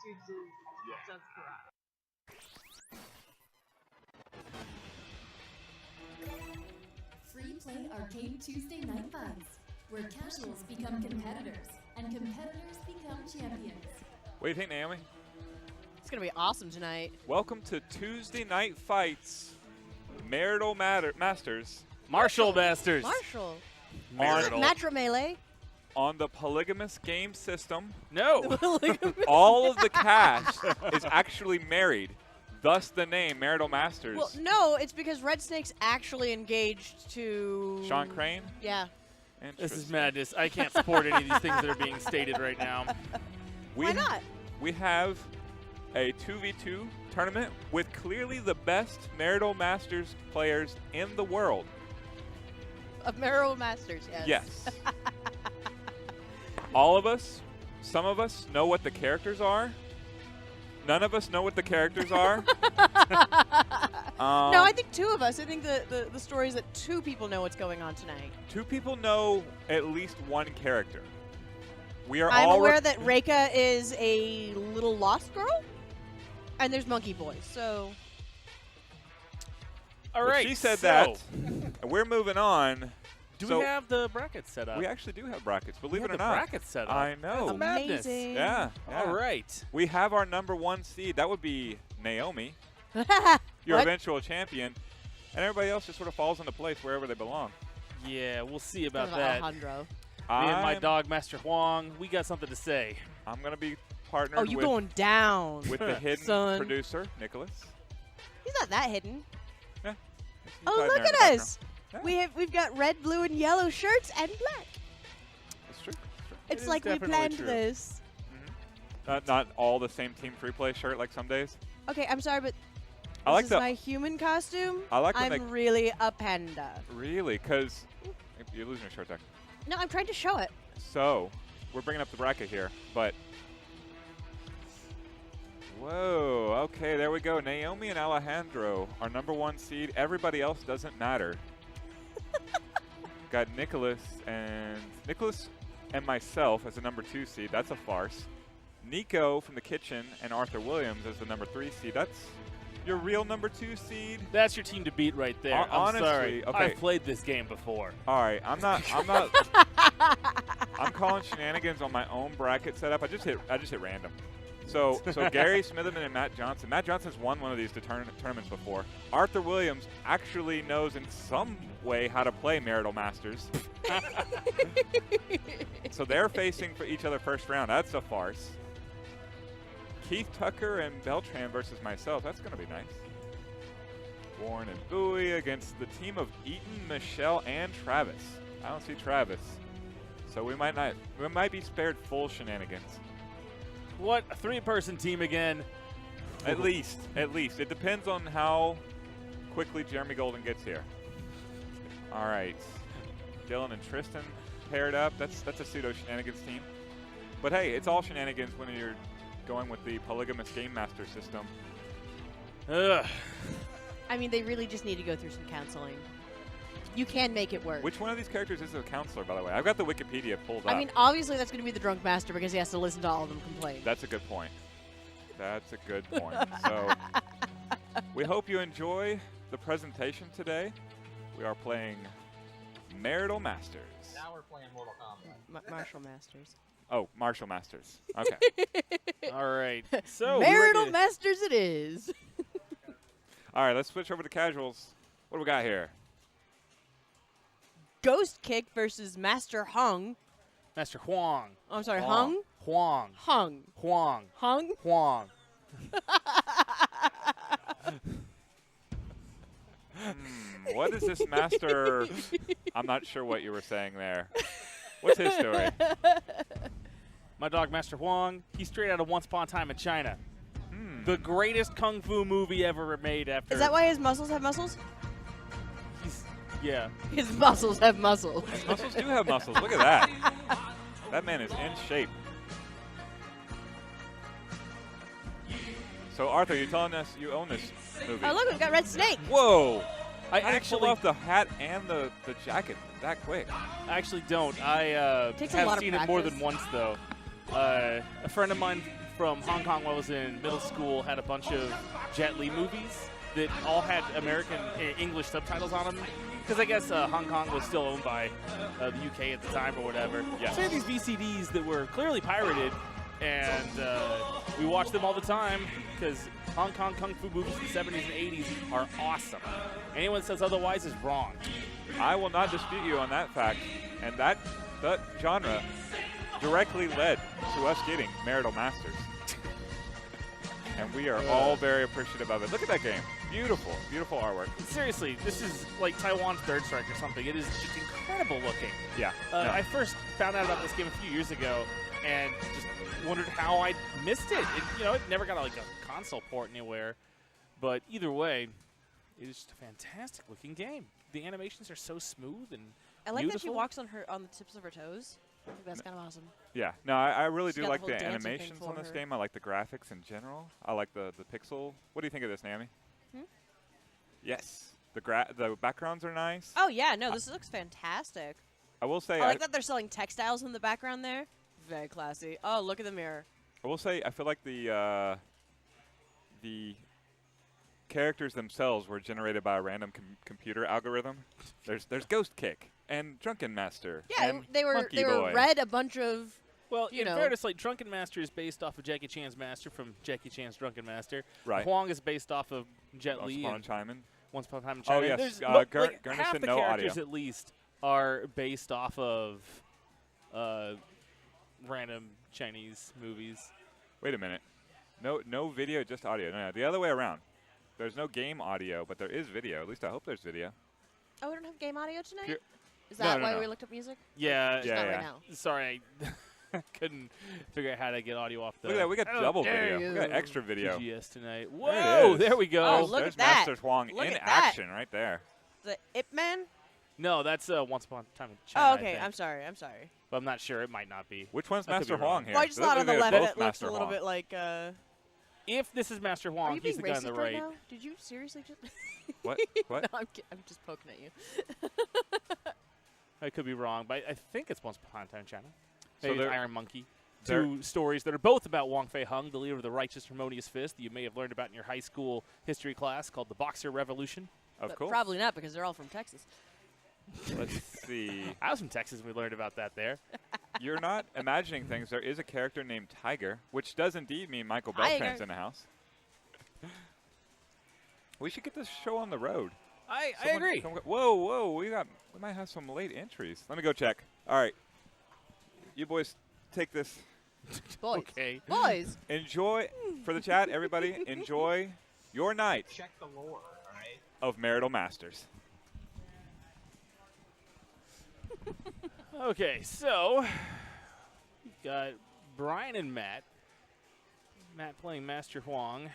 Stooges just crap. Free Play Arcade Tuesday Night Fights, where casuals become competitors and competitors become champions. What do you think, Naomi? It's going to be awesome tonight. Welcome to Tuesday Night Fights, Marital Masters. Martial Masters. Marshall. Marital. Matra Melee. On the polygamous game system, No. all of the cast is actually married. Thus the name Marital Masters. Well, no, it's because Red Snake's actually engaged to... Sean Crane? Yeah. This is madness. I can't support any of these things that are being stated right now. Why not? We have a 2v2 tournament with clearly the best Marital Masters players in the world. Of Marital Masters, yes. Yes. All of us, some of us know what the characters are. None of us know what the characters are. No, I think two of us. I think the story is that two people know what's going on tonight. Two people know at least one character. We are I'm all aware that Reika is a little lost girl, and there's Monkey Boy, so... All right. She said so that. And we're moving on. Do So we have the brackets set up? we actually do have brackets, believe We it have or the not. brackets set up. I know. That's madness. Amazing. Yeah, yeah. All right. We have our number 1 seed. That would be Naomi, your What? eventual champion. And everybody else just sort of falls into place wherever they belong. Yeah, we'll see about What that. Alejandro? Me and my I'm- dog, Master Huang, we got something to say. I'm going to be partnered Oh, you with, going down. with the hidden Son. producer, Nicholas. He's not that hidden. Yeah. Oh, He's hiding look there in at the us. background. We've got red, blue, and yellow shirts and black. That's true. That's true. It's is like we definitely planned true. this. Not all the same Team Free Play shirt like some days. Okay, I'm sorry, but I like this the is my human costume. I like when I'm really a panda. really because you're losing your shirt there. No, I'm trying to show it. So we're bringing up the bracket here, but whoa, okay, there we go. Naomi and Alejandro are number 1 seed. Everybody else doesn't matter. Got Nicholas and myself as the number 2 seed. That's a farce. Nico from the kitchen and Arthur Williams as the number 3 seed. That's your real number 2 seed. That's your team to beat right there. I'm Honestly, sorry. okay. I've played this game before. All right, I'm not. I'm calling shenanigans on my own bracket setup. I just hit random. So Gary Smitherman and Matt Johnson. Matt Johnson's won one of these tournaments before. Arthur Williams actually knows in some way how to play Marital Masters. So they're facing for each other first round. That's a farce. Keith Tucker and Beltran versus myself. That's going to be nice. Warren and Bowie against the team of Eaton, Michelle, and Travis. I don't see Travis. So we might be spared full shenanigans. What? A 3-person team again? At least. It depends on how quickly Jeremy Golden gets here. All right. Dylan and Tristan paired up. That's a pseudo shenanigans team. But hey, it's all shenanigans when you're going with the polygamous game master system. Ugh. I mean, they really just need to go through some counseling. You can make it work. Which one of these characters is a counselor, by the way? I've got the Wikipedia pulled up. I mean, obviously that's going to be the drunk master because he has to listen to all of them complain. That's a good point. That's a good point. So we hope you enjoy the presentation today. We are playing Marital Masters. Now we're playing Mortal Kombat. Martial Masters. Oh, Martial Masters. Okay. All right. So Marital Masters it is. All right, let's switch over to casuals. What do we got here? Ghost Kick versus Master Hung. Master Huang. Oh, I'm sorry, Huang. Hung? Huang. Hung. Huang. Hung? Huang. What is this master? I'm not sure what you were saying there. What's his story? My dog, Master Huang, he's straight out of Once Upon a Time in China. The greatest kung fu movie ever made after. Is that why his muscles have muscles? Yeah. His muscles have muscles. His muscles do have muscles. Look at that. That man is in shape. So, Arthur, you're telling us you own this movie. Oh, look, we've got Red Snake. Whoa. I How did you actually pull off the hat and the jacket that quick. I actually don't. I Takes a have lot of seen it more practice. than once, though. A friend of mine from Hong Kong when I was in middle school had a bunch of Jet Li movies that all had American English subtitles on them. Because I guess Hong Kong was still owned by the UK at the time or whatever. Yes. So we had these VCDs that were clearly pirated, and we watched them all the time because Hong Kong kung fu movies in the 70s and 80s are awesome. Anyone that says otherwise is wrong. I will not dispute you on that fact. And that genre directly led to us getting Marital Masters. And we are all very appreciative of it. Look at that game. Beautiful, beautiful artwork. Seriously, this is like Taiwan's Third Strike or something. It is just incredible looking. Yeah. I first found out about this game a few years ago and just wondered how I missed it. It never got like a console port anywhere. But either way, it is just a fantastic looking game. The animations are so smooth and I like beautiful. that she walks on the tips of her toes. I think that's kind of awesome. Yeah. No, I really She's do got like the whole the dancing thing animations for on this her. game. I like the graphics in general. I like the pixel. What do you think of this, Naomi? Yes. The backgrounds are nice. Oh, yeah. No, this looks fantastic. I will say I like that they're selling textiles in the background there. Very classy. Oh, look at the mirror. I will say I feel like the characters themselves were generated by a random computer algorithm. There's Ghost Kick and Drunken Master. Yeah, and they were Monkey Boy. read a bunch of. Well, You in know. fairness, like Drunken Master is based off of Jackie Chan's Master from Jackie Chan's Drunken Master. Right. Huang is based off of Jet Once Li Upon a and Time. Once Upon a Time in Oh, China. yes, There's Gurnison, half the no characters audio. at least are based off of random Chinese movies. Wait a minute. No video, just audio. No, the other way around. There's no game audio, but there is video. At least I hope there's video. Oh, we don't have game audio tonight? Pure- Is No, that no, why no. we looked up music? Yeah. Just Yeah, not yeah. right now. Sorry, I couldn't figure out how to get audio off the Look at that. We got double dare video. We got you. extra video. TGS tonight. There it Whoa, is. there we go. Oh, look There's at that. Master Huang Look in at that. action right there. The Ip Man? No, that's Once Upon a Time in China. Oh, I okay. think. I'm sorry. But I'm not sure. It might not be. Which one's I could be Master wrong. Huang here? Well, I just Those thought look on the like left both it looks Master a little Huang. bit like. If this is Master Are Huang, you he's being the guy on racist the right right. now? Did you seriously just? What? What? No, I'm just poking at you. I could be wrong, but I think it's Once Upon a Time in China. So Maybe it's there- Iron Monkey. there- Two stories that are both about Wang Fei Hung, the leader of the righteous harmonious fist that you may have learned about in your high school history class called the Boxer Revolution. Of But course. Probably not because they're all from Texas. Let's see. I was from Texas and we learned about that there. You're not imagining things. There is a character named Tiger, which does indeed mean Michael Tiger. Beltran's in the house. We should get this show on the road. I Someone- agree. Whoa. We might have some late entries. Let me go check. All right. You boys take this. Boys. Okay. Boys. Enjoy, for the chat, everybody, enjoy your night Check the lore, all right? of Marital Masters. Okay, so we've got Brian and Matt. Matt playing Master Huang.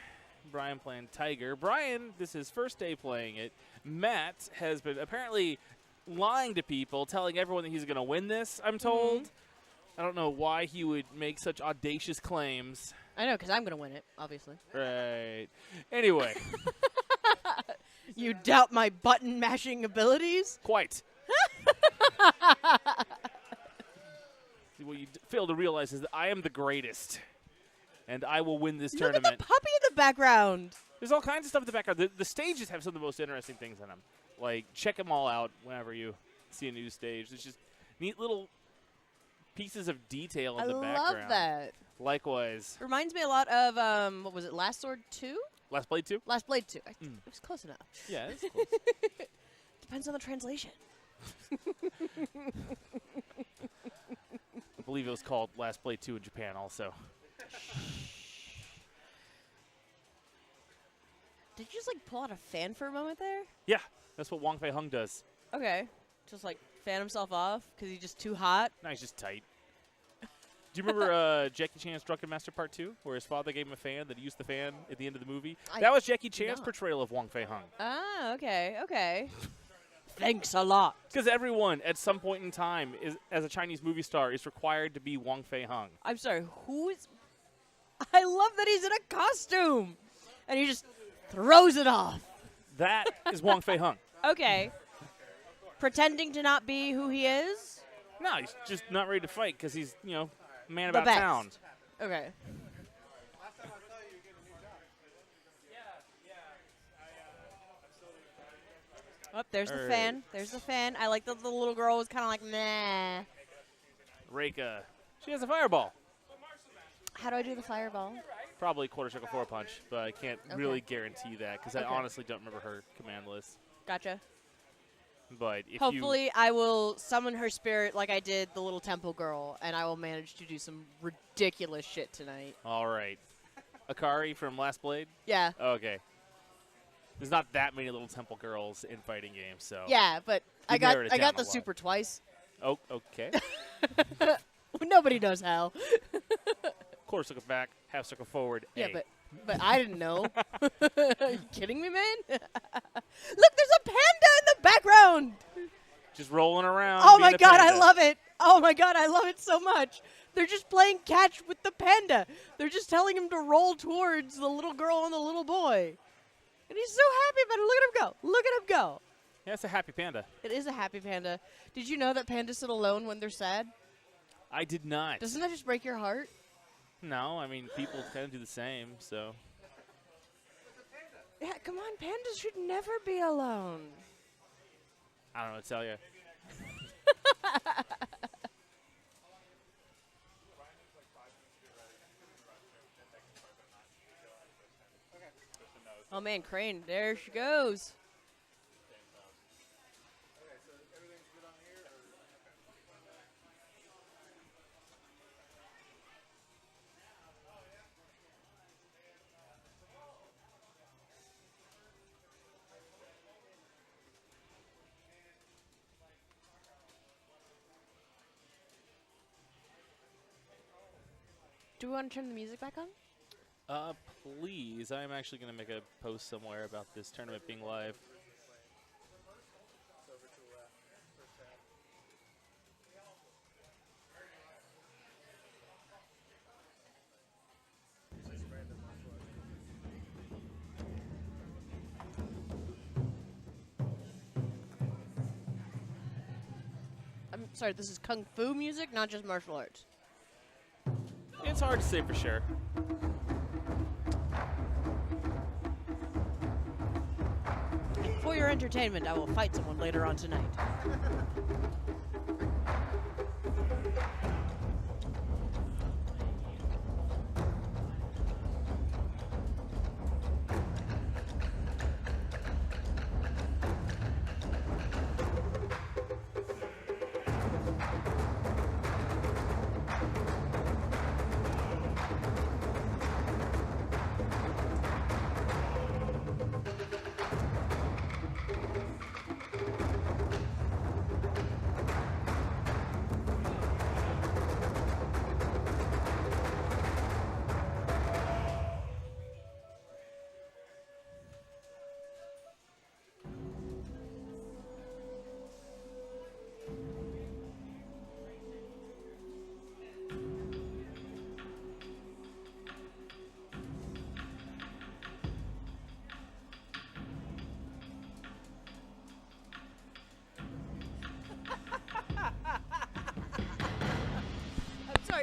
Brian playing Tiger. Brian, this is his first day playing it. Matt has been apparently lying to people, telling everyone that he's going to win this, I'm told. I don't know why he would make such audacious claims. I know, because I'm going to win it, obviously. Right. Anyway, You doubt my button mashing abilities? quite. See, what you fail to realize is that I am the greatest, and I will win this Look tournament. at the puppy in the background. There's all kinds of stuff in the background. The stages have some of the most interesting things in them. Like, check them all out whenever you see a new stage. There's just neat little pieces of detail in I the love background. that. Likewise. Reminds me a lot of, what was it, Last Sword 2? Last Blade 2? Last Blade 2. It was close enough. Yeah, that's close. Depends on the translation. I believe it was called Last Blade 2 in Japan also. Did you just, like, pull out a fan for a moment there? Yeah, that's what Wang Fei Hung does. Okay. Just, like, fan himself off because he's just too hot? No, he's just tight. Do you remember Jackie Chan's Drunken Master Part 2, where his father gave him a fan that he used the fan at the end of the movie? That was Jackie Chan's not. portrayal of Wang Fei Hung. Ah, okay. Thanks a lot. Because everyone at some point in time, as a Chinese movie star, is required to be Wang Fei Hung. I'm sorry, who is... I love that he's in a costume. And he just throws it off. That is Wang Fei Hung. Okay. Pretending to not be who he is? No, he's just not ready to fight because he's, man The about best. town. Okay. Oh, there's the All fan. right. There's the fan. I like that the little girl was kind of like, nah. Reika. She has a fireball. How do I do the fireball? Probably quarter circle 4 punch, but I can't really guarantee that because I Okay. honestly don't remember her command list. Gotcha. But if Hopefully, I will summon her spirit like I did the little temple girl, and I will manage to do some ridiculous shit tonight. All right. Akari from Last Blade? Yeah. Okay. There's not that many little temple girls in fighting games, so. Yeah, but I narrowed it got down the a lot. super twice. Oh, okay. Nobody knows how. Quarter circle back, half circle forward. Yeah, A. but I didn't know. Are you kidding me, man? Look, there's a panda in the background. Just rolling around. Oh being my a god, I panda. love it. Oh my god, I love it so much. They're just playing catch with the panda. They're just telling him to roll towards the little girl and the little boy. And he's so happy about it. Look at him go. Look at him go. Yeah, it's a happy panda. It is a happy panda. Did you know that pandas sit alone when they're sad? I did not. Doesn't that just break your heart? No, I mean, people kind of do the same, so. Yeah, come on. Pandas should never be alone. I don't know what to tell you. Oh man, Crane, there she goes. Do we want to turn the music back on? Please. I'm actually going to make a post somewhere about this tournament being live. I'm sorry, this is kung fu music, not just martial arts. It's hard to say for sure. For your entertainment, I will fight someone later on tonight.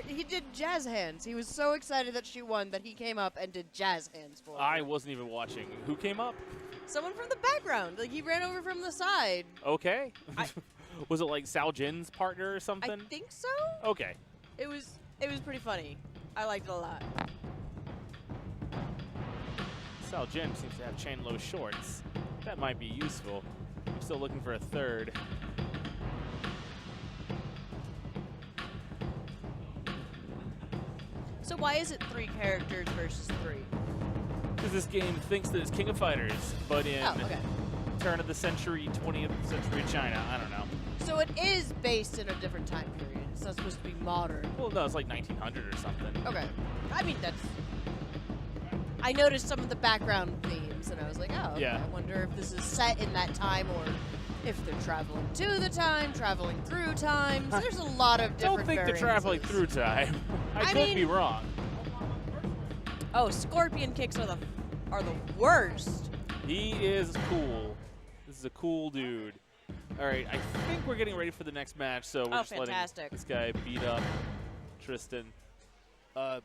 He did jazz hands. He was so excited that she won that he came up and did jazz hands for her. I wasn't even watching. Who came up? Someone from the background. Like, he ran over from the side. Okay. Was it like Sal Jin's partner or something? I think so. Okay. It was pretty funny. I liked it a lot. Sal Jin seems to have chain low shorts. That might be useful. I'm still looking for a third. So why is it 3 characters versus 3? Because this game thinks that it's King of Fighters, but in Oh, okay. turn of the century, 20th century China. I don't know. So it is based in a different time period. It's not supposed to be modern. Well, no, it's like 1900 or something. Okay. I mean, that's... I noticed some of the background themes, and I was like, oh, okay. Yeah. I wonder if this is set in that time, or if they're traveling to the time, traveling through times. There's a lot of different Don't think they're traveling through variances. time. I could mean- be wrong. Oh, scorpion kicks are the worst. He is cool. This is a cool dude. All right, I think we're getting ready for the next match, so we're just fantastic. letting this guy beat up Tristan. Hold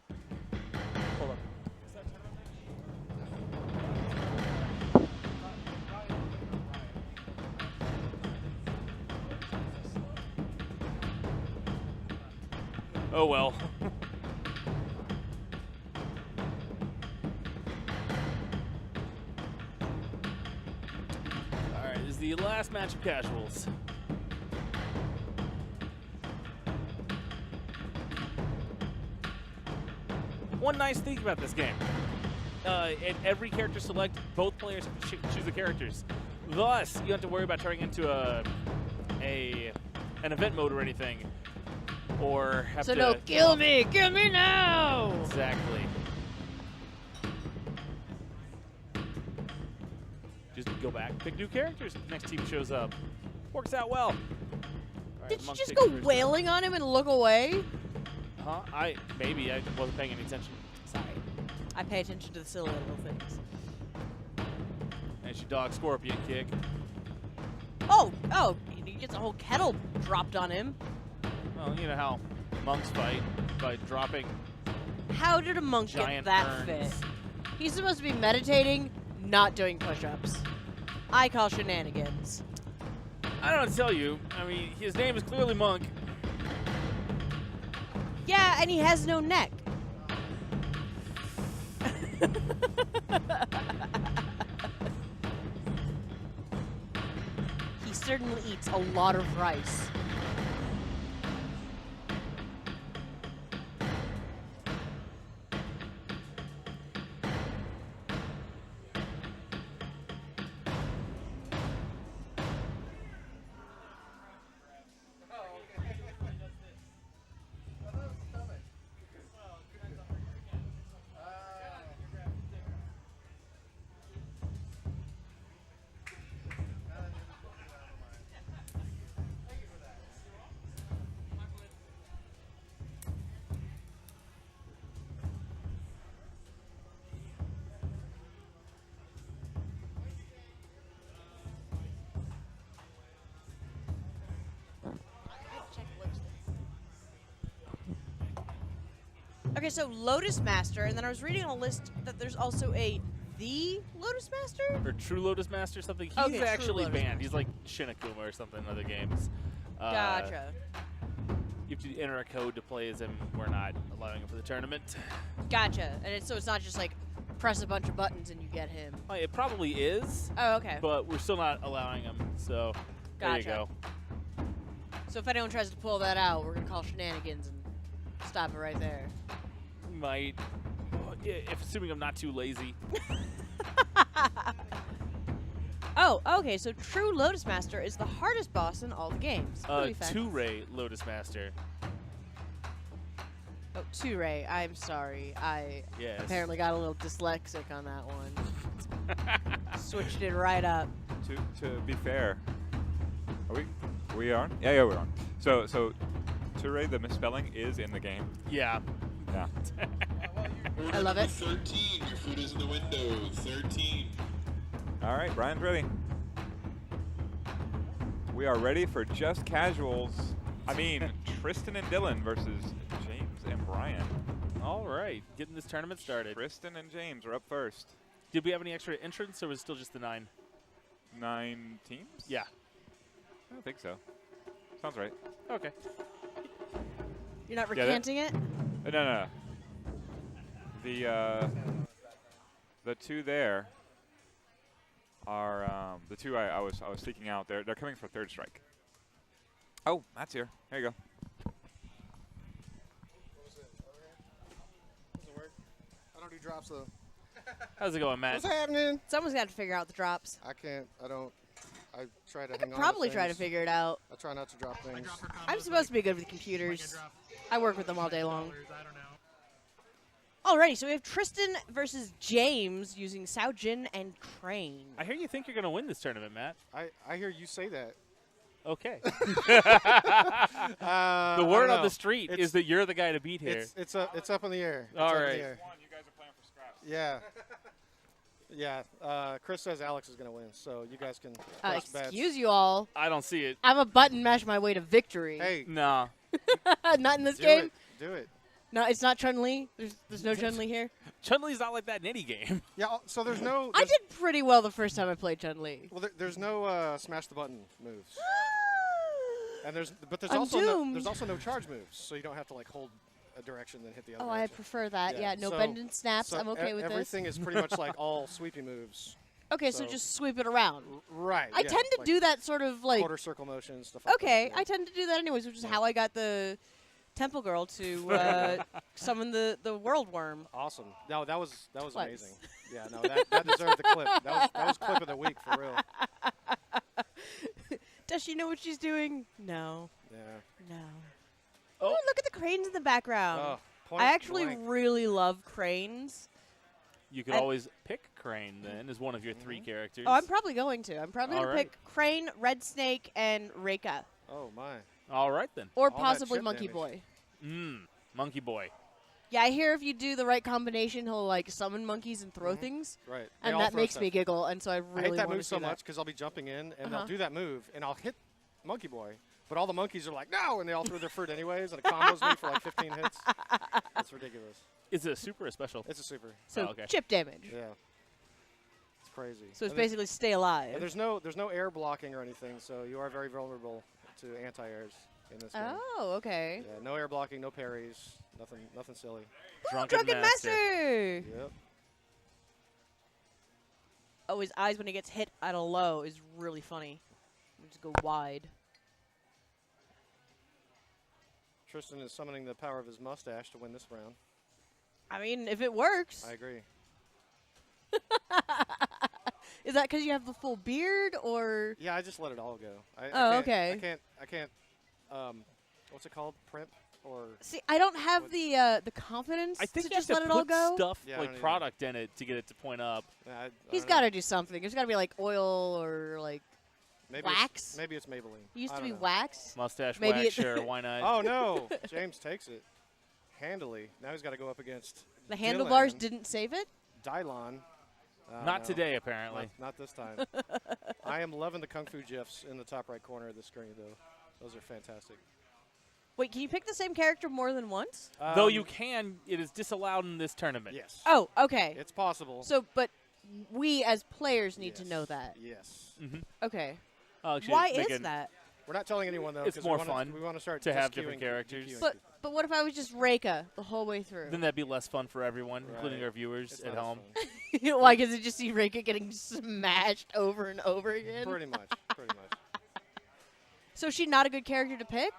up. Oh, well. All right, this is the last match of casuals. One nice thing about this game. At every character select, both players have to choose the characters. Thus, you don't have to worry about turning into an event mode or anything. Or have So to... no, kill me now! Exactly. Just go back, pick new characters. Next team shows up. Works out well. All right, Did you Monk just takes go the first wailing on him and look away? Huh? Maybe I wasn't paying any attention. Sorry. I pay attention to the silly little things. And she dog scorpion kick. Oh, he gets a whole kettle dropped on him. Well, you know how monks fight by dropping. How did a monk get Giant that urns. fit? He's supposed to be meditating, not doing push-ups. I call shenanigans. I don't know what to tell you. I mean, his name is clearly Monk. Yeah, and he has no neck. He certainly eats a lot of rice. Okay, so Lotus Master, and then I was reading on a list that there's also a The Lotus Master? Or True Lotus Master or something. He's Okay, True actually Lotus banned. He's like Shinakuma or something in other games. Gotcha. You have to enter a code to play as him. We're not allowing him for the tournament. Gotcha. And so it's not just like press a bunch of buttons and you get him. Oh, it probably is, Oh, okay. but we're still not allowing him. So there you Gotcha. go. So if anyone tries to pull that out, we're going to call shenanigans and stop it right there. Might, if assuming I'm not too lazy. Oh, okay, so True Lotus Master is the hardest boss in all the games. Really fast. Two-Ray Lotus Master. Oh, Two-Ray, I'm sorry. I Yes. apparently got a little dyslexic on that one. Switched it right up. To be fair, are we on? Yeah, we're on. So Ture, the misspelling is in the game. Yeah. Yeah. I love it. 13. Your food is in the window. 13. All right, Brian's ready. We are ready for just casuals. I mean, Tristan and Dylan versus James and Brian. All right. Getting this tournament started. Tristan and James are up first. Did we have any extra entrants, or was it still just the 9? 9 teams? Yeah. I don't think so. Sounds right. Okay. You're not Yeah, recanting it? No. The two there are the two I was seeking out. They're coming for third strike. Oh, Matt's here. There you go. What was it? Over here? Does it work? I don't do drops though. How's it going, Matt? What's happening? Someone's got to figure out the drops. I can't. I don't. I try to I hang could on. probably to try to things. figure it out. I try not to drop things. I'm supposed to be good with computers. I work with them all day long. I don't know. Alrighty, so we have Tristan versus James using Saojin and Crane. I hear you think you're going to win this tournament, Matt. I hear you say that. Okay. The The word on the street is that you're the guy to beat here. It's up in the air. It's All up in right. the air. You guys are playing for scraps. Yeah. Yeah. Chris says Alex is gonna win, so you guys can place bets. Excuse you all. I don't see it. I'm a button mash my way to victory. Hey, Nah. Not in this do game. it. Do it. No, it's not Chun-Li. There's no Chun-Li here. Chun-Li's not like that in any game. Yeah. So there's no. I did pretty well the first time I played Chun-Li. Well, there's no smash the button moves. And there's I'm also doomed. no charge moves, so you don't have to like hold a direction then hit the other. Oh, I direction. prefer that. Yeah, Yeah, no so- bend and snaps. So I'm okay with everything this. is pretty much like all sweepy moves. Okay, so so- just sweep it around. Right. I tend to do that sort of like. quarter circle motion stuff. Like Okay, that, I tend to do that anyways, which is how I got the Temple Girl to summon the World Worm. Awesome. No, that was Twice. amazing. Yeah, no, that deserved the clip. That was clip of the week for real. Does she know what she's doing? No. Yeah. No. Oh. Oh, look at the cranes in the background. Oh, point I actually blank. really love cranes. You could And- always pick Crane then as one of your 3 characters. Oh, I'm probably going to. I'm probably going to Alright. pick Crane, Red Snake, and Reika. Oh my. All right then. Or that possibly chip Monkey damage. Boy. Monkey Boy. Yeah, I hear if you do the right combination, he'll like summon monkeys and throw things. Right. They And all that throw makes stuff. me giggle, and so I I really hate that want move to so see much because I'll be jumping in and Uh-huh. they'll do that move and I'll hit Monkey Boy, but all the monkeys are like no, and they all throw their fruit anyways, and it combos me for like 15 hits. It's ridiculous. Is it a super or a special? It's a super. So Oh, okay. chip damage. Yeah. It's crazy. So it's And basically stay alive. And there's no air blocking or anything, so you are very vulnerable to anti-airs in this game. Oh, okay. Yeah, no air blocking, no parries, nothing silly. Drunken Master! Yep. Oh, his eyes when he gets hit at a low is really funny. You just go wide. Tristan is summoning the power of his mustache to win this round. I mean, if it works. I agree. Is that because you have the full beard, or? Yeah, I just let it all go. Oh, okay. I can't. What's it called? Primp or? See, I don't have What- the confidence I think to you have just to let it all put go. stuff Yeah, I like don't either. product in it to get it to point up. I He's don't got know. to do something. There's got to be like oil or like Maybe wax? Maybe it's Maybelline. it used I to don't be know. wax. Mustache Maybe wax, it- sure, why not? Oh no! James takes it handily. Now he's got to go up against The handlebars Dylan. didn't save it. Dylon. Not no. today, apparently. Not this time. I am loving the kung fu gifs in the top right corner of the screen, though. Those are fantastic. Wait, can you pick the same character more than once? Though you can, it is disallowed in this tournament. Yes. Oh, okay. It's possible. So, but we as players need to Yes. know that. Yes. Okay. Oh, actually, Why they is can- that? We're not telling anyone, though. It's 'cause more we wanna, fun We want to start to have DQing different characters. DQing But people. but what if I was just Reika the whole way through? Then that'd be less fun for everyone, including Right. our viewers It's at not as home. fun. Why? Because you just see Reika getting smashed over and over again. Pretty much. Pretty much. So is she not a good character to pick?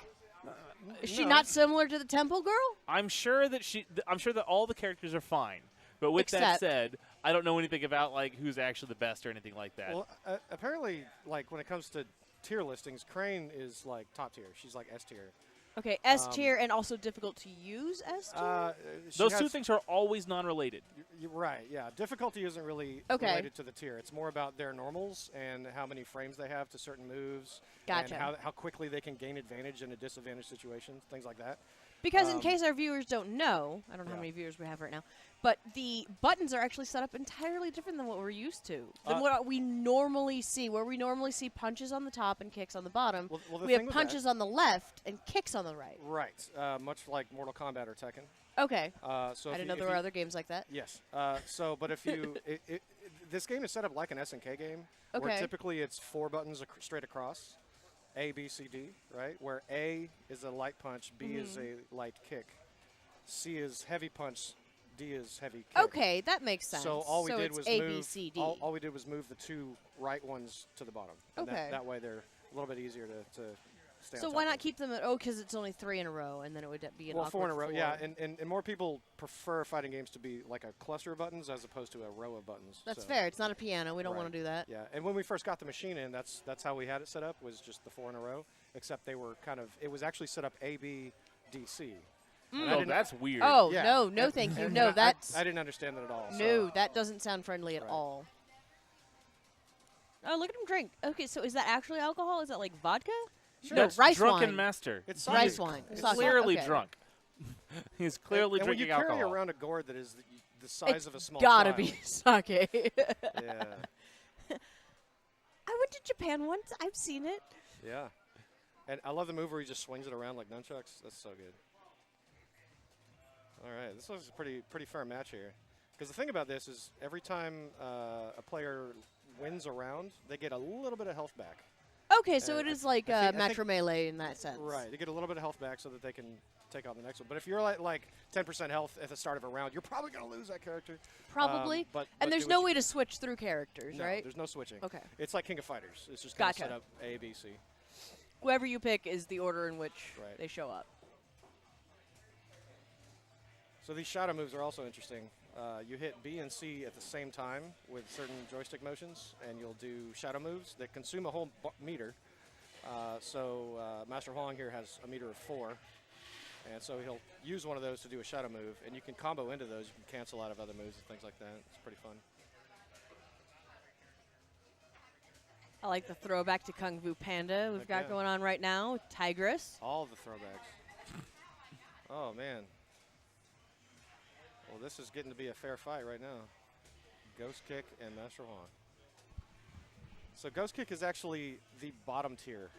Is she no. not similar to the Temple Girl? I'm sure that I'm sure that all the characters are fine. But with that Except- said, I don't know anything about like who's actually the best or anything like that. Well, apparently, like when it comes to tier listings, Crane is like top tier. She's like S tier. Okay, S tier and also difficult to use S tier. Those two things are always non-related. You're right. Yeah, difficulty isn't really Okay. related to the tier. It's more about their normals and how many frames they have to certain moves. Gotcha. And how quickly they can gain advantage in a disadvantaged situation, things like that. Because in case our viewers don't know, I don't know how Yeah. many viewers we have right now, but the buttons are actually set up entirely different than what we're used to, than what we normally see. Where we normally see punches on the top and kicks on the bottom, Well, the we thing have with punches on the left and kicks on the right. Right. Much like Mortal Kombat or Tekken. Okay. So I if didn't you- know if there were you- other games like that. Yes. But if you, this game is set up like an SNK game, where Okay. typically it's 4 buttons straight across, A, B, C, D, right? Where A is a light punch, B is Mm-hmm. a light kick, C is heavy punch, D is heavy kick. Okay, that makes sense. So all we did it's was A, move. B, C, D. All we did was move the 2 right ones to the bottom. And Okay. That way they're a little bit easier to stay. So on top why not of. keep them at because it's only 3 in a row, and then it would be an Well, 4 in a awkward row, yeah, 4. and more people prefer fighting games to be like a cluster of buttons as opposed to a row of buttons. That's so. fair. It's not a piano. We don't want Right. to do that. Yeah, and when we first got the machine in, that's how we had it set up, was just the 4 in a row, except they were it was actually set up A, B, D, C. And I Oh, didn't- that's weird. Oh, yeah. no, thank you. and No, I- that's... I didn't understand that at all. No, so. that doesn't sound friendly at Right. all. Oh, look at him drink. Okay, so is that actually alcohol? Is that like vodka? No, That's rice drunken wine. master. It's Rice sake. wine. It's Sake. Clearly Okay. drunk. He's clearly and when you drinking carry alcohol. around a gourd that is the size It's of a small gotta child, be sake. Yeah, I went to Japan once. I've seen it. yeah. And I love the move where he just swings it around like nunchucks. That's so good. All right, this was a pretty fair match here. Because the thing about this is every time a player wins a round, they get a little bit of health back. Okay, so it is like I think- Metro Melee in that sense. Right. You get a little bit of health back so that they can take on the next one. But if you're like 10% health at the start of a round, you're probably going to lose that character. Probably. But And there's do no what way you- to switch through characters, No, right? there's no switching. Okay. It's like King of Fighters. It's just kind of Gotcha. set up A, B, C. Whoever you pick is the order in which Right. they show up. So these shadow moves are also interesting. You hit B and C at the same time with certain joystick motions, and you'll do shadow moves that consume a whole meter. Master Huang here has a meter of 4, and so he'll use one of those to do a shadow move, and you can combo into those. You can cancel out of other moves and things like that. It's pretty fun. I like the throwback to Kung Fu Panda we've Heck got yeah. going on right now with Tigress. All the throwbacks. Oh, man. Well, this is getting to be a fair fight right now. Ghost Kick and Master Huang. So Ghost Kick is actually the bottom tier.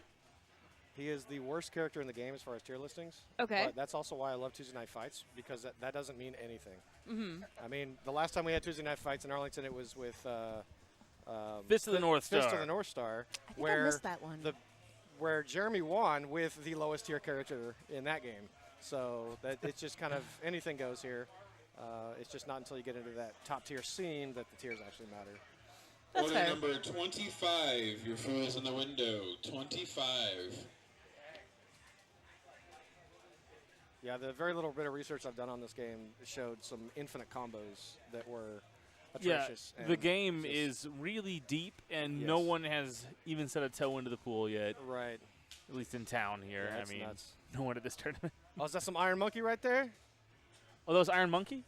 He is the worst character in the game as far as tier listings. Okay. But that's also why I love Tuesday Night Fights, because that doesn't mean anything. Mm-hmm. I mean, the last time we had Tuesday Night Fights in Arlington, it was with Fist of the North Star. Fist of the North Star, I think I where missed that one. where Jeremy won with the lowest tier character in that game. So that it's just kind of anything goes here. It's just not until you get into that top tier scene that the tiers actually matter. That's Order fair. number 25. Your food is in the window. 25. Yeah, the very little bit of research I've done on this game showed some infinite combos that were atrocious. Yeah, the and game just- is really deep, and no Yes. one has even set a toe into the pool yet, right. at least in town here. Yeah, I it's mean, nuts. no one at this tournament. Oh, is that some Iron Monkey right there? Oh, that was Iron Monkey?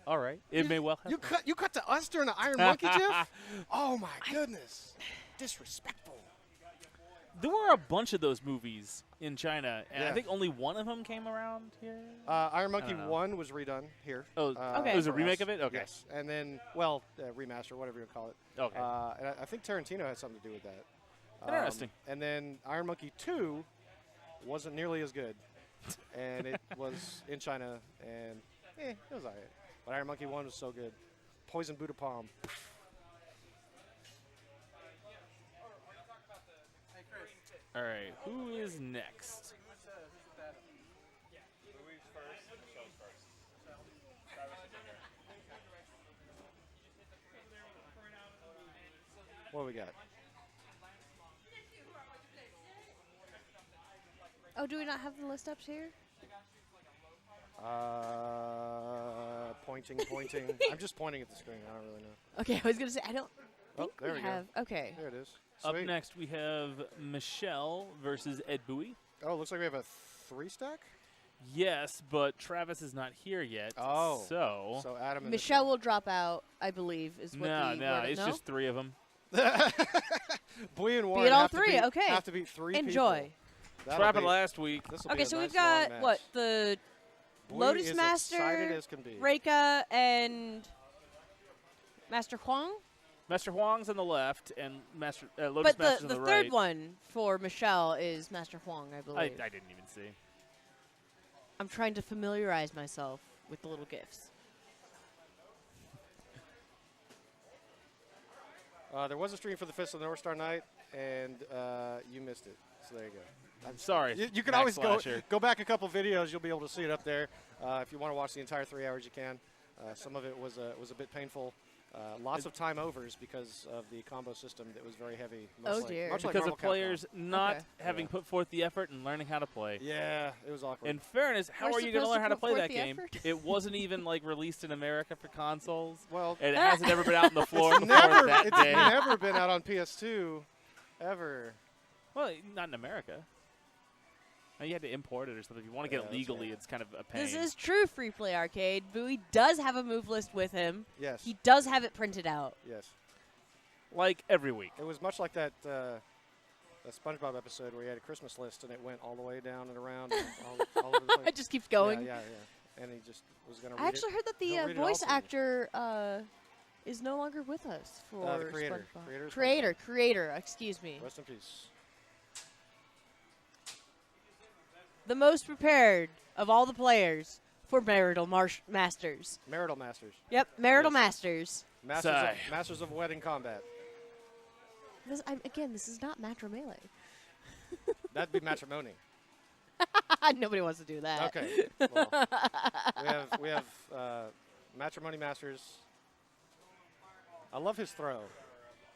All right. It may well have You cut to us during the Iron Monkey, Jeff? Oh my goodness. Disrespectful. There were a bunch of those movies in China, and I Yeah. think only one of them came around here. Iron Monkey don't know. 1 was redone here. Oh, Okay. it was a for remake us. of it? Okay. Yes. And then, remaster, whatever you call it. Okay. And I think Tarantino had something to do with that. Interesting. And then Iron Monkey 2 wasn't nearly as good. And it was in China, and it was all right. But Iron Monkey 1 was so good. Poison Buddha Palm. All right. Who is next? What do we got? Oh, do we not have the list up here? Pointing. I'm just pointing at the screen. I don't really know. Okay, I was going to say, I don't Oh, think there we we go. have. Okay. There it is. Up Sweet. next, we have Michelle versus Ed Bowie. Oh, looks like we have a 3-stack. Yes, but Travis is not here yet. Oh. So. So Adam and Michelle will drop out, I believe, is what No, the no, word it's no? just 3 of them. Bowie and Warren Beat all have to three, beat- okay. Have to beat 3 Enjoy. people. That'll Trap it be- last week. this'll be Okay, a so nice we've got, long what, match. the Bowie Lotus is Master, excited as can be. Reika, and Master Huang? Master Huang's on the left, and Lotus But Master's the on the third right. one for Michelle is Master Huang, I believe. I didn't even see. I'm trying to familiarize myself with the little gifts. There was a stream for the Fist of the North Star Night, and you missed it. So there you go. I'm sorry. You can Max always Slasher. go back a couple videos. You'll be able to see it up there. If you want to watch the entire 3 hours, you can. Some of it was a bit painful. Lots of time overs because of the combo system that was very heavy. Oh, much dear. Much like Because normal of players not Okay. having Yeah. put forth the effort and learning how to play. Capcom. Yeah, it was awkward. In fairness, how We're are you going to supposed learn to how to put play forth that the game? effort? It wasn't even like released in America for consoles, well, and it hasn't ever been out on the floor before never, that it's day. never been out on PS2, ever. Well, not in America. Now, you had to import it or something. If you want to get Yeah, it that's legally, right. it's kind of a pain. This is true, Free Play Arcade. Bowie does have a move list with him. Yes. He does have it printed out. Yes. like every week. It was much like that SpongeBob episode where he had a Christmas list and it went all the way down and around and all over the place. It just keeps going. Yeah. And he just was going to I read actually it. heard that He'll the read it all voice to you. actor is no longer with us for The creator. SpongeBob. Creator, excuse me. Rest in peace. The most prepared of all the players for Marital Masters. Marital Masters. Yep, Marital Yes. Masters. Masters Sigh. of, Masters of Wedding Combat. Again, this is not Matro Melee. That'd be matrimony. Nobody wants to do that. Okay. Well, we have matrimony masters. I love his throw.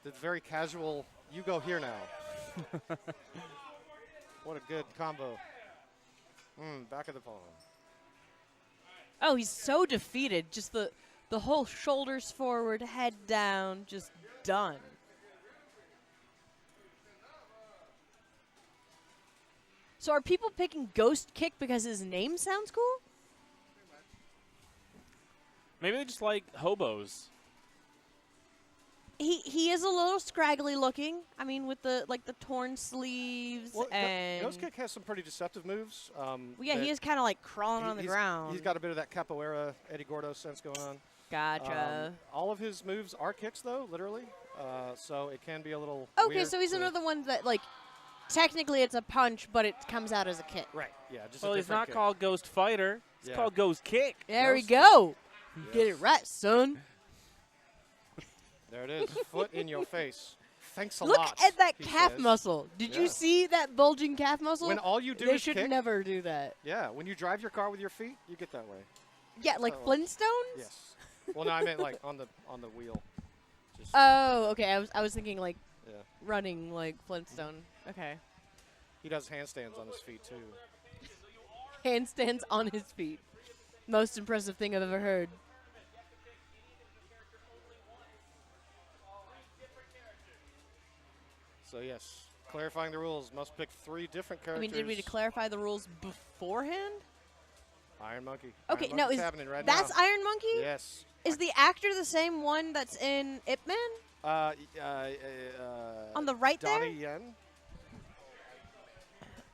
The very casual. You go here now. What a good combo. Back of the palm. Oh, he's so defeated. Just the whole shoulders forward, head down, just done. So are people picking Ghost Kick because his name sounds cool? Maybe they just like hobos. He is a little scraggly looking. I mean, with the torn sleeves and Ghost Kick has some pretty deceptive moves. Well, yeah, he is kind of like crawling on the ground. He's got a bit of that capoeira Eddie Gordo sense going on. Gotcha. All of his moves are kicks, though, literally. So it can be a little okay. weird So he's another one that like technically it's a punch, but it comes out as a kick. Right. Yeah. Just Well, a he's not kick. called Ghost Fighter. It's called Ghost Kick. There we Ghost go. Yes. Get it right, son. There it is. Foot in your face. Thanks a Look lot. at that he calf says. muscle. Did you see that bulging calf muscle? When all you do they is should kick. never do that. Yeah. When you drive your car with your feet, you get that way. Yeah, like how it Flintstones? Yes. Well, no, I meant like on the wheel. Just, Oh, okay. I was thinking like yeah. running like Flintstone. Okay. He does handstands on his feet too. Handstands on his feet. Most impressive thing I've ever heard. So yes, clarifying the rules. Must pick 3 different I characters. mean, did we clarify the rules beforehand? Iron Monkey. Okay, Iron no, Monkey's is happening right that's now. Iron Monkey? Yes. Is the actor the same one that's in Ip Man? On the right there? Donnie Yen?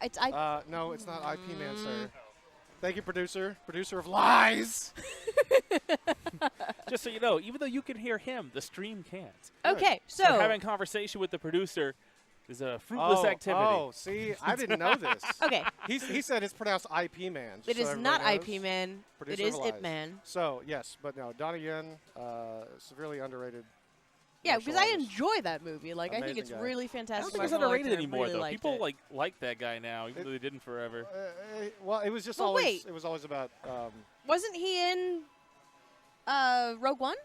It's No, it's not IP Man, sir. Thank you, producer. Producer of lies. Just so you know, even though you can hear him, the stream can't. Okay, So so having conversation with the producer is a fruitless activity. Oh, see, I didn't know this. okay, He said it's pronounced IP Man. it so is not everybody IP knows. Man. Producer It is of Ip lies. Man. So yes, but no, Donnie Yen, severely underrated. Yeah, martial because I artist. enjoy that movie. Like, I think Amazing it's guy. really I fantastic. don't think it's martial arts, underrated and I anymore, really though. liked People it. like that guy now, even though they didn't forever. Well, it was just Well, always. wait. It was always about. Wasn't he in Rogue One?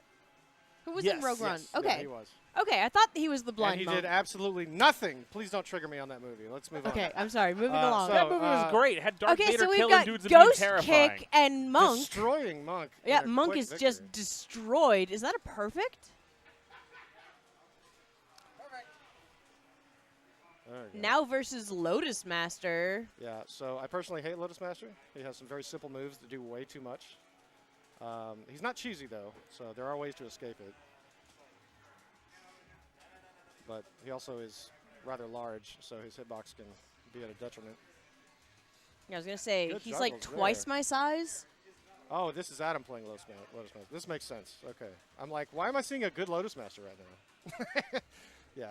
Who was in Yes, Rogue One? yes, yeah, Okay. he was. Okay, I thought he was the blind And he monk. did absolutely nothing. Please don't trigger me on that movie. Let's move on. Okay, I'm sorry. Moving Uh, along. so- That movie was great. It had Darth Okay, Vader so we've killing got dudes and being Ghost terrifying. Kick and Monk. Destroying Monk. Yeah, in a Monk quick is just victory. destroyed. Is that a perfect? There we go. Now versus Lotus Master. Yeah, so I personally hate Lotus Master. He has some very simple moves that do way too much. He's not cheesy, though, so there are ways to escape it. But he also is rather large, so his hitbox can be at a detriment. Yeah, I was gonna say Good he's like juggles twice there. my size. Oh, this is Adam playing Lotus Master. This makes sense. Okay. I'm like, why am I seeing a good Lotus Master right now? Yeah.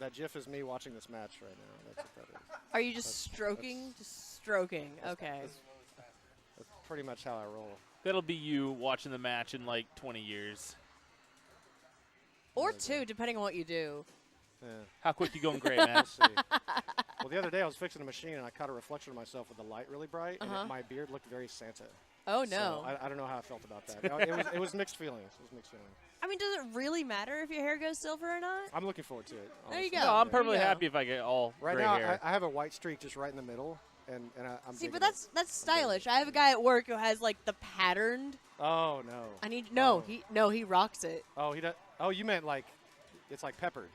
That GIF is me watching this match right now. That's what that is. Are you just stroking? Just stroking. Okay. That's pretty much how I roll. That'll be you watching the match in like 20 years. Or two, depending on what you do. Yeah. How quick you going great, man? We'll see. Well, the other day I was fixing a machine and I caught a reflection of myself with the light really bright, and my beard looked very Santa. Oh So no. I don't know how I felt about that. It was mixed feelings. It was mixed feelings. I mean, does it really matter if your hair goes silver or not? I'm looking forward to it. There you honestly. go. No, I'm There you perfectly go. happy if I get all Right gray now, hair. I have a white streak just right in the middle, and I'm See, digging but it. that's stylish. I have a guy at work who has like the patterned. Oh no. I need Oh. he rocks it. Oh, he does. Oh, you meant like it's like peppered.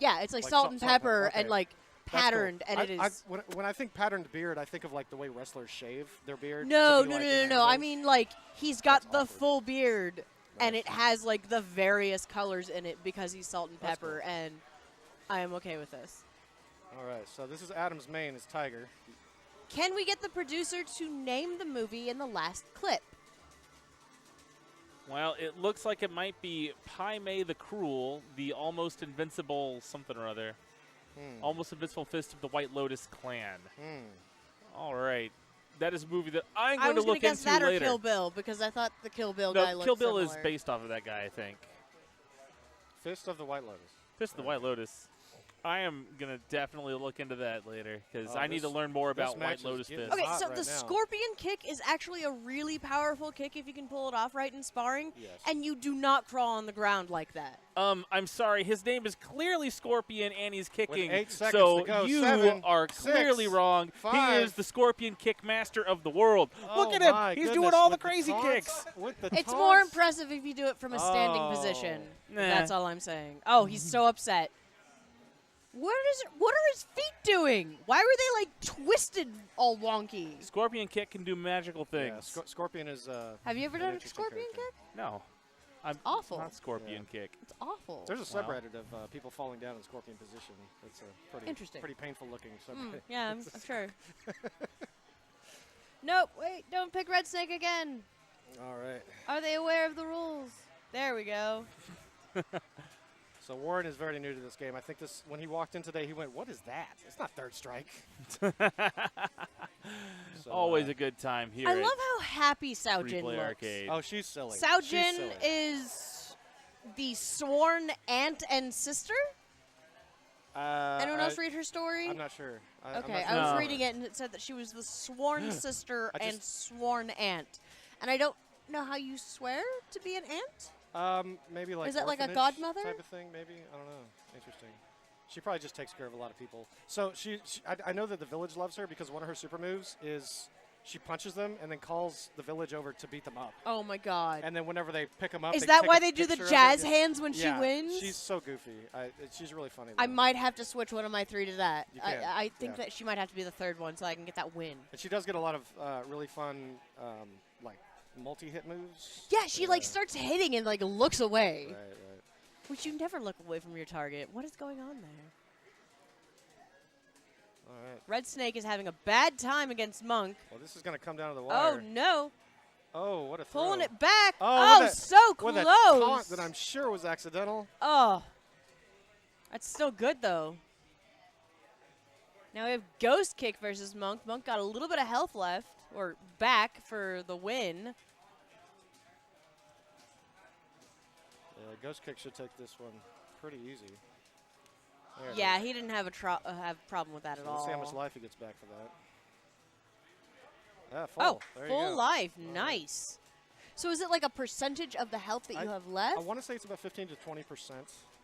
Yeah, it's like, Like salt and pepper okay. and like That's cool. patterned, and it is. When I think patterned beard, I think of like the way wrestlers shave their beard. No, to be no, like no, in no, no. I angles. mean, like he's got That's the awkward. full beard, and Nice. it has like the various colors in it because he's salt and That's pepper, and I am okay with this. All right, so this is Adam's main is Tiger. Can we get the producer to name the movie in the last clip? Well, it looks like it might be Pai Mei the Cruel, the almost invincible something or other. Almost invincible fist of the White Lotus clan. All right. That is a movie that I'm I going to was gonna look guess into that or later. Kill Bill because I thought the Kill Bill No, guy looked Kill Bill is similar. based off of that guy, I think. Fist of the White Lotus. Just the White Lotus. I am going to definitely look into that later because Oh, I need to learn more about match White is Lotus getting Fist. Okay, hot so right the now. scorpion kick is actually a really powerful kick if you can pull it off right in sparring, Yes. and you do not crawl on the ground like that. I'm sorry. His name is clearly Scorpion, and he's kicking. 8 seconds so to go. you 7, are 6, clearly wrong. 5. He is the Scorpion kick master of the world. Oh Look at him. my He's doing goodness, all the with crazy taunts, kicks. With the It's more taunts. impressive if you do it from a standing position. Nah. That's all I'm saying. Oh, he's so upset. What are his feet doing? Why were they like twisted all wonky? Scorpion kick can do magical Yeah, things. Scorpion is. Have you ever an done a interesting scorpion character. kick? No. I'm awful. Not Scorpion kick. It's awful. There's a Wow. subreddit of people falling down in scorpion position. It's a Interesting. pretty painful looking subreddit. Yeah, I'm sure. Nope, wait, don't pick Red Snake again. All right. Are they aware of the rules? There we go. So Warren is very new to this game. I think when he walked in today, he went, "What is that? It's not third strike." So, Always a good time here. I at love how happy Sao Free Jin Play looks. Arcade. Oh, she's silly. Sao She's Jin silly. is the sworn aunt and sister? Anyone else read her story? I'm not sure. Okay, I'm I was No. reading it and it said that she was the sworn sister I and just- sworn aunt. And I don't know how you swear to be an aunt? Maybe like Is that like a orphanage godmother? type of thing? Maybe, I don't know. Interesting. She probably just takes care of a lot of people. So I know that the village loves her because one of her super moves is she punches them and then calls the village over to beat them up. Oh my god. And then whenever they pick them up, Is they that take why a they do the picture of jazz it. hands when Yeah, she wins? she's so goofy. She's really funny. I though. might have to switch one of my 3 to that. You can, I think yeah. that she might have to be the third one so I can get that win. And she does get a lot of really fun, like multi-hit moves. Yeah, she like starts hitting and like looks away. Right. Which you never look away from your target. What is going on there? All right. Red Snake is having a bad time against Monk. Well, this is going to come down to the Oh wire. no. Oh, what a throw. Pulling it back. Oh, Oh, with a- so With a close. taunt that I'm sure was accidental. Oh. That's still good though. Now we have Ghost Kick versus Monk. Monk got a little bit of health left, or back for the win. Ghost Kick should take this one pretty easy. There it Yeah, is. he didn't have a problem with that So at let's all. see how much life he gets back for that. Full. Oh, There you full go. life. All right. Nice. So is it like a percentage of the health that you have I left? want to say it's about 15 to 20%.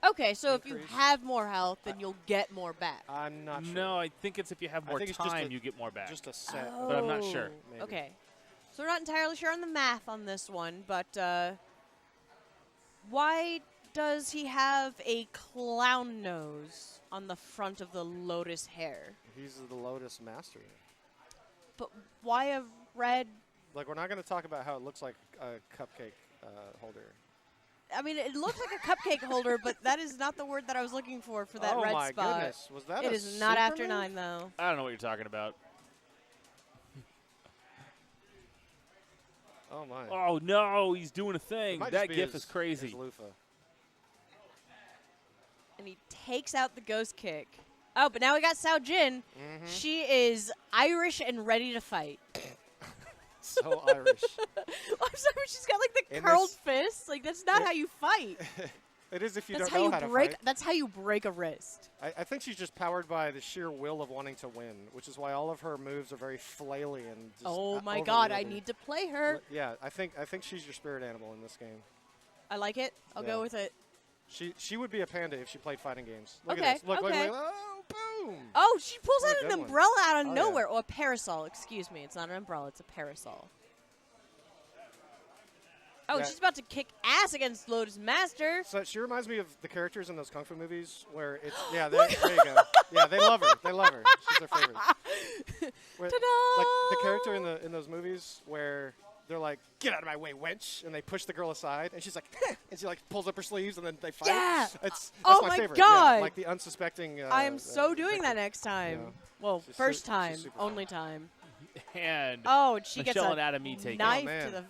Okay, so if you increase. have more health, then you'll get more back. I'm not sure. No, I think it's if you have I more think it's just time, a- you get more back. Just a set. Oh. But I'm not sure. Maybe. Okay. So we're not entirely sure on the math on this one, but why does he have a clown nose on the front of the lotus hair? He's the Lotus Master. But why a red? Like, we're not going to talk about how it looks like a cupcake holder. I mean, it looks like a cupcake holder, but that is not the word that I was looking for that oh red my spot. goodness. Was that It a is not super after move? 9, though. I don't know what you're talking about. Oh, my. Oh, no, he's doing a It thing. might That just be gif his- is crazy. his loofah. And he takes out the ghost kick. Oh, but now we got Sao Jin. Mm-hmm. She is Irish and ready to fight. So Irish. I'm sorry, she's got like the In curled this- fist. Like that's not how you fight. It is if you That's don't know how how you to break. fight. That's how you break a wrist. I think she's just powered by the sheer will of wanting to win, which is why all of her moves are very flaily and just Oh my overly God, I ugly. need to play her. Yeah, I think she's your spirit animal in this game. I like it. I'll Yeah. go with it. She would be a panda if she played fighting games. Look Okay, at this. Look, okay. look. Oh, boom. Oh, she pulls What a out an good one. umbrella out of Oh, yeah. nowhere. Or a parasol, excuse me. It's not an umbrella, it's a parasol. Oh, Yeah. she's about to kick ass against Lotus Master. So she reminds me of the characters in those kung fu movies where it's there you go. Yeah, they love her. They love her. She's their favorite. Where- Ta-da! like the character in those movies where they're like, "Get out of my way, wench," and they push the girl aside, and she's like, and she like pulls up her sleeves, and then they fight. Yeah. That's Oh my my favorite. God. Yeah, like the unsuspecting. I am so doing that next time. Yeah. Well, She's first su- time, she's super only time. And Oh, and she Michelle gets and a Adam E take it. knife Oh, man. to the.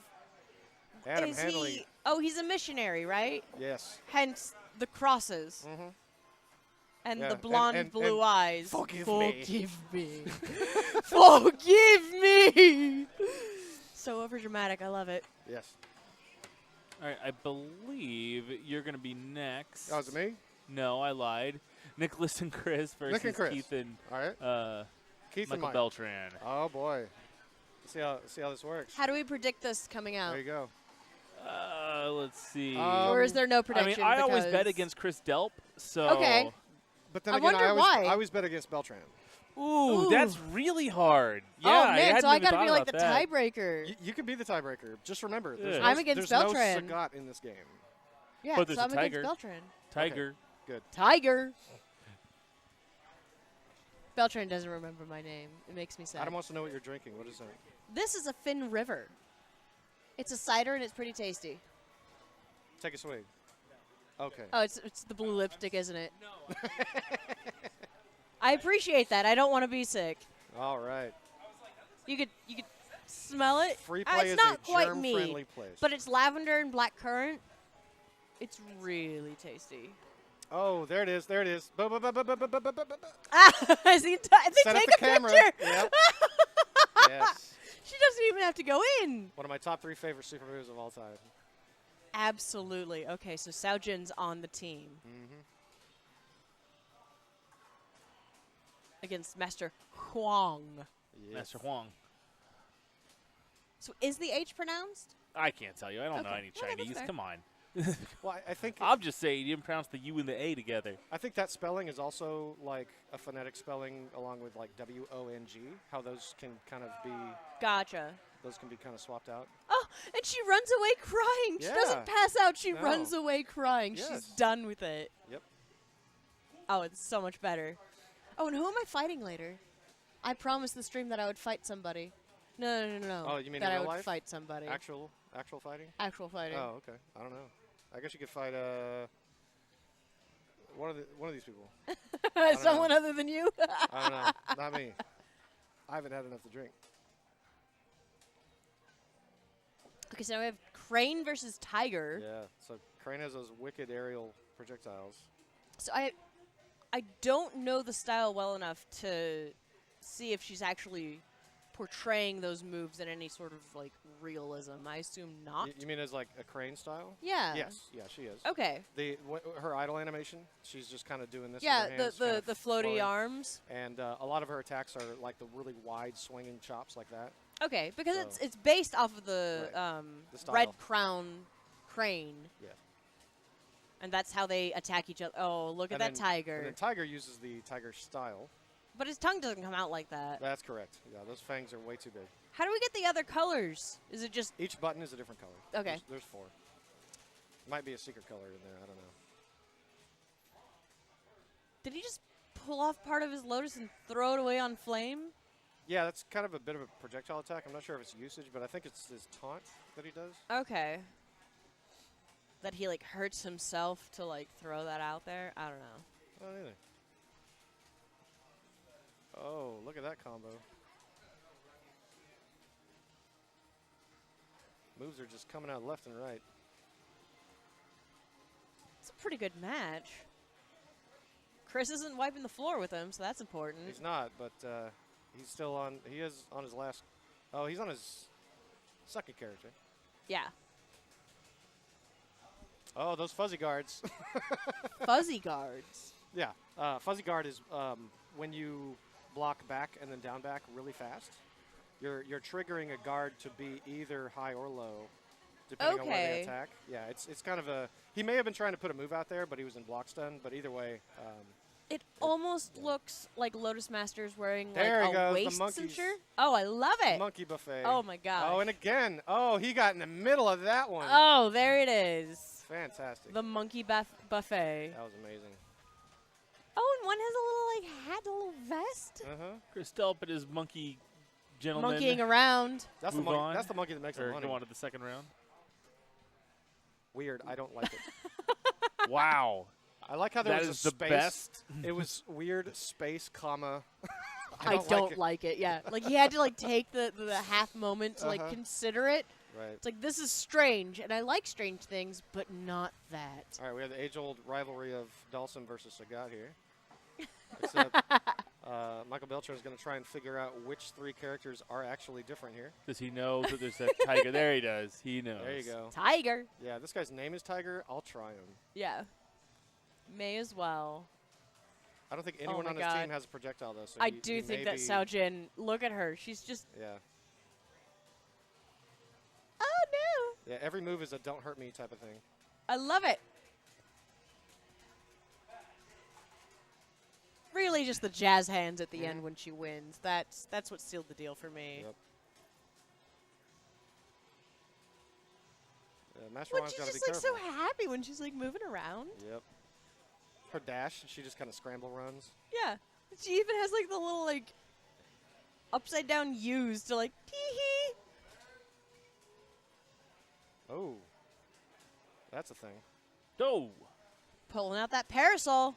Adam Is handling. he? Oh, he's a missionary, right? Yes. Hence the crosses Mm-hmm. and Yeah, the blonde and blue eyes. forgive me. Forgive me. Forgive me. So overdramatic. I love it. Yes. All right, I believe you're going to be next. Oh, is it me? No, I lied. Nicholas and Chris versus Nick and Chris. Keith and All right. Keith and Michael Mike. Beltran. Oh boy. Let's see how this works. How do we predict this coming out? There you go. Let's see. Or is there no I prediction? mean, I always because- bet against Chris Delp, so. Okay. But then I again, wonder why. I always bet against Beltran. Ooh, that's really hard. Yeah, Oh, I man, hadn't so I even got to thought be like about the that. tiebreaker. You can be the tiebreaker. Just remember, Yeah. I'm against there's Beltran. no Sagat in this game. Yeah, But there's so a I'm tiger. against Beltran. Tiger. Good. Tiger. Beltran doesn't remember my name. It makes me sad. Adam wants to know what you're drinking. What is that? This is a Finn River. It's a cider and it's pretty tasty. Take a swig. Okay. Oh, it's the blue lipstick, isn't it? No. I appreciate that. I don't want to be sick. All right. You could smell it. Free play it's is not a quite germ-friendly me, place. but it's lavender and black currant. It's really tasty. Oh, there it is. There it is. I see. They Set up take the a camera. picture. Yep. Yes. She doesn't even have to go in. One of my top 3 favorite super moves of all time. Absolutely. Okay, so Sao Jin's on the team Mm-hmm. against Master Huang. Yes. Master Huang. So is the H pronounced? I can't tell you. I don't know Okay. any Okay, that's Chinese. fair. Come on. Well, I think I'm just saying you didn't pronounce the U and the A together. I think that spelling is also like a phonetic spelling along with like W-O-N-G. How those can kind of be Gotcha. kind of swapped out. Oh, and she runs away crying. She Yeah. doesn't pass out. She No. runs away crying. Yes. She's done with it. Yep. Oh, it's so much better. Oh, and who am I fighting later? I promised the stream that I would fight somebody. No. Oh, you mean that in I real would life? fight somebody. Actual fighting? Actual fighting. Oh, okay. I don't know. I guess you could fight one of these people. don't Someone know. other than you? I don't know. Not me. I haven't had enough to drink. Okay, so now we have Crane versus Tiger. Yeah. So Crane has those wicked aerial projectiles. So I don't know the style well enough to see if she's actually portraying those moves in any sort of like realism. I assume not. You mean as like a Crane style? Yeah. Yes. Yeah, she is. Okay. Her idle animation, she's just kind of doing this. Yeah, with her hands, the kind of floaty flowing. arms. And a lot of her attacks are like the really wide swinging chops like that. Okay, because So- it's based off of the Right. The style. Red Crown Crane. Yeah. And that's how they attack each other. Oh, look at And that then- tiger. And then Tiger uses the Tiger style. But his tongue doesn't come out like that. That's correct. Yeah, those fangs are way too big. How do we get the other colors? Is it just Each button is a different color. Okay. There's 4. Might be a secret color in there. I don't know. did he just pull off part of his lotus and throw it away on flame? Yeah, that's kind of a bit of a projectile attack. I'm not sure if it's usage, but I think it's his taunt that he does. Okay. That he like hurts himself to like throw that out there? I don't know. I don't either. Oh, look at that combo. Moves are just coming out left and right. It's a pretty good match. Chris isn't wiping the floor with him, so that's important. He's not, but he's still on. He is on his last. Oh, he's on his second character. Yeah. Oh, those fuzzy guards. Fuzzy guards. Yeah, fuzzy guard is when you block back and then down back really fast. You're triggering a guard to be either high or low, depending on where they Okay. attack. Yeah, it's kind of a. He may have been trying to put a move out there, but he was in block stun. But either way, It almost looks like Lotus Master's wearing There he like a goes, the waist monkeys. cincher. Oh, I love it. monkey buffet. Oh my gosh. Oh, and again, he got in the middle of that one. Oh, there it is. Fantastic. The monkey buffet. That was amazing. Oh, and one has a little like hat, a little vest. Chris Delp and his monkey gentleman. Monkeying around. That's the Move monkey. on. That's the monkey that makes the Or money. go on to the second round. Weird. I don't like it. Wow. I like how there That was is a the space. best. It was weird space, comma. I don't like it. Yeah, like he had to like take the half moment to like Uh-huh. consider it. Right. It's like this is strange, and I like strange things, but not that. All right, we have the age-old rivalry of Dawson versus Sagat here. Except Michael Beltran is going to try and figure out which 3 characters are actually different here. Does he know that there's a tiger? There he does. He knows. There you go. Tiger. Yeah, this guy's name is Tiger. I'll try him. Yeah. May as well. I don't think anyone my on his God. team has a projectile, though. So I he do think may that be- Sao Jin, look at her. She's just, Yeah. oh no. Yeah, every move is a don't hurt me type of thing. I love it. Really just the jazz hands at the end when she wins. That's what sealed the deal for me. Yep. Master But Juan's she's got to be just like careful. so happy when she's like moving around. Yep. Her dash, she just kind of scramble runs. Yeah. She even has like the little like upside down U's to like tee hee. Oh. That's a thing. Oh. Pulling out that parasol.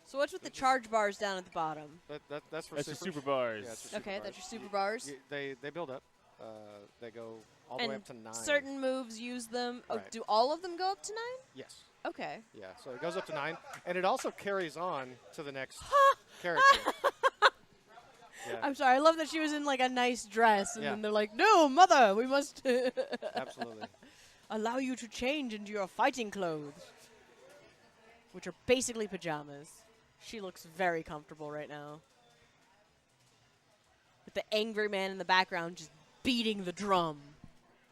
So what's with the charge bars down at the bottom? That's for That's your supers. super bars. Yeah, it's for Okay, super that's bars. your super bars. They build up. They go all the way And up to 9. certain moves use them. Oh, Right. do all of them go up to 9? Yes. Okay. Yeah, so it goes up to 9, and it also carries on to the next character. Yeah, I'm sorry. I love that she was in like a nice dress, and Yeah. then they're like, "No, mother, we must absolutely. allow you to change into your fighting clothes," which are basically pajamas. She looks very comfortable right now, with the angry man in the background just beating the drum.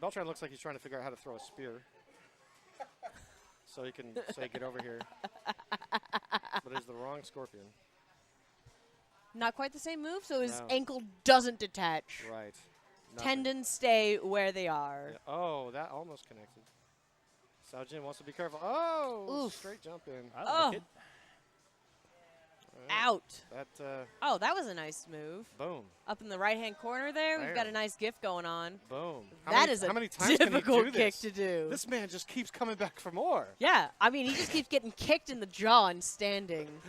Beltran looks like he's trying to figure out how to throw a spear. So he can say, get over here. But it's the wrong Scorpion. Not quite the same move, so his No. ankle doesn't detach. Right. Nothing. Tendons stay where they are. Yeah. Oh, that almost connected. Sao Jin wants to be careful. Oh, Oof. straight jump in. I Oh. like it. All right. Out. That, Oh, that was a nice move. boom, Up in the right-hand corner there, we've got a Bam. nice GIF going on. boom. That is how a many times can he difficult do kick this? to do. This man just keeps coming back for more. Yeah, I mean, he just keeps getting kicked in the jaw and standing.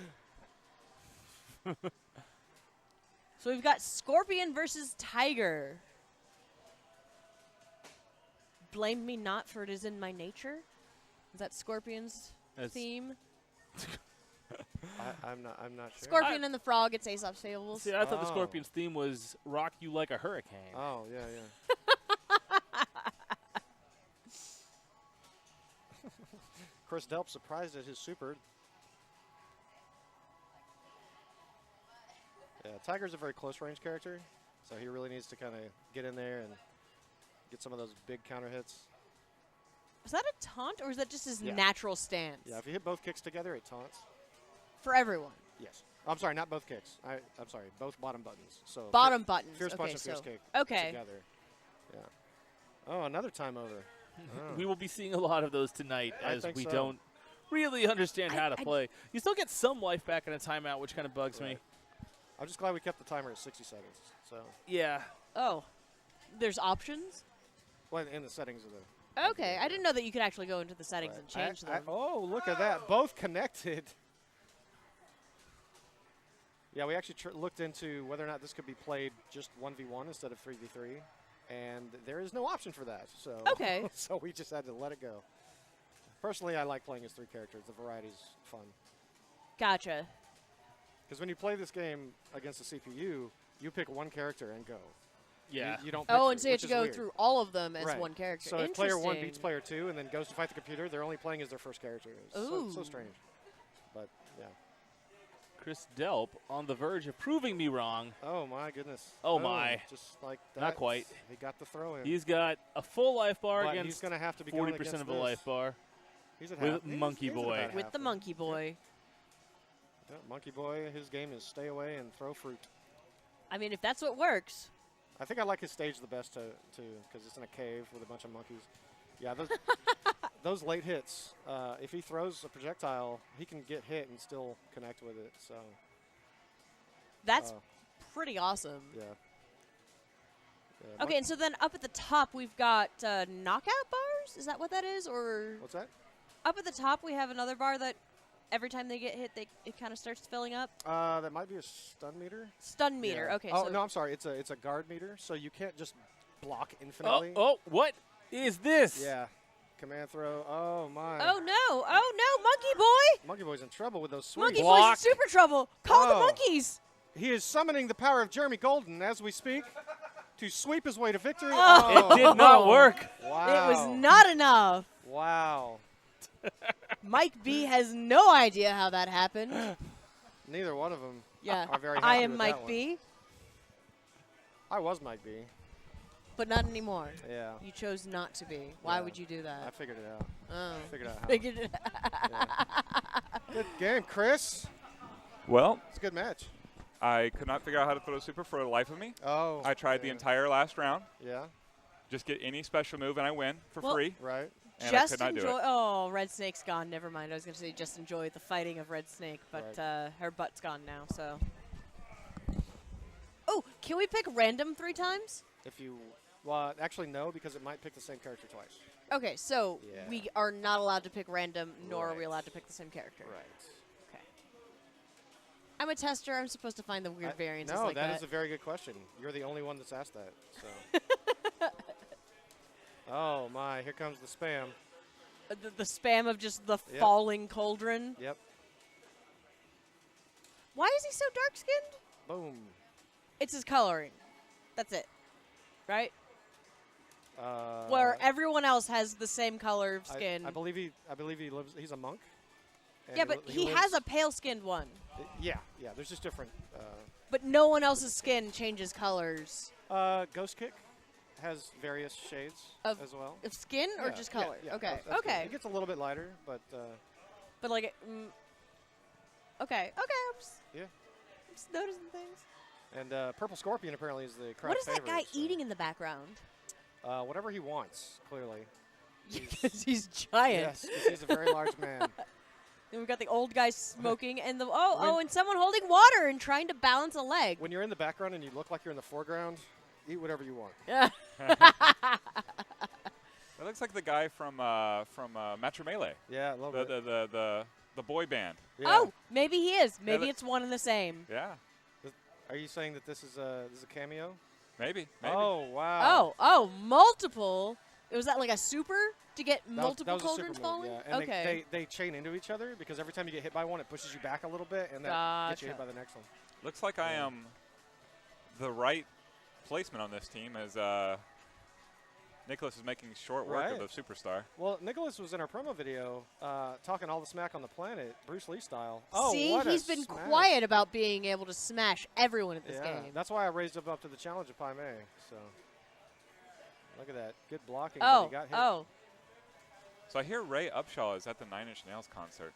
So we've got Scorpion versus Tiger. Blame me not, for it is in my nature. Is that Scorpion's That's- theme? I'm not sure. Scorpion and the Frog, it's Aesop's Fables. See, I thought the Oh. Scorpion's theme was "Rock You Like a Hurricane." Oh, yeah. Chris Delp surprised at his super. Yeah, Tiger's a very close range character, so he really needs to kind of get in there and get some of those big counter hits. Is that a taunt, or is that just his Yeah. natural stance? Yeah, if you hit both kicks together, it taunts. For everyone. Yes. I'm sorry, not both kicks. I'm sorry, both bottom buttons. So Bottom buttons. Fierce okay, punch and so fierce kick okay. together. Yeah. Oh, another time over. Oh. We will be seeing a lot of those tonight I as think we so. don't really understand how to play. You still get some life back in a timeout, which kind of bugs me. Right. I'm just glad we kept the timer at 60 seconds. So, Yeah. Oh, there's options? well, in the settings of the. Okay, I didn't know that you could actually go into the settings Right. and change them. Oh, look at that. Both connected. Yeah, we actually looked into whether or not this could be played just 1v1 instead of 3v3, and there is no option for that. So Okay. so we just had to let it go. Personally, I like playing as 3 characters. The variety's fun. Gotcha. Because when you play this game against the CPU, you pick one character and go. Yeah. You don't pick Oh, and so three, you have which to is go weird. through all of them as Right. one character. So if player 1 Interesting. beats player 2 and then goes to fight the computer, they're only playing as their first character. It's so Ooh. strange. But, yeah. Chris Delp on the verge of proving me wrong. Oh, my goodness. Oh, my. Just like that. Not quite. He got the throw in. He's got a full life bar But he's against going to have to be going 40% against of a this. life bar. He's at with half. Monkey He's at Boy. about With half the then. Monkey Boy. Yeah, Monkey Boy, his game is stay away and throw fruit. I mean, if that's what works. I think I like his stage the best because it's in a cave with a bunch of monkeys. Yeah, those, those late hits, if he throws a projectile, he can get hit and still connect with it. So, That's pretty awesome. yeah. Okay, and so then up at the top, we've got knockout bars? Is that what that is? Or What's that? up at the top, we have another bar that every time they get hit, it kind of starts filling up? That might be a stun meter. Stun meter. Yeah. Okay, Oh, so no, I'm sorry. It's a guard meter, so you can't just block Oh, infinitely. what is this? Yeah. Command throw. Oh, my. Oh, no. Oh, no. Monkey Boy. Monkey Boy's in trouble with those swings. Monkey Block. Boy's in super trouble. Call the Oh. monkeys. He is summoning the power of Jeremy Golden as we speak to sweep his way to victory. Oh. It did not work. Wow. It was not enough. Wow. Mike B has no idea how that happened. Neither one of them Yeah. are very happy I am with Mike that one. B, I was Mike B. but not anymore. Yeah. You chose not to be. Why Yeah. would you do I that? figured it out. Oh. Figured out how. Figured it Good game, Chris. Well, It's a good match. I could not figure out how to throw super for the life of me. Oh. I tried the yeah. entire last round. Yeah. Just get any special move and I win for Well, free. Right. And I Just could not do enjoy. it. Oh, Red Snake's gone. Never mind. I was going to say just enjoy the fighting of Red Snake, but Right. her butt's gone now. So. Oh, can we pick random 3 times? If you, well, actually no, because it might pick the same character twice. Okay, so Yeah. we are not allowed to pick random, nor are we Right. allowed to pick the same character. Right. Okay. I'm a tester. I'm supposed to find the weird variances No, like that. that is a very good question. You're the only one that's asked that. So. Oh my! Here comes the spam. The spam of just the Yep. falling cauldron. Yep. Why is he so dark-skinned? Boom. It's his coloring. That's it. Right? Uh, Where everyone else has the same color of skin. I believe he. I believe he lives. He's a monk. and yeah, but he has lives- a pale-skinned one. Yeah, yeah. There's just different. But no one else's skin changes colors. Ghost Kick has various shades Of- as well. Of skin or Yeah, just yeah, color? yeah, Okay. that's good. Okay. It gets a little bit lighter, but But like, okay. Okay. Yeah. I'm just noticing things. and Purple Scorpion apparently is the crowd What is that favorite, guy so, eating in the background? Whatever he wants, clearly. Because he's giant. Yes, 'cause he's a very large man. Then we've got the old guy smoking, and the oh, When- and someone holding water and trying to balance a leg. When you're in the background and you look like you're in the foreground, eat whatever you want. Yeah. That looks like the guy from Metro Melee, Yeah, a little bit. the boy band. Yeah. Oh, maybe he is. Maybe that- it's one and the same. Yeah, Are you saying that this is a cameo? maybe. Oh wow. Oh, multiple. Was that like a super to get That was- multiple that was a super cauldrons move, falling? yeah. And Okay. they chain into each other because every time you get hit by one, it pushes you back a little bit, and that gets you hit by Gotcha. the next one. Looks like I am the right placement on this team as Nicholas is making short work of Right. the superstar. Well, Nicholas was in our promo video talking all the smack on the planet, Bruce Lee style. Oh, See, what a he's been smash. quiet about being able to smash everyone at this Yeah, game. that's why I raised him up to the challenge of Pai Mei. So look at that, good blocking. but Oh, he got hit. oh. So I hear Ray Upshaw is at the Nine Inch Nails concert.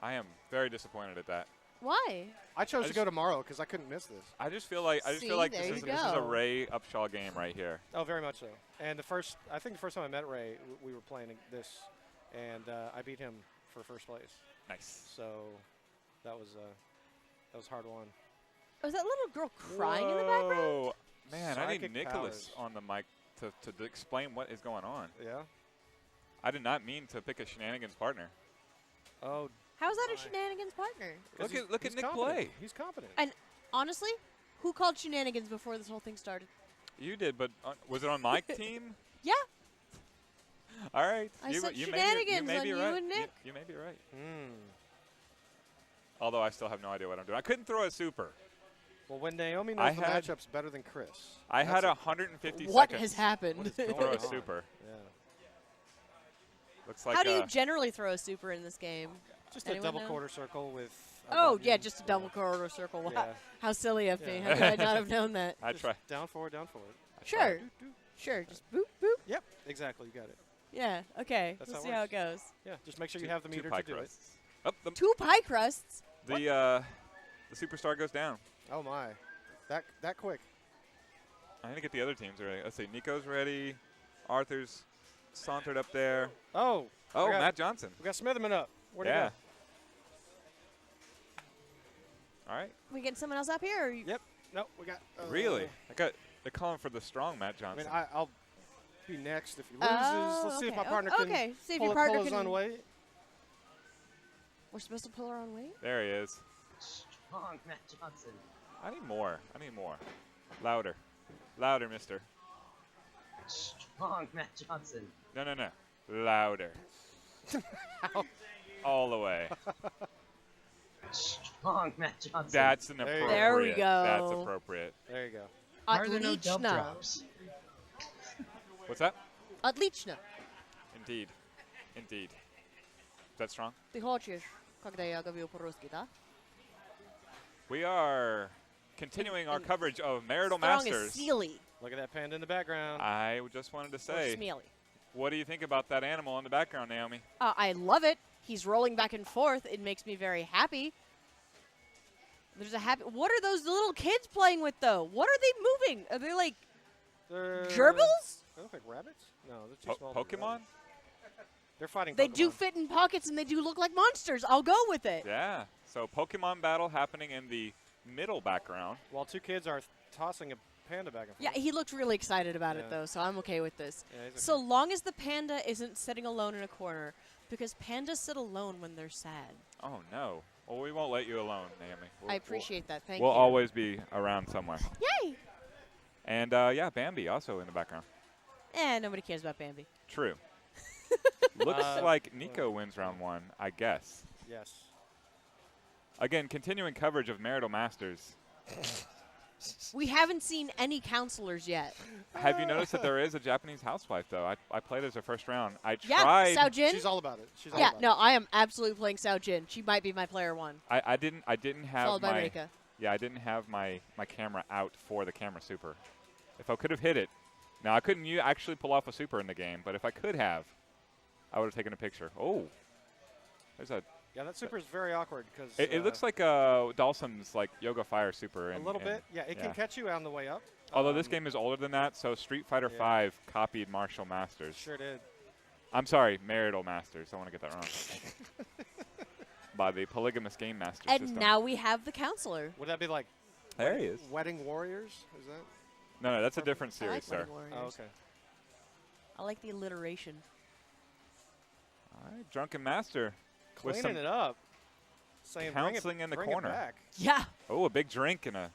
I am very disappointed at that. Why? I chose I to go tomorrow because I couldn't miss this. I just feel like See, this there is you this is a go. Ray Upshaw game right here. Oh, very much so. And I think the first time I met Ray, we were playing this, and I beat him for first place. Nice. So that was hard won. Was that little girl crying in the background? Whoa. Man, I need Psychic Nicholas powers. on the mic to explain what is going on. Yeah. I did not mean to pick a shenanigans partner. Oh, How's that a shenanigans partner? Look he's- at he's Nick competent. play. He's competent. And honestly, who called shenanigans before this whole thing started? You did, but was it on my team? Yeah. All right. I you, said you shenanigans may be on you right. and Nick. You may be right. Hmm. Although I still have no idea what I'm doing. I couldn't throw a super. Well, when Naomi knows I the had- matchups better than Chris. I had that's 150 What seconds has happened? What is to going throw a on? super. Yeah. Looks like How do you generally throw a super in this game? Just Anyone a double know? quarter circle with. a Oh, button. yeah, just a double quarter circle. Wow. Yeah. How silly of me. Yeah. How could I not have known that? I Just try. Down forward, down forward. I Sure. tried. Sure, just boop, boop. Yep, exactly. You got it. Yeah, okay. That's Let's how see it how it goes. Yeah, just make sure you Two- have the two meter pie to do it. crusts. Oh, the 2 pie crusts? the superstar goes down. Oh my, that quick. I need to get the other teams ready. Let's see. Nico's ready. Arthur's sauntered up there. Oh. Oh, we got, Matt Johnson. We got Smitherman up. Where'd he Yeah. go? All right. We getting someone else up here? Or you Yep. No, we got. Really? They're calling for the strong Matt I Johnson. mean, I'll be next if he loses. Oh, Let's see if okay. my partner Oh, can okay. See if pull, your partner pull his can- own weight. We're supposed to pull our own weight? There he is. Strong Matt Johnson. I need more. I need more. Louder. Louder, mister. Strong Matt Johnson. No, no, no. Louder. All the way. Strong Matt Johnson. That's an There you appropriate. go. There we That's go. appropriate. There you go. Why are there no dub Отлично. drops? What's that? Отлично. Indeed. Indeed. Is that strong? Ты хочешь, когда я говорю по-русски, да? We are continuing our coverage of Marital Strong Masters. as Sealy. Look at that panda in the background. I just wanted to Or say, Smealy. what do you think about that animal in the background, Naomi? I love it. He's rolling back and forth. It makes me very happy. There's a happy. What are those little kids playing with, though? What are they moving? Are they like They're- gerbils? They look like rabbits? No, they're too small. to be Pokemon? rabbits. They're fighting They Pokemon. do fit in pockets and they do look like monsters. I'll go with it. Yeah. So Pokemon battle happening in the middle background. While two kids are tossing a panda back and Yeah, forth. he looked really excited about it, Yeah. though, so I'm okay with this. Yeah, he's So okay. long as the panda isn't sitting alone in a corner, because pandas sit alone when they're sad. Oh, no. Well, we won't let you alone, Naomi. I appreciate that. Thank We'll you. always be around somewhere. Yay! And, yeah, Bambi also in the background. Nobody cares about Bambi. True. Looks like Nico wins round 1, I guess. Yes. Again, continuing coverage of Marital Masters. We haven't seen any counselors yet. Have you noticed that there is a Japanese housewife, though? I played as her first round. I Yeah, tried. Sao Jin. She's all about it. She's all Yeah, about no, it. I am absolutely playing Sao Jin. She might be my player 1. I didn't have Followed by my Reika. yeah, I didn't have my camera out for the camera super. If I could have hit it, now I couldn't actually pull off a super in the game, but if I could have, I would have taken a picture. Oh, there's a. Yeah, that super is very awkward because It looks like Dawson's like Yoga Fire super. a little bit. Yeah, it can catch you on the way up. Although this game is older than that, so Street Fighter yeah. V copied Martial Masters. Sure did. I'm sorry, Marital Masters. I want to get that wrong. By the Polygamous Game Master And system. now we have the counselor. Would that be like There he is. Wedding Warriors? Is that? No, that's a different I series, like sir. Wedding Warriors. Oh, okay. I like the alliteration. All right, Drunken Master. With Cleaning some it up. Saying counseling in the bring corner. It back. Yeah, Oh, a big drink and a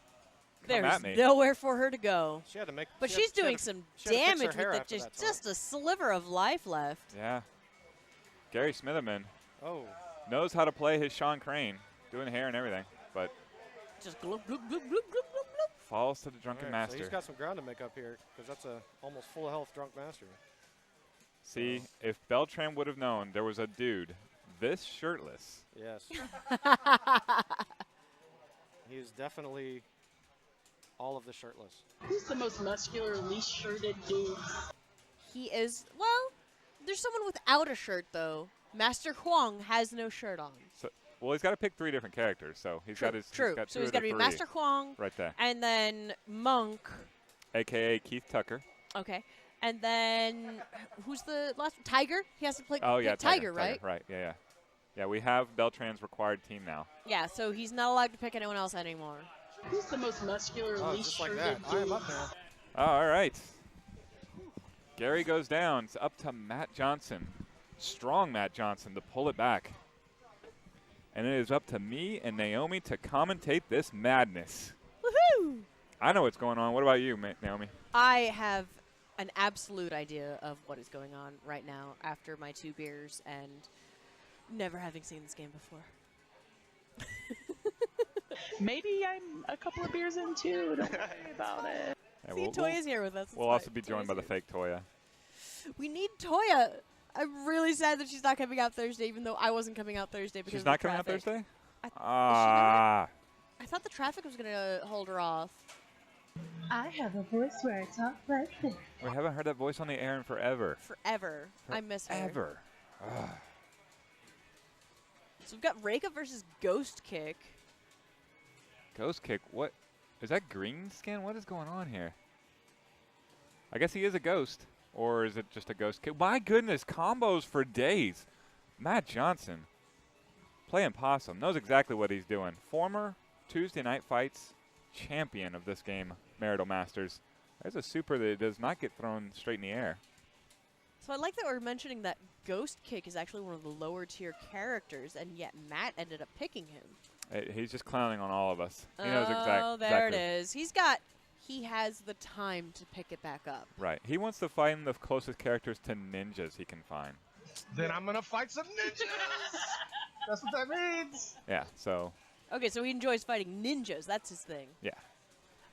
come at there's me. nowhere for her to go. She had to make. But she had- she's she had doing to- some she had to fix her damage hair with it. after that time. Just a sliver of life left. Yeah. Gary Smitherman Oh. knows how to play his Sean Crane, doing hair and everything, but Just gloop, gloop, gloop, gloop, gloop, gloop, gloop. falls to the Drunken Alright, Master. So he's got some ground to make up here because that's a almost full health drunk master. See, if Beltran would have known there was a dude this shirtless. Yes. He is definitely all of the shirtless. Who's the most muscular, least shirted dude? He is, well, there's someone without a shirt, though. Master Huang has no shirt on. So, well, he's got to pick 3 different characters, so he's got his. True. He's got So two he's of got the to be 3 Master Huang, right there, and then Monk. aka Keith Tucker. Okay. And then, who's the last one? Tiger? He has to play Oh yeah, pick Tiger, right? Right. Yeah, yeah. Yeah, we have Beltran's required team now. Yeah, so he's not allowed to pick anyone else anymore. Who's the most muscular, Oh, least just like shirted that. I am dude? up now. Oh, all right. Gary goes down. It's up to Matt Johnson. Strong Matt Johnson to pull it back. And it is up to me and Naomi to commentate this madness. Woohoo! I know what's going on. What about you, Naomi? I have an absolute idea of what is going on right now after my 2 beers and never having seen this game before. Maybe I'm a couple of beers in too. Don't worry about it. Yeah, See, Toya's here with us. It's we'll fine. also be joined by Toya's the here. fake Toya. We need Toya. I'm really sad that she's not coming out Thursday, even though I wasn't coming out Thursday because She's of not the coming out traffic. Thursday? I Ah. I thought the traffic was going to hold her off. I have a voice where I talk like this. We haven't heard that voice on the air in forever. Forever. I miss her. Ever. So we've got Reika versus Ghost Kick. Ghost Kick, what? Is that green skin? What is going on here? I guess he is a ghost. Or is it just a ghost kick? My goodness, combos for days. Matt Johnson, playing possum, knows exactly what he's doing. Former Tuesday Night Fights champion of this game, Marital Masters. There's a super that does not get thrown straight in the air. So I like that we're mentioning that Ghost Kick is actually one of the lower tier characters, and yet Matt ended up picking him. He's just clowning on all of us. He knows Oh, there exactly. it is. He has the time to pick it back up. Right. He wants to find the closest characters to ninjas he can find. Then I'm gonna fight some ninjas. That's what that means. Yeah, so, Okay, so he enjoys fighting ninjas. That's his thing. yeah.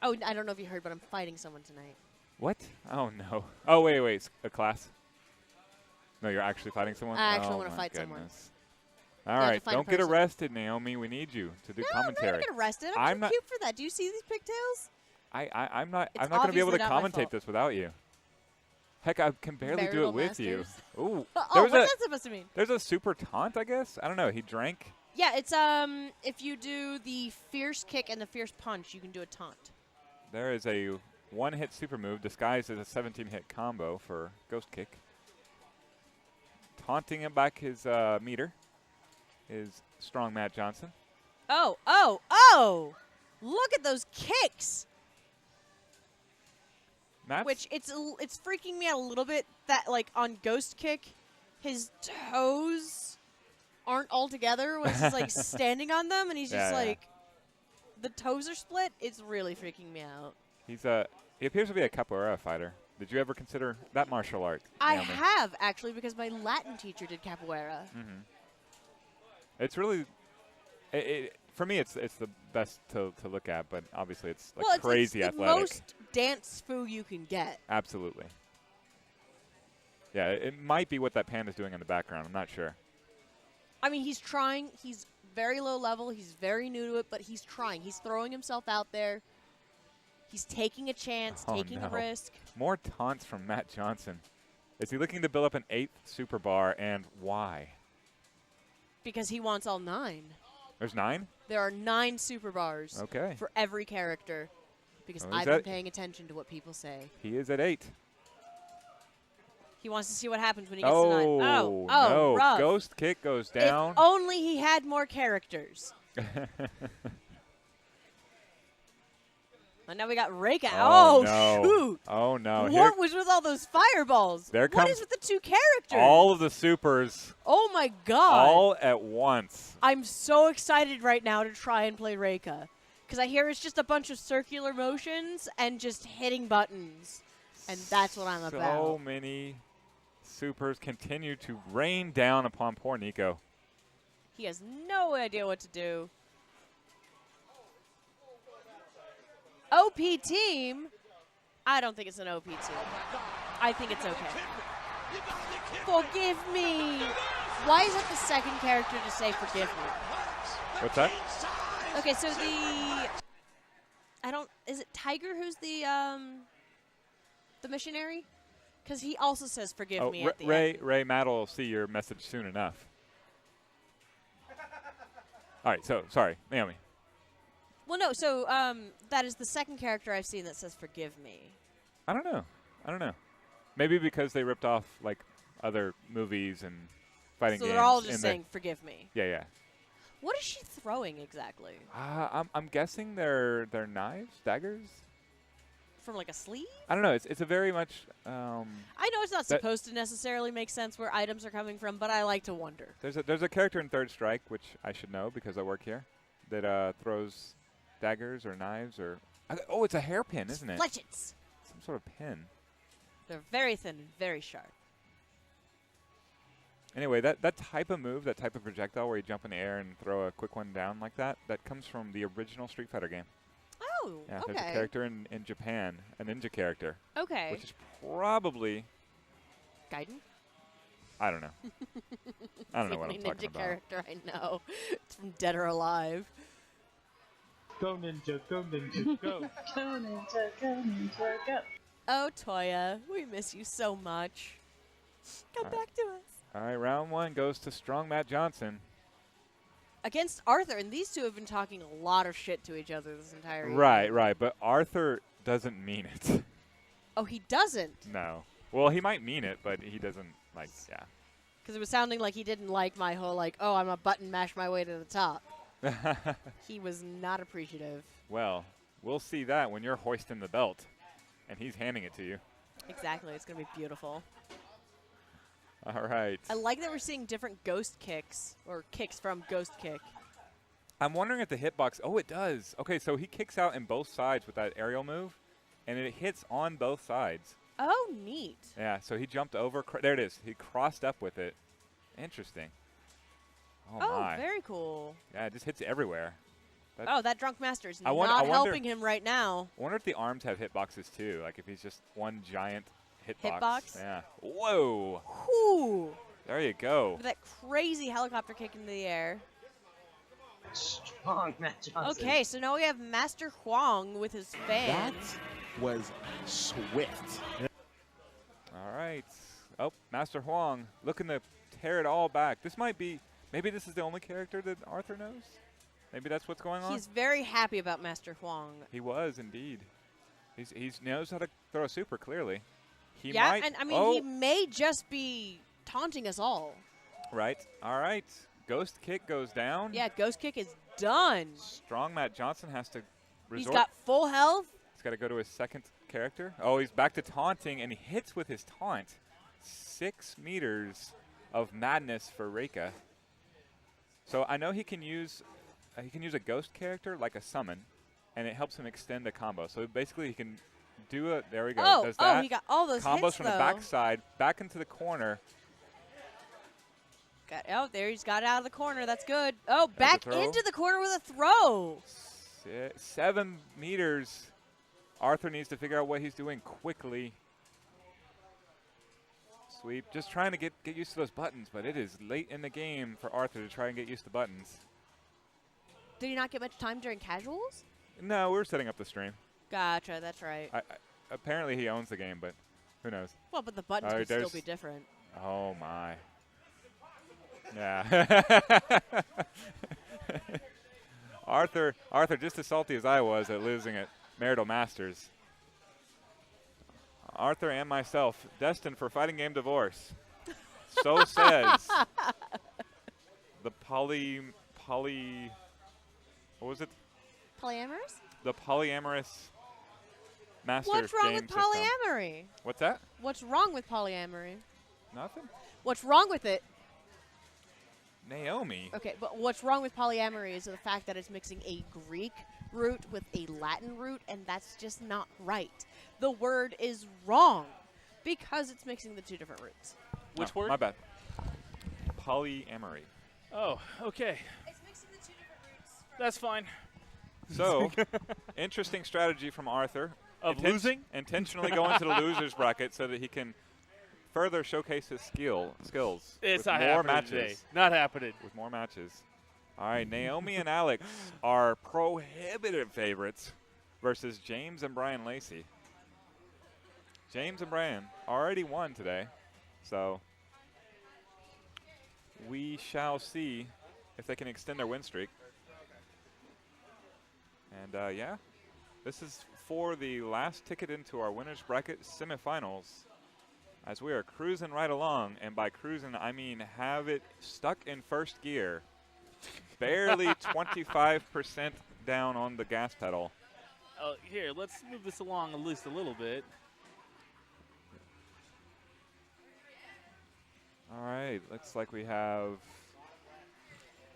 Oh, I don't know if you heard, but I'm fighting someone tonight. What? Oh, no. Oh, wait. A class? No, you're actually fighting someone? I actually oh, want to my fight someone. goodness. All have to right, find a don't get person. arrested, Naomi. We need you to do No, commentary. I'm not gonna get arrested. I'm too not- cute for that. Do you see these pigtails? I'm not It's going to be able to obviously not my commentate fault. this without you. Heck, I can barely do Marital it with you. masters? Ooh. Oh, what's that supposed to mean? There's a super taunt, I guess. I don't know. He drank. Yeah, it's if you do the fierce kick and the fierce punch, you can do a taunt. There is a one-hit super move disguised as a 17-hit combo for Ghost Kick. Taunting him back his meter is strong Matt Johnson. Oh! Look at those kicks. Matt's Which it's freaking me out a little bit that like on Ghost Kick, his toes aren't all together when he's like standing on them, and he's just like the toes are split. It's really freaking me out. he appears to be a capoeira fighter. Did you ever consider that martial art? I Naomi? have actually because my Latin teacher did capoeira. Mm-hmm. It's really, for me, it's the best to look at, but obviously it's like Well, crazy it's the athletic. most dance foo you can get. Absolutely. Yeah, it might be what that panda's doing in the background. I'm not sure. I mean, he's trying. He's very low level. He's very new to it, but he's trying. He's throwing himself out there. He's taking a chance, taking a risk. More taunts from Matt Johnson. Is he looking to build up an 8th super bar, and why? Because he wants all 9. There's 9? There are 9 super bars for every character. Because Oh, I've been paying attention to what people say. He is at 8. He wants to see what happens when he gets to 9. Oh, no. rough. Ghost Kick goes down. If only he had more characters. And now we got Reika. Oh, Oh, no. shoot. Oh, no. What was with all those fireballs? There What comes is with the 2 characters? all of the supers. Oh, my God. All at once. I'm so excited right now to try and play Reika. Because I hear it's just a bunch of circular motions and just hitting buttons. And that's what I'm about. So many supers continue to rain down upon poor Nico. He has no idea what to do. OP team? I don't think it's an OP team. I think it's okay. Forgive me. Why is that the second character to say forgive me? What's that? Okay, so is it Tiger who's the missionary? Because he also says forgive me at the end. Ray Matt will see your message soon enough. All right, so sorry, Naomi. Well, no, so that is the second character I've seen that says forgive me. I don't know. Maybe because they ripped off like other movies and fighting games. So they're all just saying forgive me. Yeah. What is she throwing exactly? I'm guessing they're knives, daggers. From like a sleeve? I don't know. It's a very much. I know it's not supposed to necessarily make sense where items are coming from, but I like to wonder. There's a character in Third Strike, which I should know because I work here, that throws daggers or knives or. Oh, it's a hairpin, isn't it? Fletchets. Some sort of pin. They're very thin and very sharp. Anyway, that type of move, that type of projectile where you jump in the air and throw a quick one down like that comes from the original Street Fighter game. Oh, yeah, okay. There's a character in Japan, a ninja character. Okay. Which is probably... Gaiden? I don't know. I don't know what I'm It's talking the only about. ninja character I know. It's from Dead or Alive. Go ninja, go ninja, go. Go ninja, go ninja, go. Oh, Toya, we miss you so much. Come back to us. All right, round 1 goes to strong Matt Johnson. Against Arthur, and these two have been talking a lot of shit to each other this entire year. Right, but Arthur doesn't mean it. Oh, he doesn't? No. Well, he might mean it, but he doesn't, like, yeah. Because it was sounding like he didn't like my whole, like, oh, I'm a button mash my way to the top. He was not appreciative. Well, we'll see that when you're hoisting the belt, and he's handing it to you. Exactly. It's going to be beautiful. All right. I like that we're seeing different ghost kicks, or kicks from Ghost Kick. I'm wondering if the hitbox... Oh, it does. Okay, so he kicks out in both sides with that aerial move, and it hits on both sides. Oh, neat. Yeah, so he jumped over. There it is. He crossed up with it. Interesting. Oh, my. Very cool. Yeah, it just hits everywhere. Oh, that drunk master's I not wonder- helping him right now. I wonder if the arms have hitboxes too. Like if he's just one giant hitbox. Hitbox? Yeah. Whoa. Whew. There you go. With that crazy helicopter kick into the air. Strong Matt Johnson. Okay, so now we have Master Huang with his fan. That was swift. All right. Oh, Master Huang looking to tear it all back. This might be, maybe this is the only character that Arthur knows? Maybe that's what's going on? He's very happy about Master Huang. He was indeed. He knows how to throw a super clearly. He Yeah, might, and I mean, he may just be taunting us all. Right. All right. Ghost kick goes down. Yeah, Ghost Kick is done. Strong Matt Johnson has to resort. He's got full health. He's got to go to his second character. Oh, he's back to taunting, and he hits with his taunt. 6 meters of madness for Reika. So I know he can use a ghost character like a summon, and it helps him extend the combo. So basically, he can do it. There we go. Oh, Does that. he got all those combos hits, from though. the backside, back into the corner. There he's got it out of the corner. That's good. Oh, back throw. into the corner with a throw. 7 meters. Arthur needs to figure out what he's doing quickly. Sweep. Just trying to get used to those buttons, but it is late in the game for Arthur to try and get used to buttons. Did he not get much time during casuals? No, we're setting up the stream. Gotcha, that's right. Apparently he owns the game, but who knows? Well, but the buttons All would right, still be different. Oh, my. Yeah. Arthur, just as salty as I was at losing at Marital Masters. Arthur and myself, destined for fighting game divorce. So says the what was it? Polyamorous? The polyamorous Masters What's wrong game with system. polyamory? What's that? What's wrong with polyamory? Nothing. What's wrong with it? Naomi. Okay, but what's wrong with polyamory is the fact that it's mixing a Greek root with a Latin root, and that's just not right. The word is wrong because it's mixing the two different roots. Which Oh, word? My bad. Polyamory. Oh, okay. It's mixing the two different roots. That's fine. So, interesting strategy from Arthur. Of losing? Intentionally going to the losers bracket so that he can further showcase his skills. It's with not more happening matches. today. Not happening. With more matches. All right, Naomi and Alex are prohibitive favorites versus James and Brian Lacey. James and Brian already won today, so we shall see if they can extend their win streak. And yeah, this is for the last ticket into our winners bracket semifinals, as we are cruising right along. And by cruising, I mean have it stuck in first gear, barely 25% down on the gas pedal. Here, let's move this along at least a little bit. All right, looks like we have.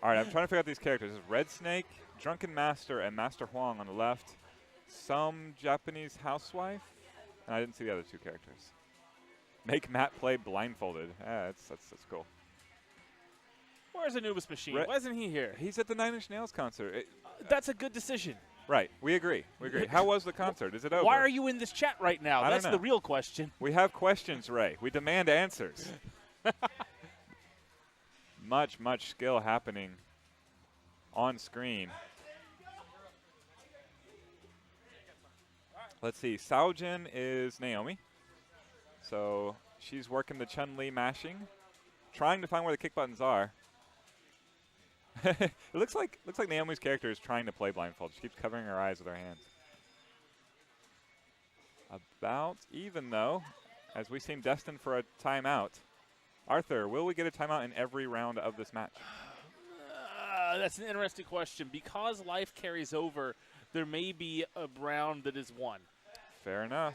All right, I'm trying to figure out these characters. This is Red Snake, Drunken Master, and Master Huang on the left. Some Japanese housewife, and I didn't see the other two characters. Make Matt play blindfolded. That's cool. Where's Anubis Machine? Why isn't he here? He's at the Nine Inch Nails concert. That's a good decision. Right, we agree. How was the concert? Is it over? Why are you in this chat right now? That's the real question. We have questions, Ray. We demand answers. much skill happening on screen. Let's see. Saojin is Naomi. So she's working the Chun-Li mashing, trying to find where the kick buttons are. It looks like Naomi's character is trying to play blindfold. She keeps covering her eyes with her hands. About even, though, as we seem destined for a timeout. Arthur, will we get a timeout in every round of this match? That's an interesting question. Because life carries over, there may be a round that is won. Fair enough.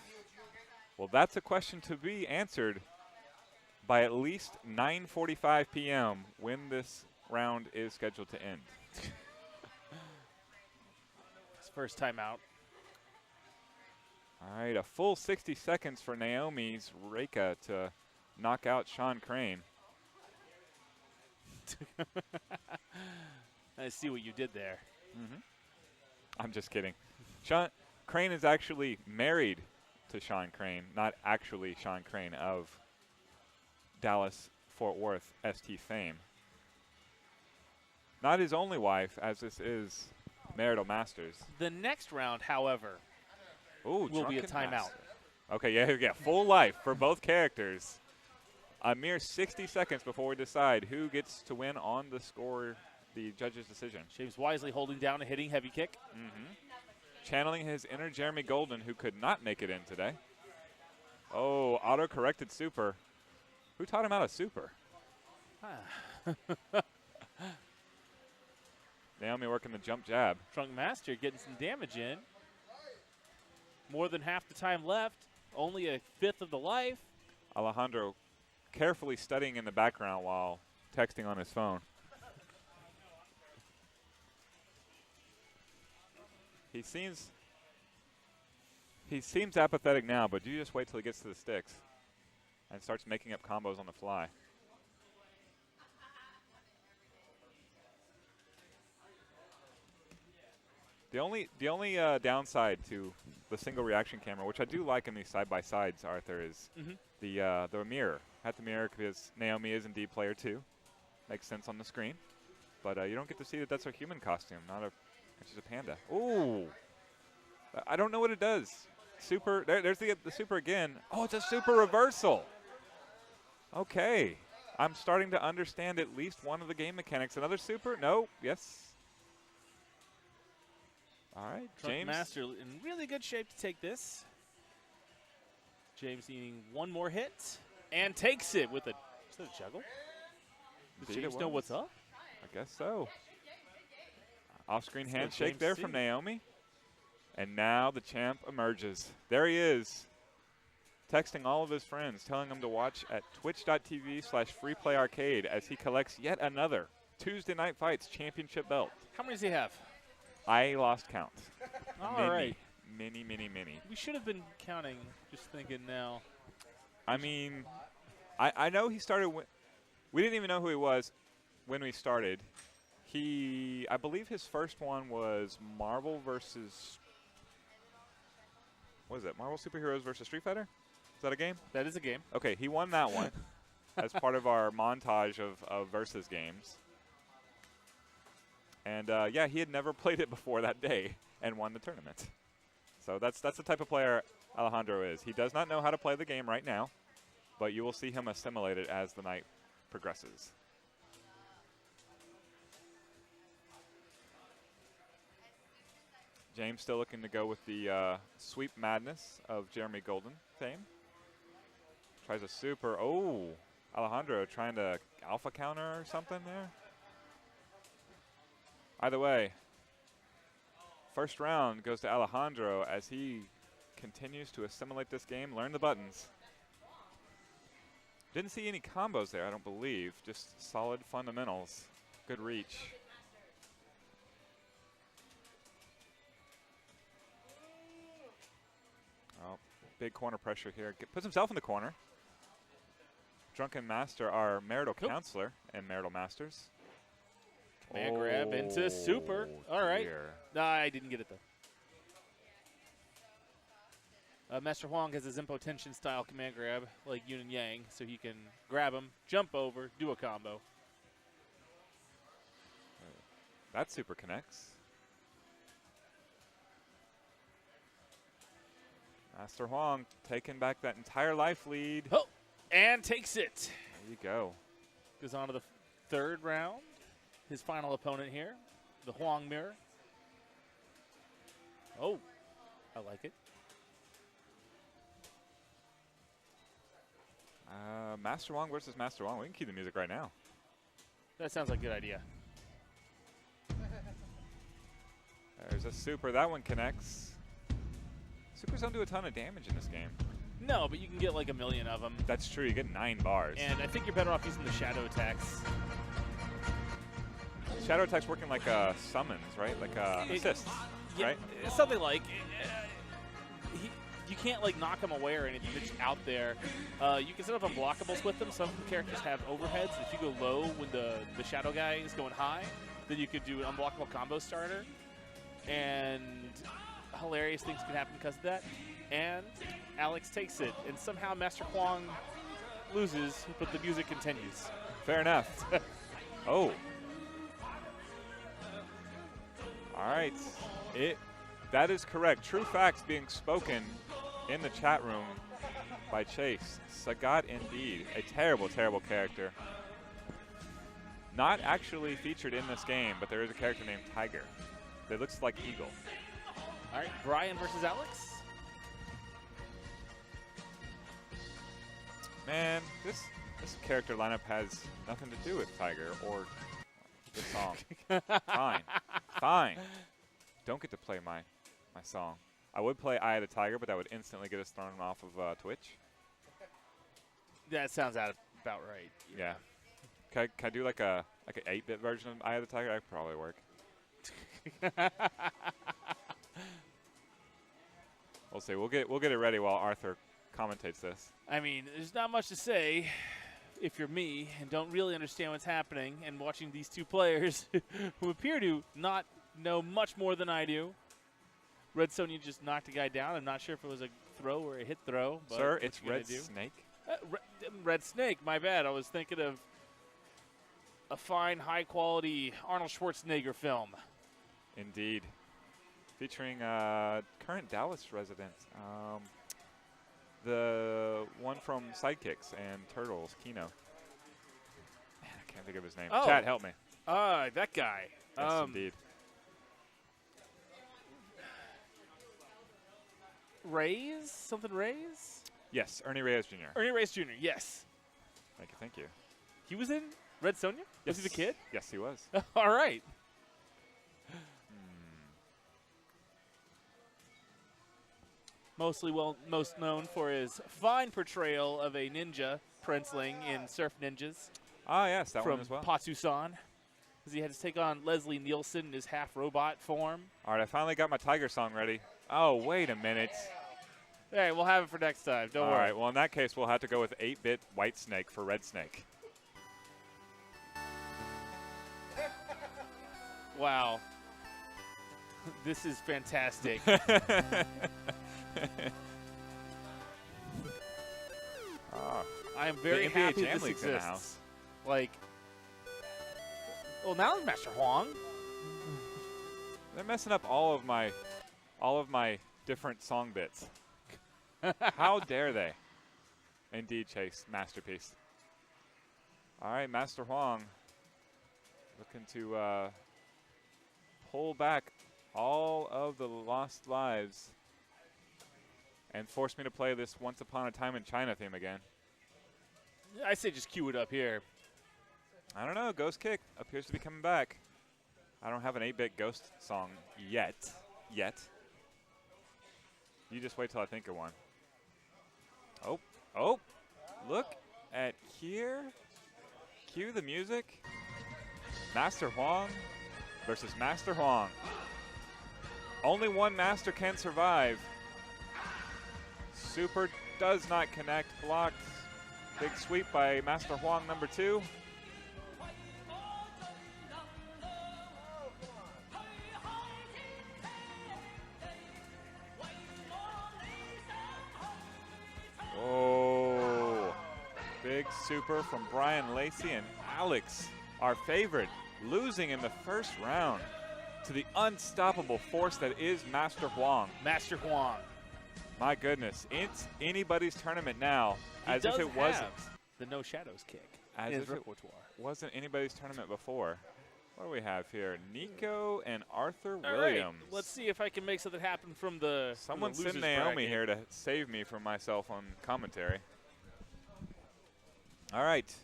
Well, that's a question to be answered by at least 9:45 p.m. when this round is scheduled to end. It's first timeout. All right, a full 60 seconds for Naomi's Reika to knock out Sean Crane. I see what you did there. Mm-hmm. I'm just kidding. Sean Crane is actually married to Sean Crane, not actually Sean Crane of Dallas-Fort Worth ST fame. Not his only wife, as this is Marital Masters. The next round, however, Ooh, will be a Drunken timeout. Master. Okay, yeah, full life for both characters. A mere 60 seconds before we decide who gets to win on the score, the judge's decision. James wisely holding down a hitting heavy kick. Channeling his inner Jeremy Golden, who could not make it in today. Oh, auto-corrected super. Who taught him how to super? Naomi working the jump jab. Drunk Master getting some damage in. More than half the time left. Only a fifth of the life. Alejandro carefully studying in the background while texting on his phone. He seems apathetic now, but you just wait till he gets to the sticks and starts making up combos on the fly. The only downside to the single reaction camera, which I do like in these side-by-sides, Arthur, is the mirror. At the mirror because Naomi is indeed player 2. Makes sense on the screen. But you don't get to see that that's a human costume, not a she's a panda. Ooh. I don't know what it does. Super, there's the super again. Oh, it's a super reversal. Okay. I'm starting to understand at least one of the game mechanics. Another super? No. Yes. All right, Drunk James. Master in really good shape to take this. James needing one more hit and takes it with a, is that a juggle? Does Indeed James it know was. what's up? I guess so. Off-screen Let's let handshake James there see. from Naomi. And now the champ emerges. There he is, texting all of his friends, telling them to watch at twitch.tv/freeplayarcade as he collects yet another Tuesday Night Fights championship belt. How many does he have? I lost count. All right. Many. We should have been counting, just thinking now. I mean, I know he started. We didn't even know who he was when we started. I believe his first one was Marvel versus. What is it? Marvel Superheroes versus Street Fighter? Is that a game? That is a game. Okay, he won that one as part of our montage of versus games. And yeah, he had never played it before that day and won the tournament. So that's the type of player Alejandro is. He does not know how to play the game right now, but you will see him assimilate it as the night progresses. James still looking to go with the sweep madness of Jeremy Golden fame. Tries a super. Oh, Alejandro trying to alpha counter or something there. Either way, first round goes to Alejandro as he continues to assimilate this game, learn the buttons. Didn't see any combos there, I don't believe. Just solid fundamentals. Good reach. Oh, big corner pressure here. Puts himself in the corner. Drunken Master, our marital counselor and Marital Masters. Man grab into super. All right. Nah, I didn't get it though. Master Huang has his impotension style command grab like Yin and Yang, so he can grab him, jump over, do a combo. That super connects. Master Huang taking back that entire life lead. Oh, and takes it. There you go. Goes on to the third round. His final opponent here, the Huang mirror. Oh, I like it. Master Huang versus Master Huang. We can keep the music right now. That sounds like a good idea. There's a super. That one connects. Supers don't do a ton of damage in this game. No, but you can get like a million of them. That's true. You get 9 bars. And I think you're better off using the shadow attacks. Shadow attack's working like summons, right? Like assists, yeah, right? Something like. You can't like knock them away or anything. They're just out there. You can set up unblockables with them. Some characters have overheads. If you go low when the shadow guy is going high, then you could do an unblockable combo starter. and hilarious things can happen because of that. And Alex takes it, and somehow Master Huang loses, but the music continues. Fair enough. Oh. All right. That is correct. True facts being spoken in the chat room by Chase. Sagat indeed. A terrible, terrible character. Not actually featured in this game, but there is a character named Tiger that looks like Eagle. All right, Brian versus Alex. Man, this character lineup has nothing to do with Tiger or the song. Fine. Fine. Don't get to play my song. I would play Eye of the Tiger, but that would instantly get us thrown off of Twitch. That sounds about right. Yeah. Can I do like an 8-bit version of Eye of the Tiger? That could probably work. We'll see. We'll get it ready while Arthur commentates this. I mean, there's not much to say if you're me and don't really understand what's happening and watching these two players who appear to not know much more than I do. Red Sonja just knocked a guy down. I'm not sure if it was a throw or a hit throw. But sir, it's Red Snake. Red Snake, my bad. I was thinking of a fine, high-quality Arnold Schwarzenegger film. Indeed. Featuring current Dallas resident. The one from Sidekicks and Turtles, Kino. Man, I can't think of his name. Oh. Chat, help me. That guy. Yes, indeed. Reyes? Something Reyes? Yes, Ernie Reyes Jr. Ernie Reyes Jr., yes. Thank you. He was in Red Sonja? Yes. Was he the kid? Yes, he was. All right. Most known for his fine portrayal of a ninja princeling in Surf Ninjas. Ah, yes, that from one as well. Patsusan, because he had to take on Leslie Nielsen in his half-robot form. All right, I finally got my Tiger song ready. Oh, wait a minute. All right, we'll have it for next time. Don't worry. All right, well, in that case, we'll have to go with 8-bit White Snake for Red Snake. Wow. This is fantastic. I am very happy Jam this League's in the exists. house. Like, well, now it's Master Huang. They're messing up all of my different song bits. How dare they? Indeed, Chase, masterpiece. All right, Master Huang looking to pull back all of the lost lives and force me to play this Once Upon a Time in China theme again. I say just cue it up here. I don't know. Ghost Kick appears to be coming back. I don't have an 8-bit Ghost song yet. You just wait till I think of one. Oh, look at here. Cue the music. Master Huang versus Master Huang. Only one master can survive. Super does not connect. Blocked. Big sweep by Master Huang #2. Oh, big super from Brian Lacey and Alex, our favorite, losing in the first round to the unstoppable force that is Master Huang. Master Huang. My goodness, it's anybody's tournament now, He as does if it wasn't. have the No Shadows kick As in if his it repertoire. wasn't anybody's tournament before. What do we have here? Nico and Arthur All Williams. right, let's see if I can make something happen from the Someone from the send losers Naomi bracket. here to save me from myself on commentary. All right.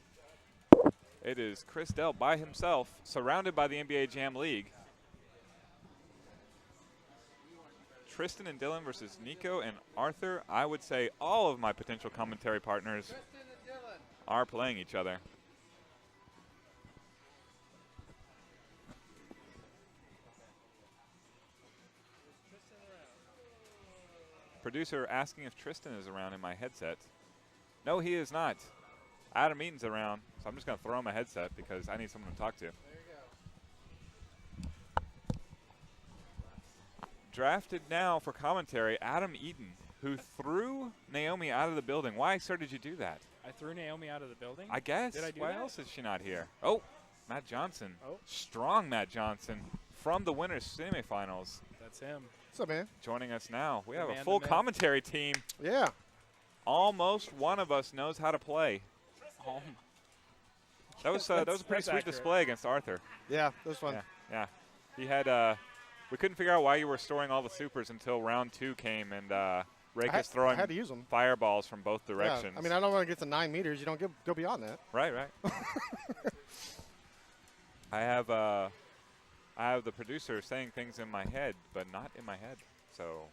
It is Chris Dell by himself, surrounded by the NBA Jam League. Tristan and Dylan versus Nico and Arthur. I would say all of my potential commentary partners are playing each other. Producer asking if Tristan is around in my headset. No, he is not. Adam Eaton's around, so I'm just going to throw him a headset because I need someone to talk to. drafted now for commentary, Adam Eaton, who threw Naomi out of the building. Why, sir, did you do that? I threw Naomi out of the building? I guess. Did I do Why that? else is she not here? Oh, Matt Johnson. Oh. Strong Matt Johnson from the winners semifinals. That's him. What's up, man? Joining us now. We have man, a full the myth. commentary team. Yeah. Almost one of us knows how to play. That was a pretty that's sweet accurate. display against Arthur. Yeah, that was fun. Yeah. He had we couldn't figure out why you were storing all the supers until round 2 came, and Reika's I throwing had to use them. fireballs from both directions. Yeah, I mean, I don't want to get to 9 meters. You don't go beyond that. Right. I have the producer saying things in my head, but not in my head. So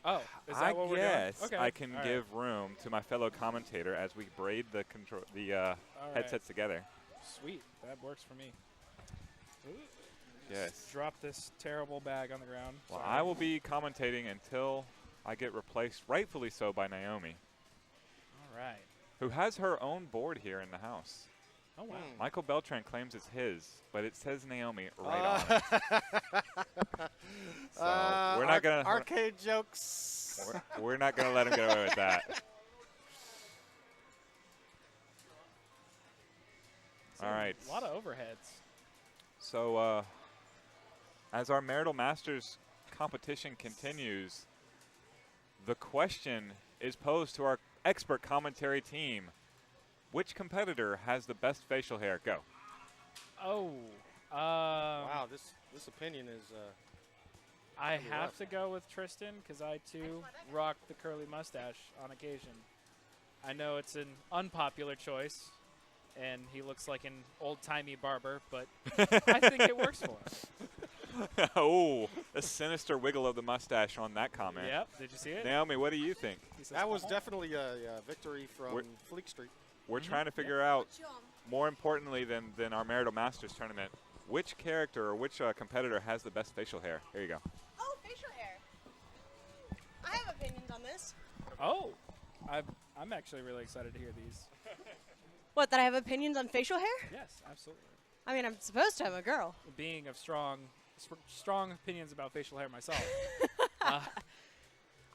Oh, is that I what we're guess doing? Okay. I can All right. give room to my fellow commentator as we braid the right. headsets together. Sweet. That works for me. Ooh. Yes. Drop this terrible bag on the ground. Well, Sorry. I will be commentating until I get replaced, rightfully so, by Naomi, All right. who has her own board here in the house. Oh, wow. Michael Beltran claims it's his, but it says Naomi right on it. So we're not gonna arcade jokes. we're not gonna let him get away with that. All right. A lot of overheads. So as our Marital Masters competition continues, the question is posed to our expert commentary team. Which competitor has the best facial hair? Go. Oh. Wow, this opinion is. I pretty have rough. to go with Tristan because I, too, rock the curly mustache on occasion. I know it's an unpopular choice, and he looks like an old-timey barber, but I think it works for him. Oh, a sinister wiggle of the mustache on that comment. Yep. Did you see it? Naomi, what do you think? He says, That was "Oh." definitely a victory from Fleek Street. We're trying to figure out, more importantly than our Marital Masters tournament, which character or which competitor has the best facial hair. Here you go. Oh, facial hair. I have opinions on this. Oh. I'm actually really excited to hear these. What, that I have opinions on facial hair? Yes, absolutely. I mean, I'm supposed to. I'm a girl. Being of strong opinions about facial hair myself.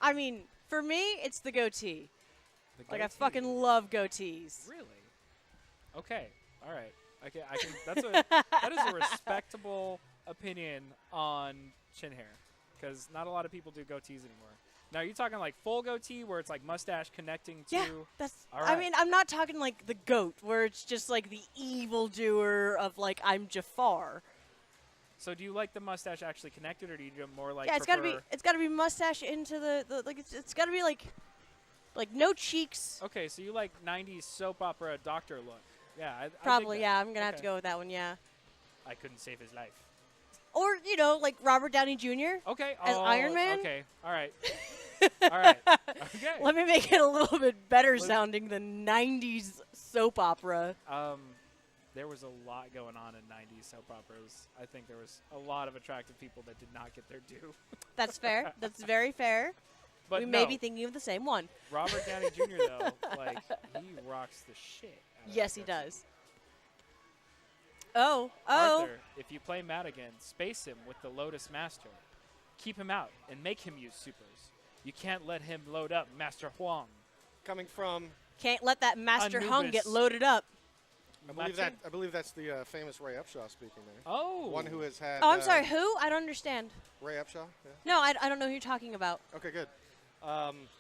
I mean, for me, it's the goatee. The Like, I goatee. fucking love goatees. Really? Okay. All right. I can. That is a respectable opinion on chin hair, because not a lot of people do goatees anymore. Now, are you talking like full goatee where it's like mustache connecting to? Yeah, that's. All I right. mean, I'm not talking like the goat, where it's just like the evildoer of like I'm Jafar. So, do you like the mustache actually connected, or do you do more like? Yeah, it's gotta be mustache into the like it's gotta be like no cheeks. Okay, so you like '90s soap opera doctor look? Yeah, I dig Probably, that. yeah. I'm gonna have to Okay. go with that one, yeah. I couldn't save his life. Or like Robert Downey Jr. Okay. As Iron Man? Okay. All right. All right. Okay. Let me make it a little bit better sounding than 90s soap opera. There was a lot going on in '90s soap operas. I think there was a lot of attractive people that did not get their due. That's fair. That's very fair. But we no, may be thinking of the same one. Robert Downey Jr. though, like he rocks the shit. Out of Yes, that he person. does. Oh. Arthur, if you play Matt again, space him with the Lotus Master. Keep him out and make him use supers. You can't let him load up Master Huang. Coming from, Can't let that Master Hung Anubis. get loaded up. I believe that's the famous Ray Upshaw speaking there. Oh. One who has had. Oh, I'm sorry. Who? I don't understand. Ray Upshaw. Yeah. No, I don't know who you're talking about. Okay, good.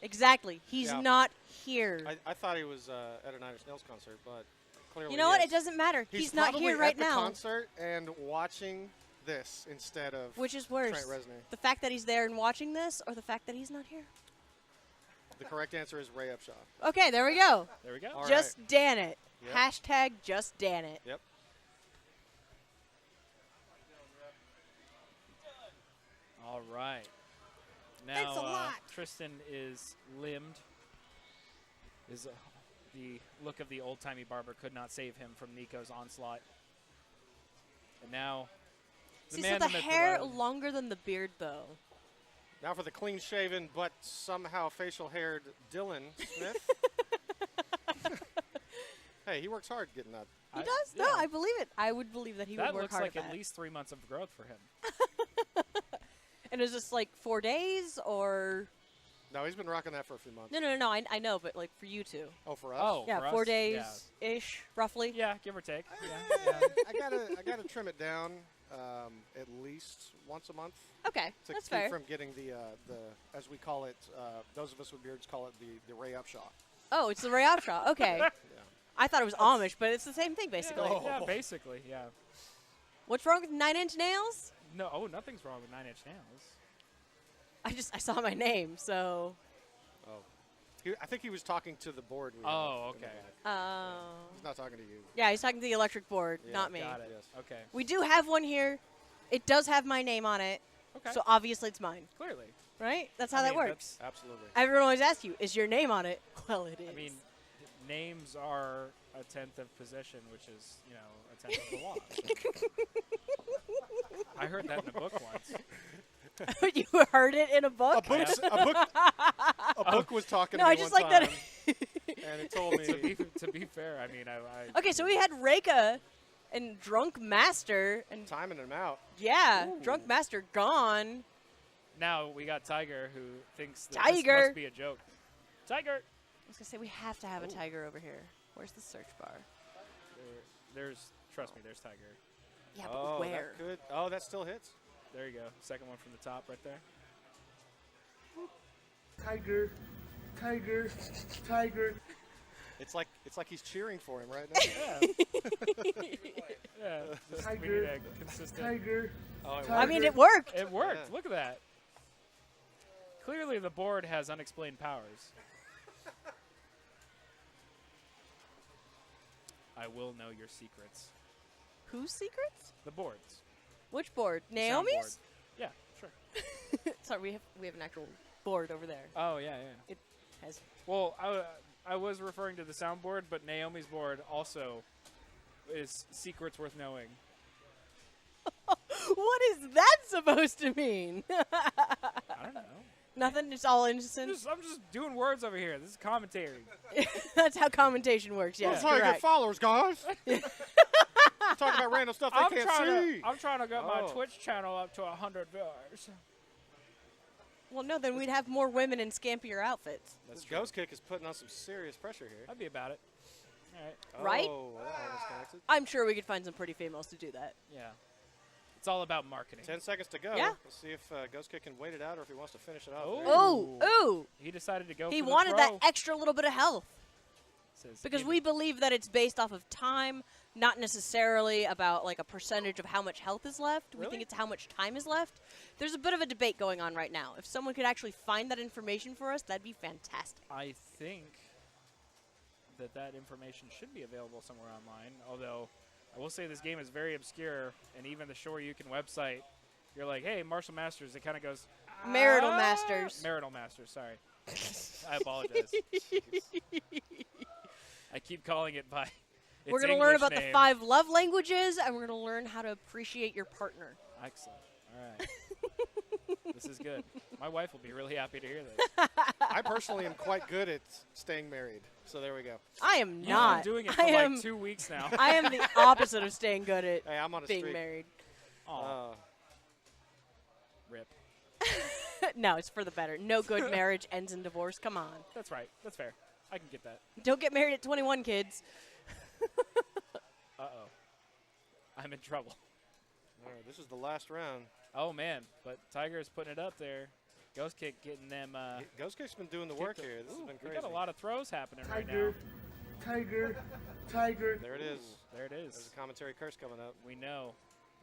Exactly. He's Yeah. not here. I thought he was at a Nine Inch Nails concert, but clearly You know what? he It doesn't matter. is. He's not probably here right at the now. concert and watching this instead of Which is worse? Trent Reznor. The fact that he's there and watching this, or the fact that he's not here? The correct answer is Ray Upshaw. Okay, there we go. There we go. All Just Dan it. Yep. Hashtag just Dan it. Yep. All right. Now Thanks a lot. Tristan is limbed. The look of the old-timey barber could not save him from Nico's onslaught. And now the See, man, so the myth, hair legend. longer than the beard, though. Now for the clean-shaven but somehow facial-haired Dylan Smith. Hey, he works hard getting that. He does? No, I believe it. I would believe that he That would work looks hard like at at that. least 3 months of growth for him. And is this like 4 days or? No, he's been rocking that for a few months. No. I know, but like for you two. Oh, for us? Oh, Yeah, for 4 us, days ish, roughly. Yeah, give or take. I gotta trim it down at least once a month. Okay, to that's keep fair. from getting the as we call it, those of us with beards call it the Ray Upshaw. Oh, it's the Ray Opshaw. Okay. Yeah. I thought it was Amish, but it's the same thing basically. Yeah, basically, yeah. What's wrong with 9 Inch Nails? No, nothing's wrong with 9 Inch Nails. I saw my name, so. Oh. I think he was talking to the board. Oh, okay. Oh. He's not talking to you. Yeah, he's talking to the electric board, Yeah, not me. Got it. Yes. Okay. We do have one here. It does have my name on it, Okay. so obviously it's mine, Clearly. right? That's I how that mean, works. Absolutely. Everyone always asks you, is your name on it? Well, it is. I mean, names are a tenth of possession, which is, a tenth of the law. I heard that in a book once. You heard it in a book? A book was talking No, to me I just one like time, that. and it told me. to be fair, I mean, I Okay, so we had Reika and Drunk Master, and timing him out. yeah, Ooh. Drunk Master gone. now we got Tiger, who thinks that Tiger. this must be a joke. Tiger. I was gonna say we have to have a tiger over here. Where's the search bar? Trust me, there's Tiger. Yeah, but where? That could, that still hits. There you go. Second one from the top right there. Tiger, tiger, tiger. It's like he's cheering for him right now. Yeah. Just, we Tiger, need a consistent. tiger. Oh, it I mean, it worked. It worked. Yeah. Look at that. Clearly, the board has unexplained powers. I will know your secrets. Whose secrets? The boards. Which board? The soundboard. Naomi's? Yeah, sure. Sorry, we have an actual board over there. Oh, yeah. It has. Well, I was referring to the soundboard, but Naomi's board also is secrets worth knowing. What is that supposed to mean? I don't know. Nothing. It's all innocent. I'm just doing words over here. This is commentary. That's how commentation works. Yes, That's how you get correct. followers, guys. Talking about random stuff they can't see. I'm trying to get my Oh. Twitch channel up to 100 viewers. Well, no, then we'd have more women in scampier outfits. This ghost kick is putting on some serious pressure here. I'd be about it. All right. Right? Oh, that almost connected. I'm sure we could find some pretty females to do that. Yeah. It's all about marketing. 10 seconds to go. Yeah. Let's see if Ghost Kick can wait it out or if he wants to finish it off. Oh. there. Ooh. He decided to go He for the wanted throw. that extra little bit of health. Says, Because "Give we me-" believe that it's based off of time, not necessarily about like a percentage of how much health is left. We Really? think it's how much time is left. There's a bit of a debate going on right now. If someone could actually find that information for us, that'd be fantastic. I think that information should be available somewhere online. Although, I will say this game is very obscure, and even the Shoryuken website, you're like, hey, Martial Masters, it kind of goes... Marital "Ah." Masters. Marital Masters, sorry. I apologize. I keep calling it by its We're going to learn English about the name. 5 love languages, and we're going to learn how to appreciate your partner. Excellent. All right. This is good. My wife will be really happy to hear this. I personally am quite good at staying married. So there we go. I am You've not. been doing it for I like am, 2 weeks now. I am the opposite of staying good at Hey, I'm on a being streak. married. Aw, rip. No, it's for the better. No good marriage ends in divorce. Come on. That's right. That's fair. I can get that. Don't get married at 21, kids. Uh-oh. I'm in trouble. All right, this is the last round. Oh, man. But Tiger's putting it up there. Ghost Kick getting them. Ghost Kick's been doing the work here. This has been We crazy. got a lot of throws happening right now. Tiger, tiger, tiger. There it is. There it There's is. a commentary curse coming up. We know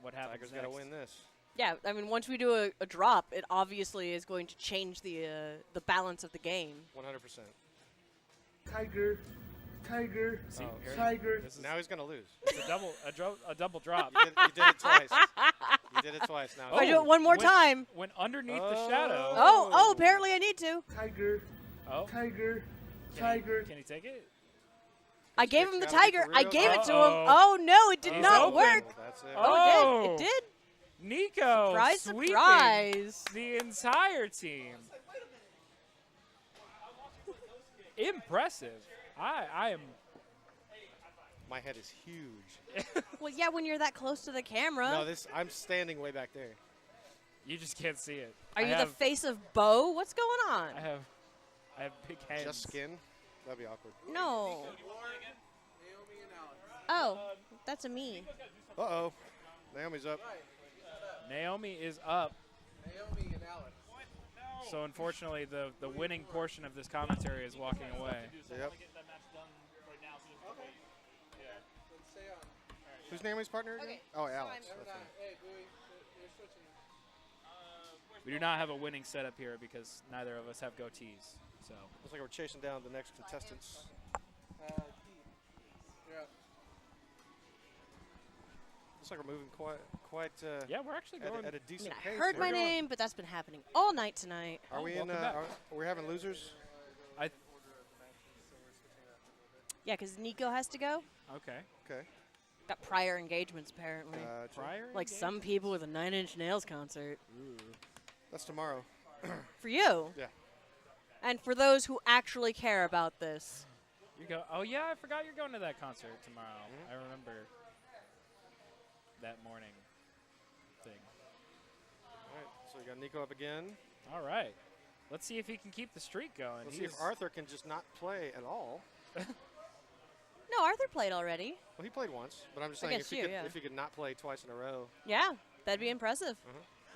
what happens Tiger's next. got to win this. Yeah, I mean, once we do a drop, it obviously is going to change the balance of the game. 100%. Tiger, tiger, See, here- tiger. This is Now he's going to lose. it's a double drop. You did it twice. You did it twice. Now If I do it one more Went- time. Went underneath the shadow. Oh, apparently I need to. Tiger, Oh, tiger, can tiger. Can he take it? I gave him the Kick's gotta be tiger. for I real. gave it to him. Uh-oh. Oh, no, it did He's not open. work. That's it. Oh. It did. It did. Nico Surprise, sweeping surprise. the entire team. Impressive. I am. My head is huge. Well, yeah, when you're that close to the camera. No, I'm standing way back there. You just can't see it. Are I you the have, face of Bo? What's going on? I have big hands. Just skin? That'd be awkward. No. Oh, that's a me. Uh-oh. Naomi's up. Naomi is up. So unfortunately, the winning portion of this commentary is walking away. Yep. Who's Naomi's partner again? Okay, Oh, so Alex. I'm- That's right. We do not have a winning setup here because neither of us have goatees. So Looks like we're chasing down the next contestants. Looks like we're moving quite. yeah, we're actually at, going. at a I mean, decent I pace. heard here. my name, but that's been happening all night tonight. Are we in? welcome back. Are we having losers? Yeah, because Nico has to go. Okay. Okay. Got prior engagements, apparently. Prior. Like some people with a 9 Inch Nails concert. That's tomorrow. For you. Yeah. And for those who actually care about this. You go. Oh yeah, I forgot you're going to that concert tomorrow. I remember that morning thing. All right. So we got Nico up again. All right. Let's see if he can keep the streak going. Let's see if Arthur can just not play at all. No, Arthur played already. Well, he played once, but I'm just saying Against if he could not play twice in a row. Yeah, that'd be impressive.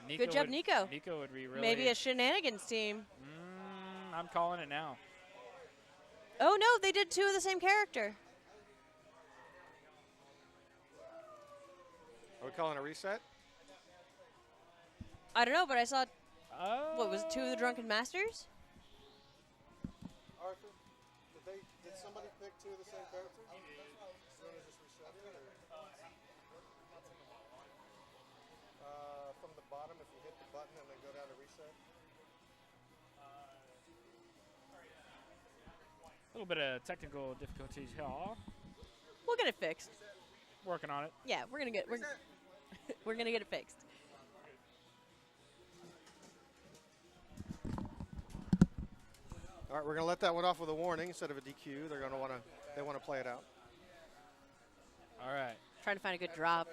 Nico Good job, would, Nico. Nico would be really. Maybe a shenanigans team. I'm calling it now. Oh, no, they did 2 of the same character. Are we calling a reset? I don't know, but I saw, what, was it 2 of the Drunken Masters? Arthur, did somebody pick 2 of the same character? From the bottom, if you hit the button and then go down to reset. A little bit of technical difficulties here. We'll get it fixed. Working on it. Yeah, we're gonna get we're gonna get it fixed. All right, we're gonna let that one off with a warning instead of a DQ. They're gonna want to play it out. All right. Trying to find a good drop.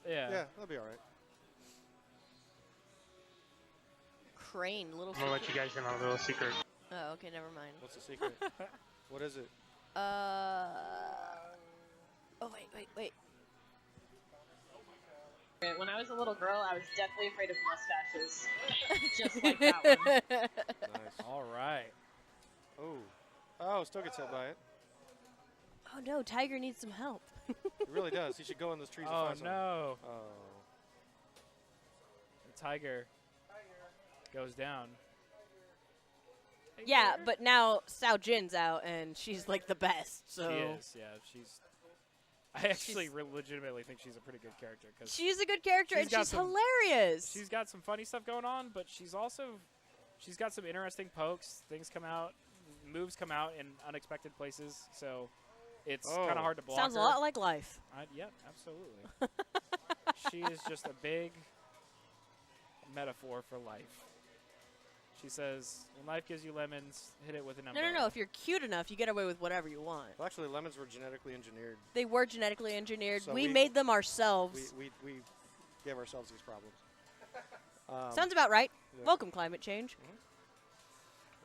Yeah. Yeah, that'll be all right. Crane, little. I'm gonna let you guys in on a little secret. Oh, okay, never mind. What's the secret? What is it? Oh wait. When I was a little girl, I was deathly afraid of mustaches. Just like that one. Nice. All right. Oh, still gets hit by it. Oh no, Tiger needs some help. He really does. He should go in those trees. Oh and find something. no. Oh. The tiger goes down. Yeah, but now Sao Jin's out, and she's like the best. So She is. Yeah, she's. I actually legitimately think she's a pretty good character because she's a good character, and got she's some- hilarious. she's got some funny stuff going on, but she's got some interesting pokes. Things come out, moves come out in unexpected places, so it's kind of hard to block. Sounds her. a lot like life. Yep, absolutely. She is just a big metaphor for life. She says, when life gives you lemons, hit it with an umbrella. No. If you're cute enough, you get away with whatever you want. Well, actually, lemons were genetically engineered. They were genetically engineered. So we we- made them ourselves. We gave ourselves these problems. Sounds about right. Yeah. Welcome, climate change.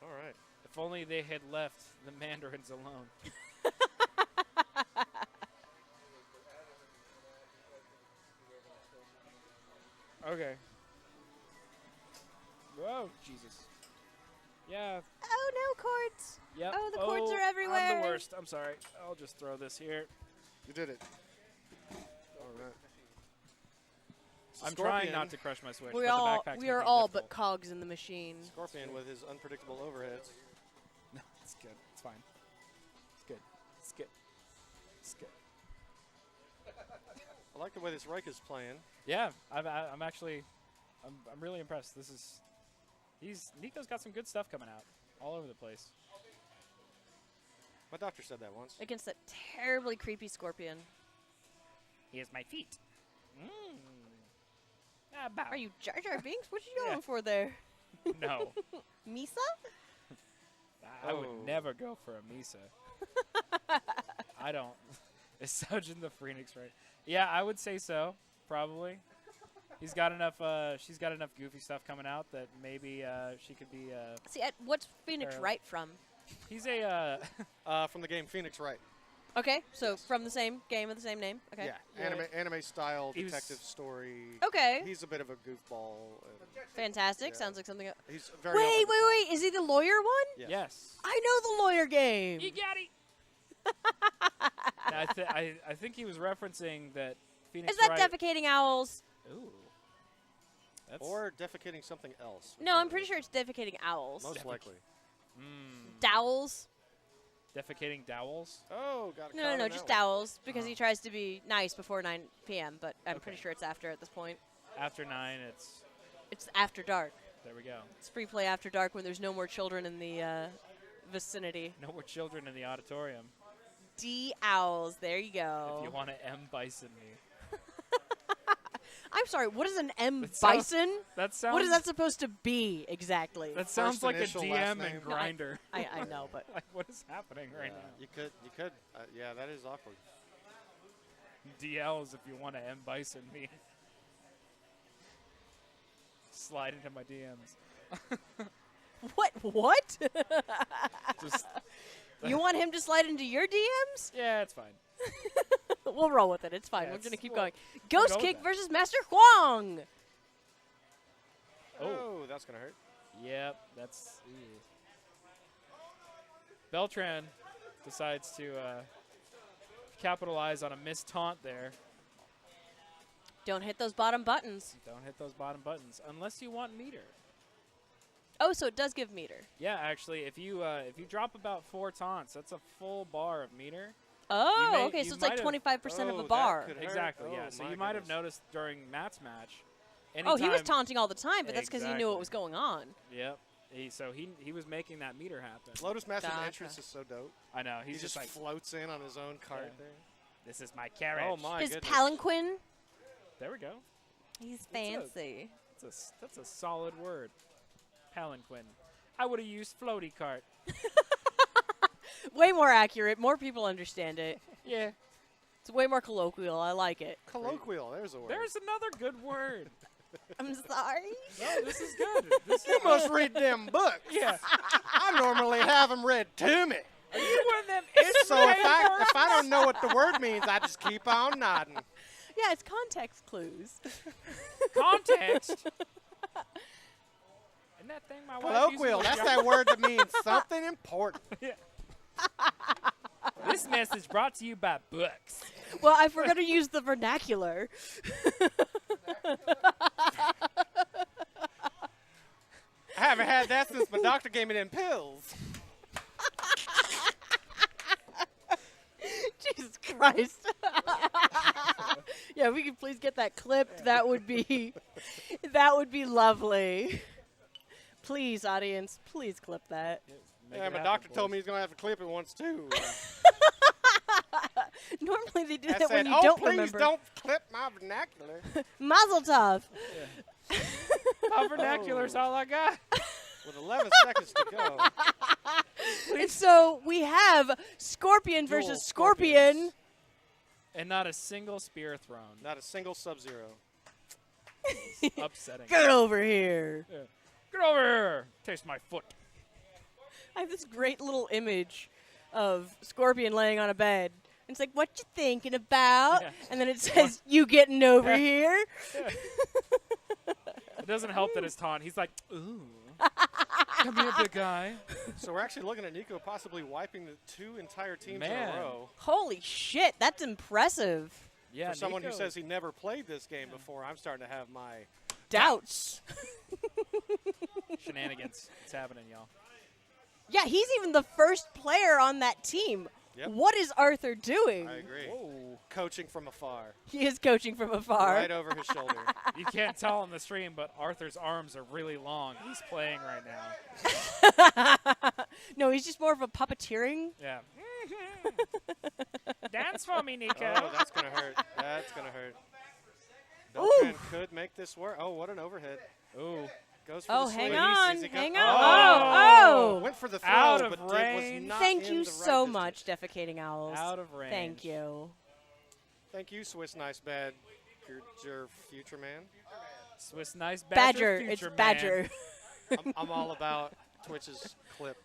All right. If only they had left the mandarins alone. Okay. Whoa, Jesus. Yeah. Oh no, cords. Yep. Oh, the cords are everywhere. I'm the worst. I'm sorry. I'll just throw this here. You did it. All right. I'm trying not to crush my Switch. We but the all backpack's we are making it all difficult. but cogs in the machine. Scorpion with his unpredictable overheads. No, it's good. It's fine. It's good. It's good. It's good. I like the way this Reich is playing. Yeah, I'm actually, I'm really impressed. Nico's got some good stuff coming out all over the place. My doctor said that once. Against that terribly creepy scorpion. Here's my feet. Are you Jar Jar Binks? What you going for there? No. Misa? I would never go for a Misa. I don't. Is Saujin the Phoenix right? Yeah, I would say so, probably. He's got enough. She's got enough goofy stuff coming out that maybe she could be. See, what's Phoenix Wright from? He's a. From the game Phoenix Wright. Okay, so from the same game with the same name. Okay. Yeah, anime style detective story. Okay. He's a bit of a goofball. Fantastic. Sounds like something. He's very. Wait. Is he the lawyer one? Yes. I know the lawyer game. You got it. I think he was referencing that Phoenix Is that Wright. defecating owls? Ooh. That's Or defecating something else. No, I'm pretty sure it's defecating owls. Most likely. Dowels. Defecating dowels? Oh, got it. No, just dowels because he tries to be nice before 9 p.m. But I'm pretty sure it's after at this point. After 9, It's after dark. There we go. It's free play after dark when there's no more children in the vicinity. No more children in the auditorium. D owls. There you go. If you want to M Bison me. I'm sorry. What is an M That sounds- Bison? that sounds. What is that supposed to be exactly? That sounds like a initial, last DM name. and Grinder. I know, but like, what is happening right now? You could. Yeah, that is awkward. DLs if you want to M Bison me. Slide into my DMs. What? Just You want him to slide into your DMs? Yeah, it's fine. We'll roll with it. It's fine. Yeah, We're going to keep we'll going. go Ghost with Kick that. versus Master Huang. Oh, that's going to hurt. Yep, that's. Beltran decides to capitalize on a missed taunt there. Don't hit those bottom buttons. Don't hit those bottom buttons unless you want meter. Oh, so it does give meter. Yeah, actually, if you drop about 4 taunts, that's a full bar of meter. Oh, okay, so it's like 25% of a bar. Exactly, Oh, yeah. So my you might have goodness. noticed during Matt's match. Oh, he was anytime- taunting all the time, but that's because he knew what Exactly. was going on. Yep. So he was making that meter happen. Lotus Master's Gotcha. entrance is so dope. I know. He He's just like, floats in on his own cart Yeah. there. this is my carriage. Oh my His goodness. palanquin. There we go. He's fancy. That's a solid word. Palanquin. I would have used floaty cart. Way more accurate. More people understand it. Yeah. It's way more colloquial. I like it. Colloquial, there's a word. There's another good word. I'm sorry. No, this is good. This You is must read them books. Yeah. I normally have them read to me. Are you one of them? So if I don't know what the word means, I just keep on nodding. Yeah, it's context clues. Context. Isn't that thing my wife uses Colloquial, on that's job? that word that means something important. This message brought to you by books. Well, I forgot to use the vernacular. I haven't had that since my doctor gave me them pills. Jesus Christ. Yeah, if we could please get that clipped. That would be lovely. Please, audience, please clip that. Make Yeah, it my happen, doctor boys. told me he's going to have to clip it once, too. Normally they do I that said, when you oh, don't please remember. don't clip my vernacular. Mazel tov. My vernacular's all I got. With 11 seconds to go. And so we have Scorpion Dual versus Scorpions. Scorpion. And not a single spear thrown. Not a single Sub-Zero. Upsetting. Get over here. Yeah. Get over here. Taste my foot. I have this great little image of Scorpion laying on a bed. And it's like, what you thinking about? Yeah. And then it says, you getting over here? It doesn't help that his taunt. He's like, ooh. Come here, big guy. So we're actually looking at Nico possibly wiping the 2 entire teams in Man. a row. Holy shit, that's impressive. Yeah, For someone who Nico- says he never played this game before, I'm starting to have my Doubts. Shenanigans. It's happening, y'all. Yeah, he's even the first player on that team. Yep. What is Arthur doing? I agree. Whoa. Coaching from afar. He is coaching from afar. Right over his shoulder. You can't tell on the stream, but Arthur's arms are really long. He's playing right now. No, he's just more of a puppeteering. Yeah. Dance for me, Nico. Oh, that's going to hurt. That's going to hurt. Beltran could make this work. Oh, what an overhead. Ooh. Goes for Oh, the hang swing. on. Easy go- Hang on. Oh. Oh. Went for the throw, Out of but it range. was not Thank in you the right so distance. much, Defecating Owls. Out of range. Thank you. Thank you, Swiss Nice Bad, your future man. Swiss nice Badger. Future It's man. Badger. I'm all about Twitch's clip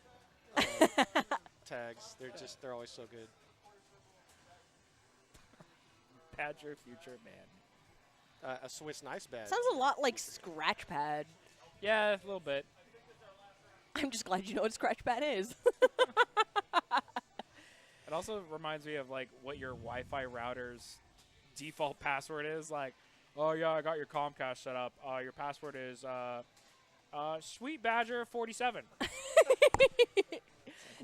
tags. They're always so good. Badger Future man. A Swiss nice badge. Sounds a lot like Scratch Pad. Yeah, a little bit. I'm just glad you know what Scratch Pad is. It also reminds me of like what your Wi-Fi router's default password is. Like, oh yeah, I got your Comcast set up. Your password is Sweet Badger 47.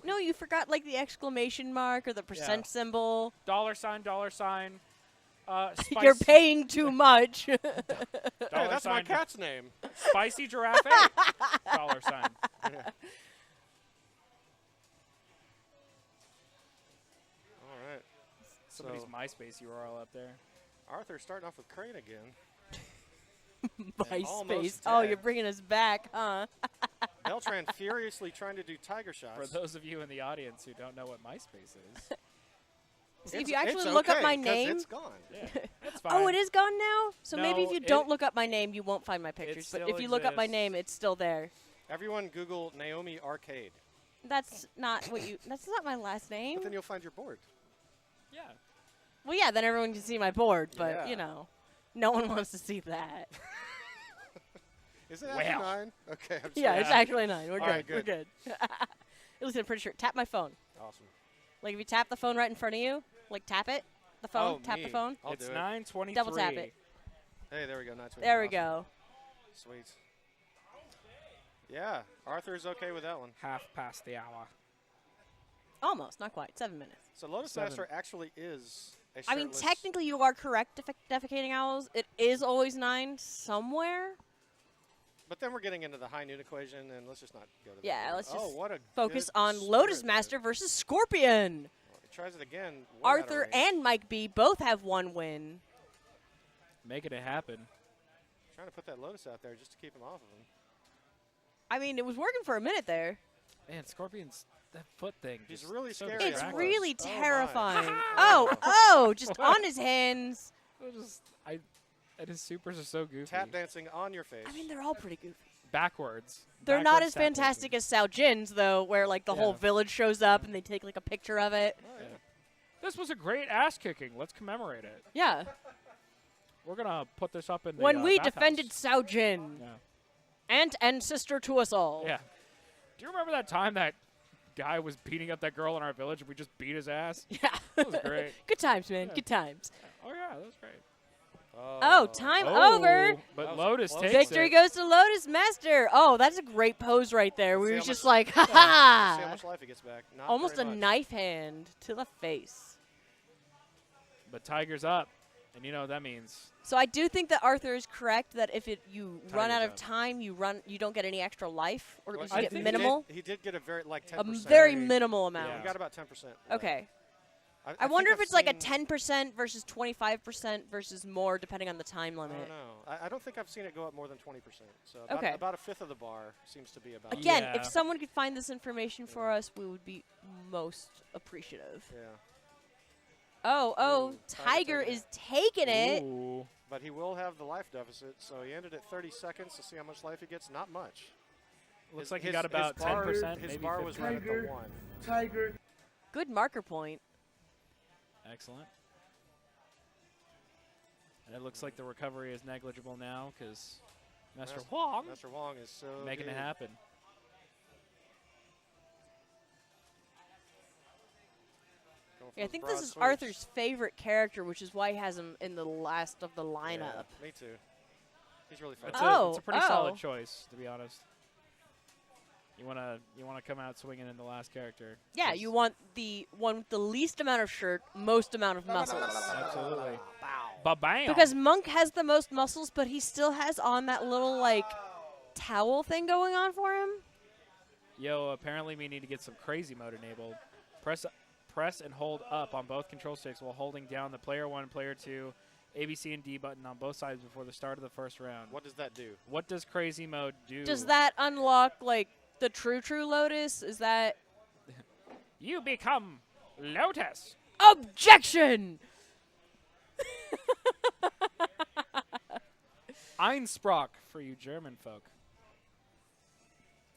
No, you forgot like the exclamation mark or the percent symbol. $$. You're paying too much. Hey, that's my cat's name. Spicy Giraffe 8. $. Yeah. All right. Somebody's So MySpace URL up there. Arthur's starting off with Crane again. MySpace. Oh, you're bringing us back, huh? Beltran furiously trying to do tiger shots. For those of you in the audience who don't know what MySpace is. See, if you actually look up my name. It's gone. Yeah, it's fine. Oh, it is gone now? So maybe if No, you don't look up my name, you won't find my it pictures. But still if you look up my exists. name, it's still there. Everyone Google Naomi Arcade. That's not what you. That's not my last name. But then you'll find your board. Yeah. Well, yeah, then everyone can see my board, but Yeah. you know, no one wants to see that. Is it after 9? Okay. I'm Yeah, sorry. it's actually 9. We're All good. right, We're good. Listen, I'm pretty sure. Tap my phone. Awesome. Like if you tap the phone right in front of you, like tap it. The phone. Oh, tap me. the phone. I'll It's do it. 9:23. Double tap it. Hey, there we go. 9:20. There we Awesome. go. Sweet. Yeah, Arthur's okay with that one. Half past the hour. Almost, not quite. 7 minutes. So Lotus 7. Master actually is a I mean, shirtless- technically, you are correct, defecating owls. It is always 9 somewhere. But then we're getting into the high noon equation, and let's just not go to that. Yeah, one. let's Oh, just what a focus good on spirit Lotus there. Master versus Scorpion. Well, he tries it again. one out of Arthur range. and Mike B both have 1 win. Making it happen. Trying to put that Lotus out there just to keep him off of him. I mean, it was working for a minute there. Man, Scorpion's that foot thing. He's just really so scary. It's distracting. really Oh, my. terrifying. Oh, just on his hands. And his supers are so goofy. Tap dancing on your face. I mean, they're all pretty goofy. Backwards. They're not Backwards as tap fantastic dancing. as Sao Jin's, though, where like the whole Yeah. village shows up and they take like a picture of it. Oh, yeah. This was a great ass kicking. Let's commemorate it. Yeah. We're gonna put this up in the When we bathhouse. defended Sao Jin, Yeah. aunt and sister to us all. Yeah. Do you remember that time that guy was beating up that girl in our village and we just beat his ass? Yeah. That was great. Good times, man. Yeah. Good times. Oh yeah, that was great. Oh, time over. But That was Lotus close. takes Victory it. goes to Lotus Master. Oh, that's a great pose right there. See We how was just much- like, ha See how ha. much life he gets back. Not Almost a very much. knife hand to the face. But Tiger's up, and you know what that means. So I do think that Arthur is correct that if you run Tiger's out of up. time, you don't get any extra life, or Well, you I get think minimal, He did get a very, like, a 10%. very minimal amount. Yeah. He got about 10%. Okay. I think wonder if I've it's like a seen- 10% versus 25% versus more, depending on the time I limit. don't know. I don't think I've seen it go up more than 20%. So about, Okay. about a fifth of the bar seems to be about. Again, Yeah. if someone could find this information for us, we would be most appreciative. Yeah. Oh, Ooh, Tiger taking is taking it. Ooh. But he will have the life deficit, so he ended at 30 seconds to see how much life he gets. Not much. Looks like he got about his bar- 10%, His maybe bar was 15%. right at the 1. Tiger. Good marker point. Excellent. And it looks like the recovery is negligible now because Master Huang Master Huang is so making good. it happen. Going for Yeah, I those think broad this is sweeps. Arthur's favorite character, which is why he has him in the last of the lineup. Yeah, me too. He's really fun. It's, Oh, it's a pretty oh. solid choice, to be honest. You wanna come out swinging in the last character. Yeah, you want the one with the least amount of shirt, most amount of muscles. Absolutely. Ba-bam. Because Monk has the most muscles, but he still has on that little, like, towel thing going on for him. Yo, apparently we need to get some crazy mode enabled. Press and hold up on both control sticks while holding down the player 1, player 2, A, B, C, and D button on both sides before the start of the first round. What does that do? What does crazy mode do? Does that unlock, like, the true Lotus? Is that... You become Lotus. Einsprach for you German folk.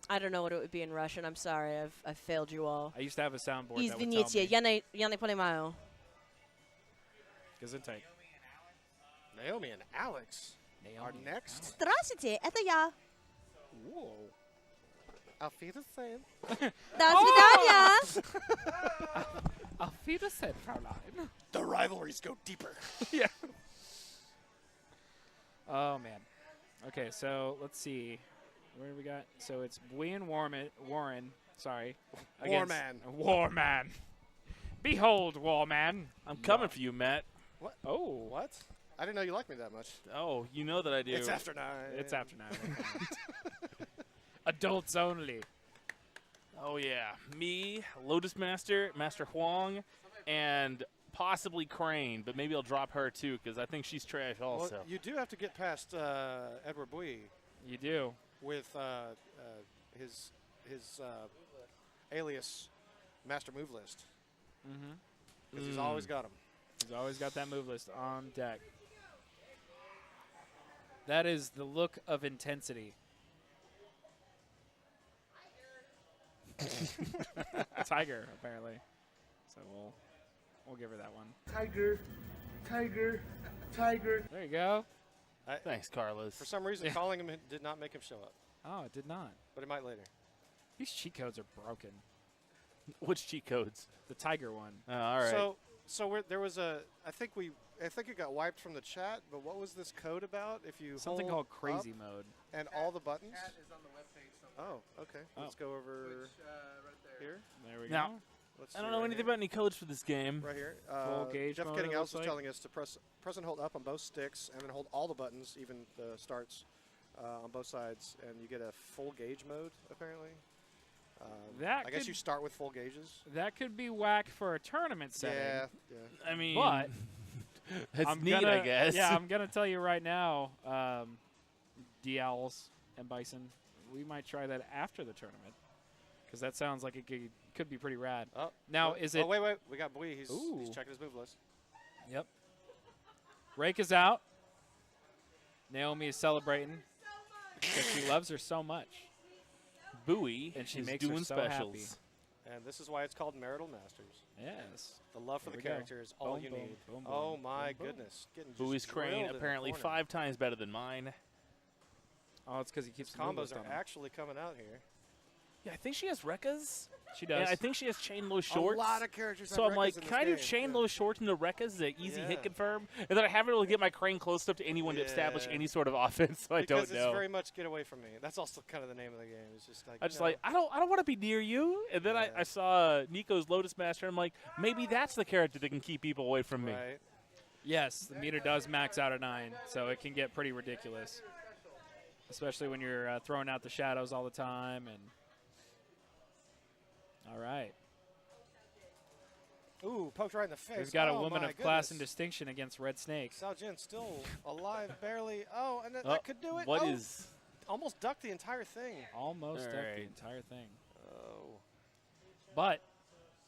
I don't know what it would be in Russian. I'm sorry. I've failed you all. I used to have a soundboard that would Извините, tell me. я не понимаю. Gesundheit. Naomi and Alex are next. Здравствуйте, это я. Whoa. Auf Wiedersehen. До свидания. Auf Wiedersehen, Fraulein. The rivalries go deeper. Yeah. Oh, man. Okay, so let's see. Where do we got? So it's Warren. Sorry. Warman. Warman. Behold, Warman. I'm coming for you, Matt. What? Oh. What? I didn't know you liked me that much. Oh, you know that I do. It's after 9. It's after 9. Adults only. Oh, yeah. Me, Lotus Master, Master Huang, and possibly Crane, but maybe I'll drop her too because I think she's trash also. Well, you do have to get past Edward Bui You do. with his alias Master Move List. Mm-hmm. Because he's always got them. He's always got that move list on deck. That is the look of intensity. Tiger, apparently. So we'll give her that one. Tiger, tiger, tiger. There you go. Thanks, Carlos. For some reason, calling him did not make him show up. Oh, it did not. But it might later. These cheat codes are broken. Which cheat codes? The Tiger one. All right. So there was a. I think it got wiped from the chat. But what was this code about? If you Something hold called crazy up mode. and all the buttons. Cat is on the webpage somewhere. Oh, okay. Oh. Let's go over Right there. here. There we Now, go. Let's I see don't know right anything here. about any codes for this game. Right here. Full gauge Jeff mode, Kidding it Else looks was like. telling us to press and hold up on both sticks, and then hold all the buttons, even the starts, on both sides, and you get a full gauge mode apparently. That I guess could- you start with full gauges. That could be whack for a tournament setting. Yeah. I mean, But that's I'm neat, gonna, I guess. Yeah, I'm gonna tell you right now, D-Owls and Bison, we might try that after the tournament because that sounds like it could be pretty rad. Oh, Now, is it? Oh, wait. We got Bui. He's Ooh. checking his move list. Yep. Rake is out. Naomi is celebrating because she loves her so much. Bowie And she is makes her doing so specials. happy. And this is why it's called Marital Masters. Yes. The love for Here the we go. character is all Boom, you boom, need. boom, Oh boom, my boom, boom. goodness. Getting just Bowie's Crane drilled in the apparently corner. 5 times better than mine. Oh, it's because he keeps His the move combos list are on him. actually coming out here. Yeah, I think she has Rekkas. She does. And I think she has chain low shorts. A lot of characters So have I'm like, Rekkas in can I this do game. chain Yeah. low shorts into Rekkas, the easy Yeah. hit confirm? And then I haven't really get my Crane close enough to anyone to establish Yeah. any sort of offense, so I Because don't it's know. very much get away from me. That's also kind of the name of the game. It's just like I just no. like I don't want to be near you. And then Yeah. I saw Nico's Lotus Master. And I'm like, maybe that's the character that can keep people away from me. Right. Yes, the meter does max out at 9, so it can get pretty ridiculous, especially when you're throwing out the shadows all the time. And all right, Ooh, poked right in the face. we've got a Oh, woman my of class and goodness. distinction against Red Snake. Sao Jin still alive, barely. Oh, and that, Oh, that could do it. What oh, is? almost ducked the entire thing. Almost All up the right. entire thing, Oh, but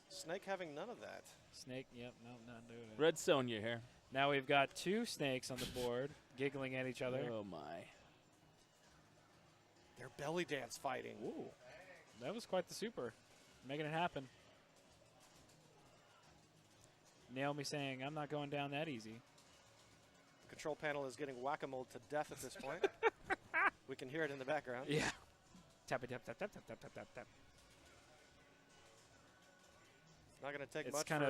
Snake having none of that. Snake, yep, no, not doing it. Red Sonya here. Now we've got 2 snakes on the board, giggling at each other. Oh my. They're belly dance fighting. Ooh, that was quite the super, making it happen. Naomi saying, "I'm not going down that easy." The control panel is getting whack-a-mole to death at this point. We can hear it in the background. Yeah. Tap it, tap, tap, tap, tap, tap, tap, tap, tap. It's not going to take It's much kind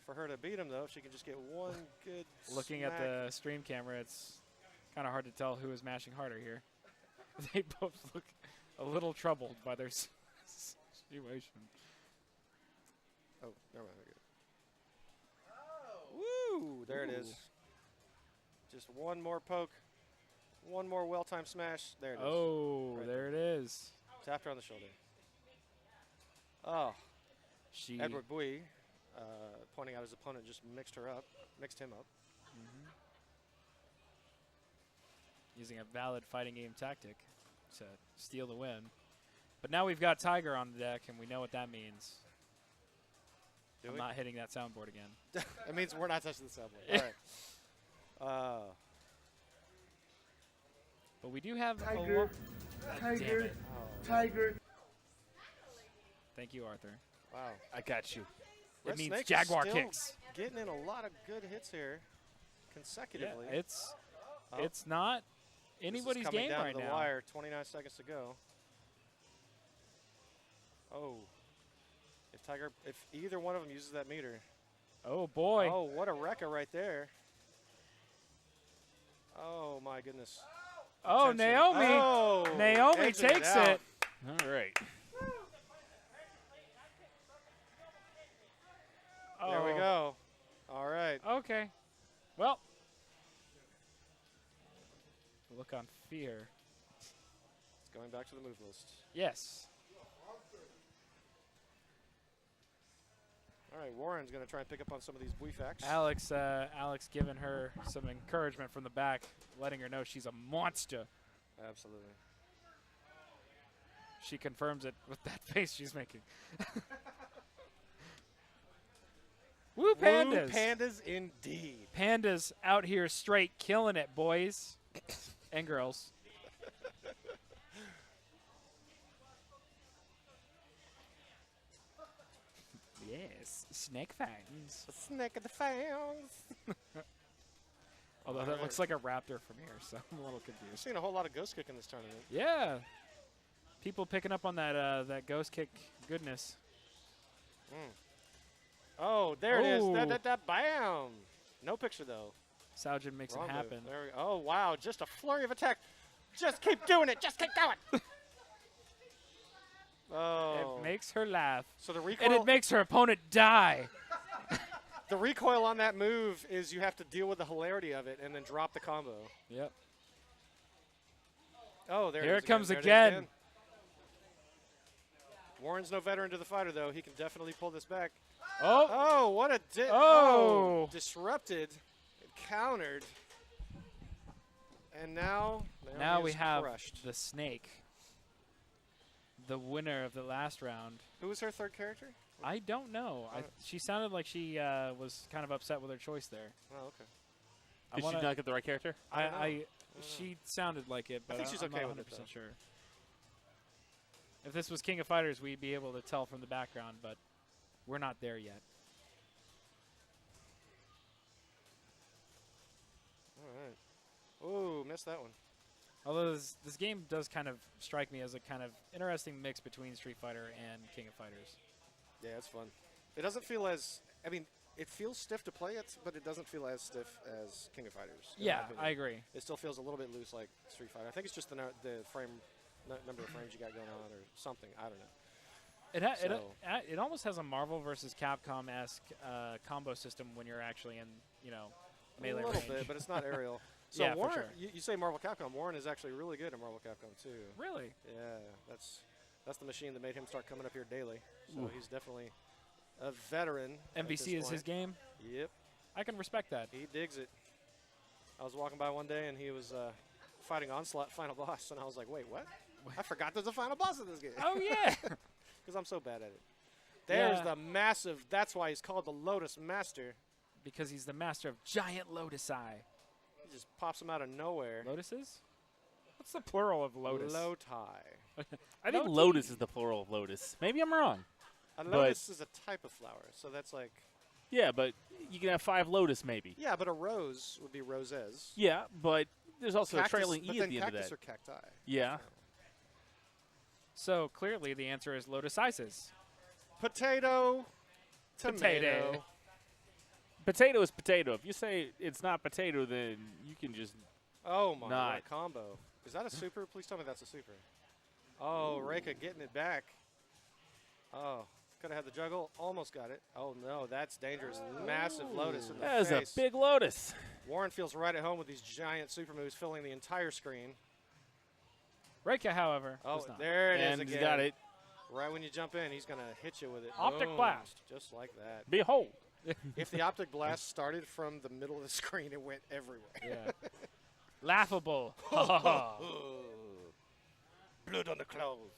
for her to beat him, though. If she can just get one good Looking at smack. the stream camera, it's kind of hard to tell who is mashing harder here. They both look a little troubled by their situation. Oh, never mind. Woo! There it is. Just one more poke. One more well-timed smash. There it is. Oh, Right there it is. Tapped her on the shoulder. Oh, She Edward Bui, pointing out his opponent, just mixed him up. using a valid fighting game tactic to steal the win. But now we've got Tiger on the deck, and we know what that means. Do I'm we? not hitting that soundboard again. It means we're not touching the subway. All right. But we do have Tiger. a lot. Damn Tiger. it. Tiger. Thank you, Arthur. Wow. I got you. Red It means Snake is Jaguar still kicks. Getting in a lot of good hits here Yeah, consecutively. it's not This is anybody's coming game down right to the now. wire. 29 seconds to go. Oh. If either one of them uses that meter. Oh boy. Oh, what a wrecker right there. Oh my goodness. Oh, Attention. Naomi. Oh, Naomi edging takes out. it. All right. There we Oh. go. All right. Okay. Well. Look on fear. It's going back to the move list. Yes. All right, Warren's going to try and pick up on some of these Buifacts. Alex giving her some encouragement from the back, letting her know she's a monster. Absolutely. She confirms it with that face she's making. Woo pandas. Woo pandas indeed. Pandas out here straight killing it, boys and girls. Yes, snake fangs. Snake of the fangs. Although that looks like a raptor from here, so I'm a little We're confused. seeing a whole lot of ghost kick in this tournament. Yeah. People picking up on that that ghost kick goodness. Oh, there it is. Oh. Bam. No picture, though. Saujin makes Wrong it move. happen. There we go. Oh, wow. Just a flurry of attack. Just keep doing it. Just keep going. Oh. It makes her laugh. So the recoil, And it makes her opponent die. the recoil on that move is you have to deal with the hilarity of it and then drop the combo. Yep. Oh, there Here it is it comes There again. Warren's no veteran to the fighter, though. He can definitely pull this back. Oh. Oh, what a Oh. disrupted, countered. And now Now he we is have crushed. the snake. The winner of the last round. Who was her third character? I don't know. She sounded like she was kind of upset with her choice there. Oh, okay. Did she not get the right character? I don't know. She sounded like it, but think she's I'm okay not with it, 100% though. sure. If this was King of Fighters, we'd be able to tell from the background, but we're not there yet. All right. Oh, missed that one. Although this game does kind of strike me as a kind of interesting mix between Street Fighter and King of Fighters. Yeah, it's fun. It doesn't feel as, I mean, it feels stiff to play it, but it doesn't feel as stiff as King of Fighters. in my Yeah, opinion. I agree. It still feels a little bit loose like Street Fighter. I think it's just the number of frames you got going on or something. I don't know. It almost has a Marvel versus Capcom-esque combo system when you're actually in, melee a little range. bit, but it's not aerial. So Yeah, for Warren, sure. you say Marvel Capcom. Warren is actually really good at Marvel Capcom too. Really? Yeah, that's the machine that made him start coming up here daily. So he's definitely a veteran. at MVC this is his point. game? Yep. I can respect that. He digs it. I was walking by one day and he was fighting Onslaught final boss, and I was like, wait, what? I forgot there's a final boss in this game. Oh, yeah. Because I'm so bad at it. There's Yeah. the massive, that's why he's called the Lotus Master. Because he's the master of giant lotus eye. He just pops them out of nowhere. Lotuses? What's the plural of lotus? Lotai. I think Loti. lotus is the plural of lotus. Maybe I'm wrong. A But- lotus is a type of flower, so that's like, Yeah, but you can have 5 lotus maybe. yeah, but a rose would be roses. Yeah, but there's also Cactus, a trailing but E then at the end of cactus that. are cacti. Yeah. So clearly the answer is lotus ices. Potato, Potato. tomato. Potato is potato. If you say it's not potato, then you can just Oh my, what a Not. combo. Is that a super? Please tell me that's a super. Oh, Reika getting it back. Oh, could have had the juggle. Almost got it. Oh no, that's dangerous. Massive lotus in the That is a face. big lotus. Warren feels right at home with these giant super moves filling the entire screen. Reika, however, Oh, does not. there it is And again. he's got it. Right when you jump in, he's going to hit you with it. Optic Boom. blast. Just like that. Behold. If the optic blast started from the middle of the screen, it went everywhere. Yeah. Laughable. Blood on the clothes.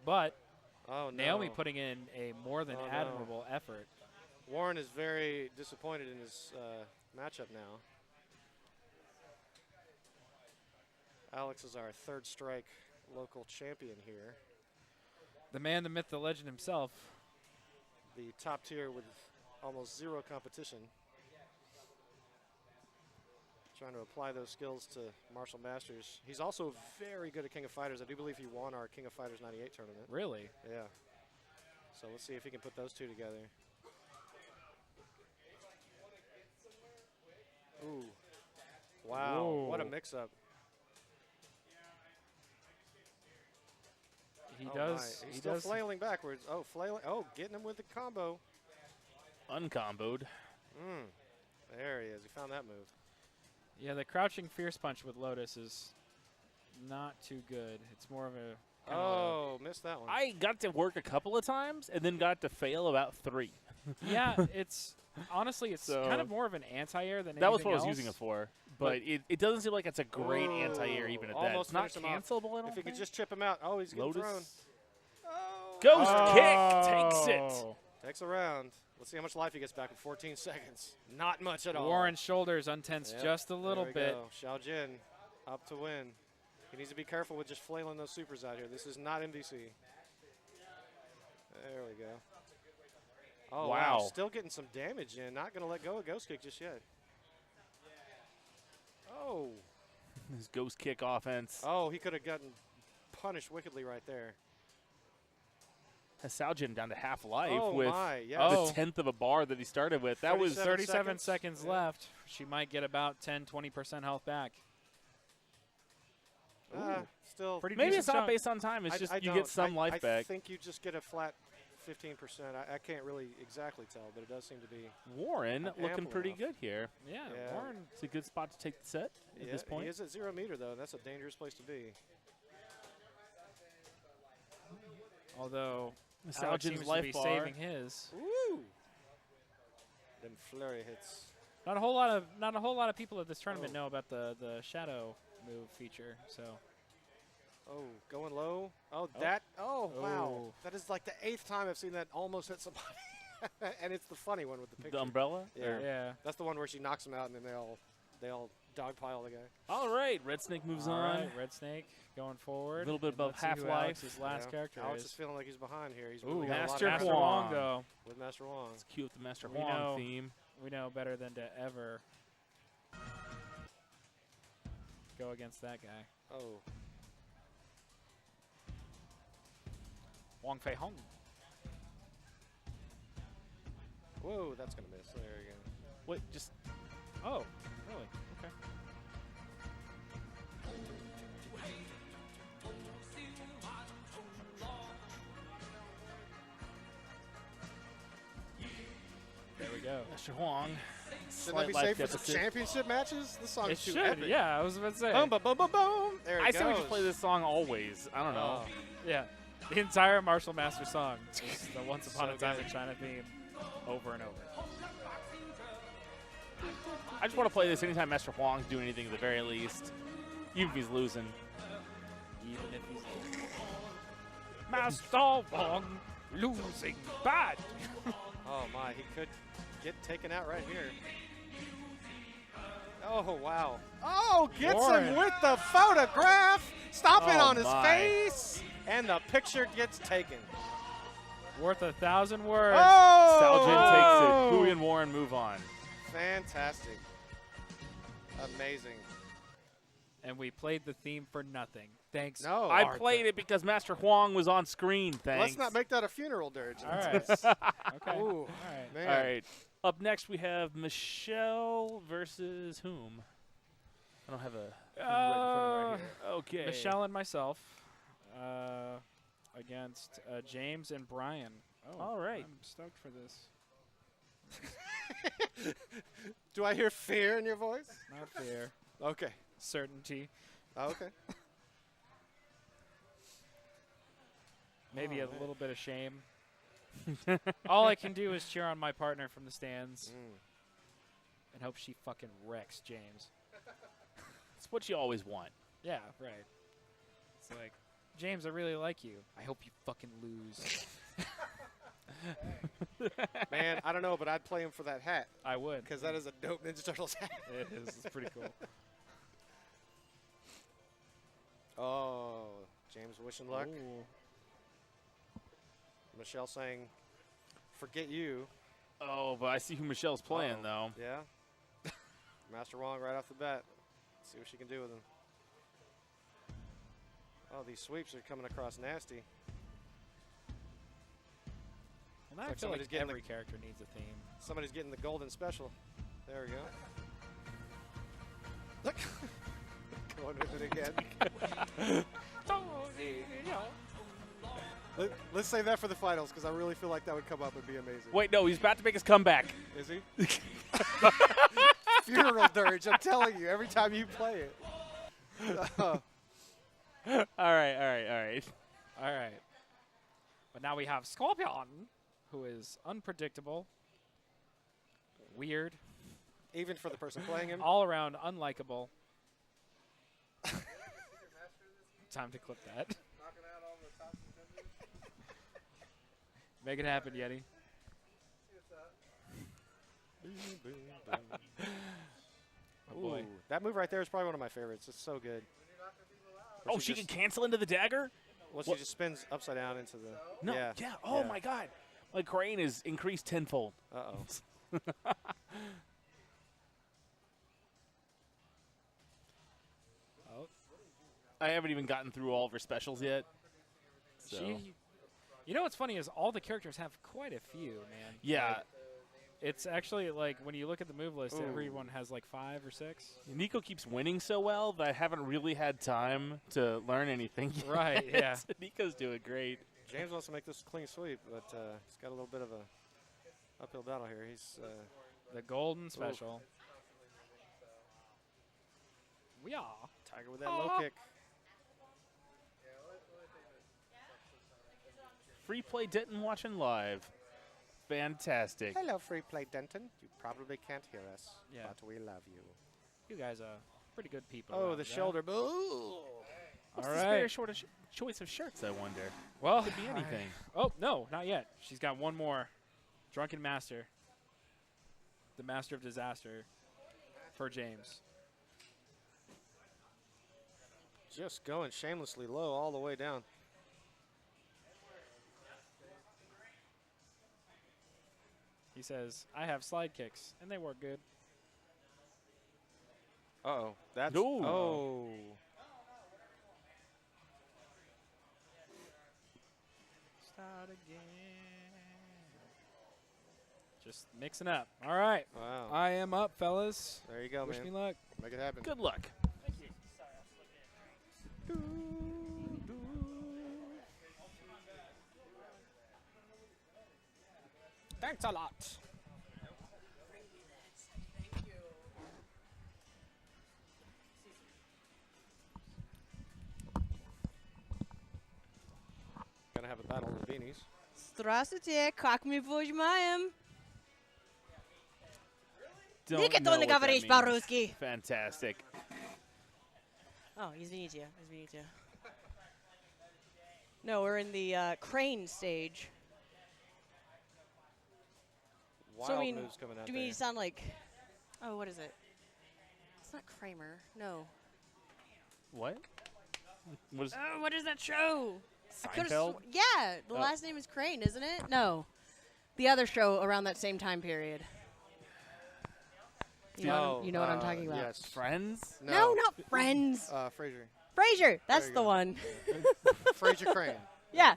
But Oh, no. Naomi putting in a more than Oh, no. admirable effort. Warren is very disappointed in his matchup now. Alex is our third strike local champion here. The man, the myth, the legend himself. The top tier with almost zero competition. Trying to apply those skills to Martial Masters. He's also very good at King of Fighters. I do believe he won our King of Fighters 98 tournament. Really? Yeah. So let's see if he can put those two together. Ooh. Wow. Whoa. What a mix-up. He Oh does. my. He's He still does. flailing backwards. Oh, flailing. Oh, getting him with the combo. Uncomboed. There he is. He found that move. Yeah, the crouching fierce punch with Lotus is not too good. It's more of a. kind of Missed that one. I got to work a couple of times and then got to fail about 3. yeah, it's honestly it's So- kind of more of an anti-air than That was anything what I was else. using it for. But it doesn't seem like it's a great anti-air even at that. Almost It's not finished him off. cancelable, I don't If he could think. just chip him out. Oh, he's getting Lotus. thrown. Ghost kick takes it. Takes a round. Let's see how much life he gets back in 14 seconds. Not much at all. Warren's shoulders untense Yep, just a little there we bit. go. Xiao Jin up to win. He needs to be careful with just flailing those supers out here. This is not MDC. There we go. Oh, wow. Wow. Still getting some damage in. Not going to let go of Ghost Kick just yet. Oh. His ghost kick offense. Oh, he could have gotten punished wickedly right there. Has Saljin down to half life Oh, with my, yes. the 10th of a bar that he started with. That was 37 seconds Yeah. left. She might get about 10-20% health back. Still. Pretty maybe decent it's not chunk. based on time. It's just you don't. get some life I back. think you just get a flat 15%. I can't really exactly tell, but it does seem to be. Warren looking ample pretty enough. good here. Yeah, Yeah. Warren. It's a good spot to take the set at this point. He is at 0 meter, though. That's a dangerous place to be. Although Alex Saljin's seems to life be bar. saving his. Woo! Them flurry hits. Not a whole lot of people at this tournament know about the shadow move feature. So Oh, going low. Oh, that. Oh, wow. That is like the 8th time I've seen that almost hit somebody. And it's the funny one with the picture. The umbrella? Yeah. yeah. That's the one where she knocks him out and then they all dogpile the guy. All right, Red Snake moves All on. right, Red Snake going forward. A little bit And above let's see who half-life. Alex's last Yeah. character Alex is. is feeling like he's behind here. He's Ooh, really got a lot Master of Master Huang. Wong go. with Master Wong. It's cute with the Master We Huang know. theme. We know better than to ever go against that guy. Oh. Wong Fei Hong. Whoa, that's going to miss. There you go. Wait, just Oh, really? Okay. There we go. Master Huang. Should that be Slight life saved for some deficit. championship matches? This song It is too should. epic. Yeah, I was about to say. Boom, boom, boom, boom, boom. There it I goes. say we just play this song always. I don't know. Oh. Yeah, the entire Martial Master song is the Once Upon So a Time good. in China theme over and over. I just want to play this anytime Master Huang's doing anything at the very least, even if he's losing. Even if he's Master Wong losing bad. Oh, my. He could get taken out right here. Oh, wow. Oh, gets Warren. him with the photograph. Stomping Oh, on his my. face. And the picture gets taken. Worth 1,000 words. Oh! Saljin takes it. Hui and Warren move on. Fantastic. Amazing. And we played the theme for nothing. Thanks. No. I Arthur. played it because Master Huang was on screen. Thanks. Let's not make that a funeral dirge. All right. Okay. Ooh, All right. man. All right. Up next, we have Michelle versus whom? I don't have a thing right in front of me right here. Okay. Michelle and myself against James and Brian. Oh, All right. I'm stoked for this. Do I hear fear in your voice? Not fair. Okay. Certainty. Okay. Maybe Oh, a man. little bit of shame. All I can do is cheer on my partner from the stands and hope she fucking wrecks James. It's what you always want. Yeah, right. It's like, James, I really like you. I hope you fucking lose. Man, I don't know, but I'd play him for that hat. I would. Because that is a dope Ninja Turtles hat. It is. It's pretty cool. Oh, James wishing luck. Ooh. Michelle saying, forget you. Oh, but I see who Michelle's playing, though. Yeah. Master Wong right off the bat. Let's see what she can do with him. Oh, these sweeps are coming across nasty. And I like feel like somebody's getting every character needs a theme. Somebody's getting the golden special. There we go. Look. Going with it again. Let's save that for the finals because I really feel like that would come up and be amazing. Wait, no, he's about to make his comeback. Is he? Funeral dirge, I'm telling you, every time you play it. All right. All right. But now we have Scorpion, who is unpredictable, weird, even for the person playing him. all around unlikable. Time to clip that. Make it happen, Yeti. Oh boy. Ooh, that move right there is probably one of my favorites. It's so good. Oh, she can cancel into the dagger? Well, she just spins upside down into the... No, Yeah. Oh, my God. My crane is increased tenfold. Uh-oh. Oh. I haven't even gotten through all of her specials yet. So. You know what's funny is all the characters have quite a few, man. Yeah. Like, it's actually like when you look at the move list, Ooh. everyone has like 5 or 6. Nico keeps winning so well that I haven't really had time to learn anything yet. Right, yeah. Nico's doing great. James wants to make this a clean sweep, but he's got a little bit of a uphill battle here. He's the golden special. We are. Tiger with that low kick. Free play Denton watching live. Fantastic. Hello, Free Play Denton. You probably can't hear us, Yeah. but we love you. You guys are pretty good people. Oh, around the there. shoulder. Ooh. What's All this right. very short choice of shirts, I wonder? Well, Could be anything. Oh, no, not yet. She's got one more. Drunken Master. The Master of Disaster for James. Just going shamelessly low all the way down. He says, I have slide kicks, and they work good. Uh-oh. That's... Ooh. Oh. Start again. Just mixing up. All right. Wow. I am up, fellas. There you go, Wish man. me luck. Make it happen. Good luck. Thanks a lot. Gonna have a battle of the beanies. Здравствуйте, как мы выжимаем? Don't Никто know не what that говорит means. по-русски. Fantastic. Oh, извините, извините. No, we're in the crane stage. Wild So I mean, moves coming out do there. we sound like? Oh, what is it? It's not Kramer. No. What? What is Oh, what is that show? I could've Seinfeld? yeah, the Oh. last name is Crane, isn't it? No, the other show around that same time period. You know what I'm talking about. Yes. Friends? No, not Friends. Frasier. Frasier. That's you the go. one. Frasier Crane. Yeah.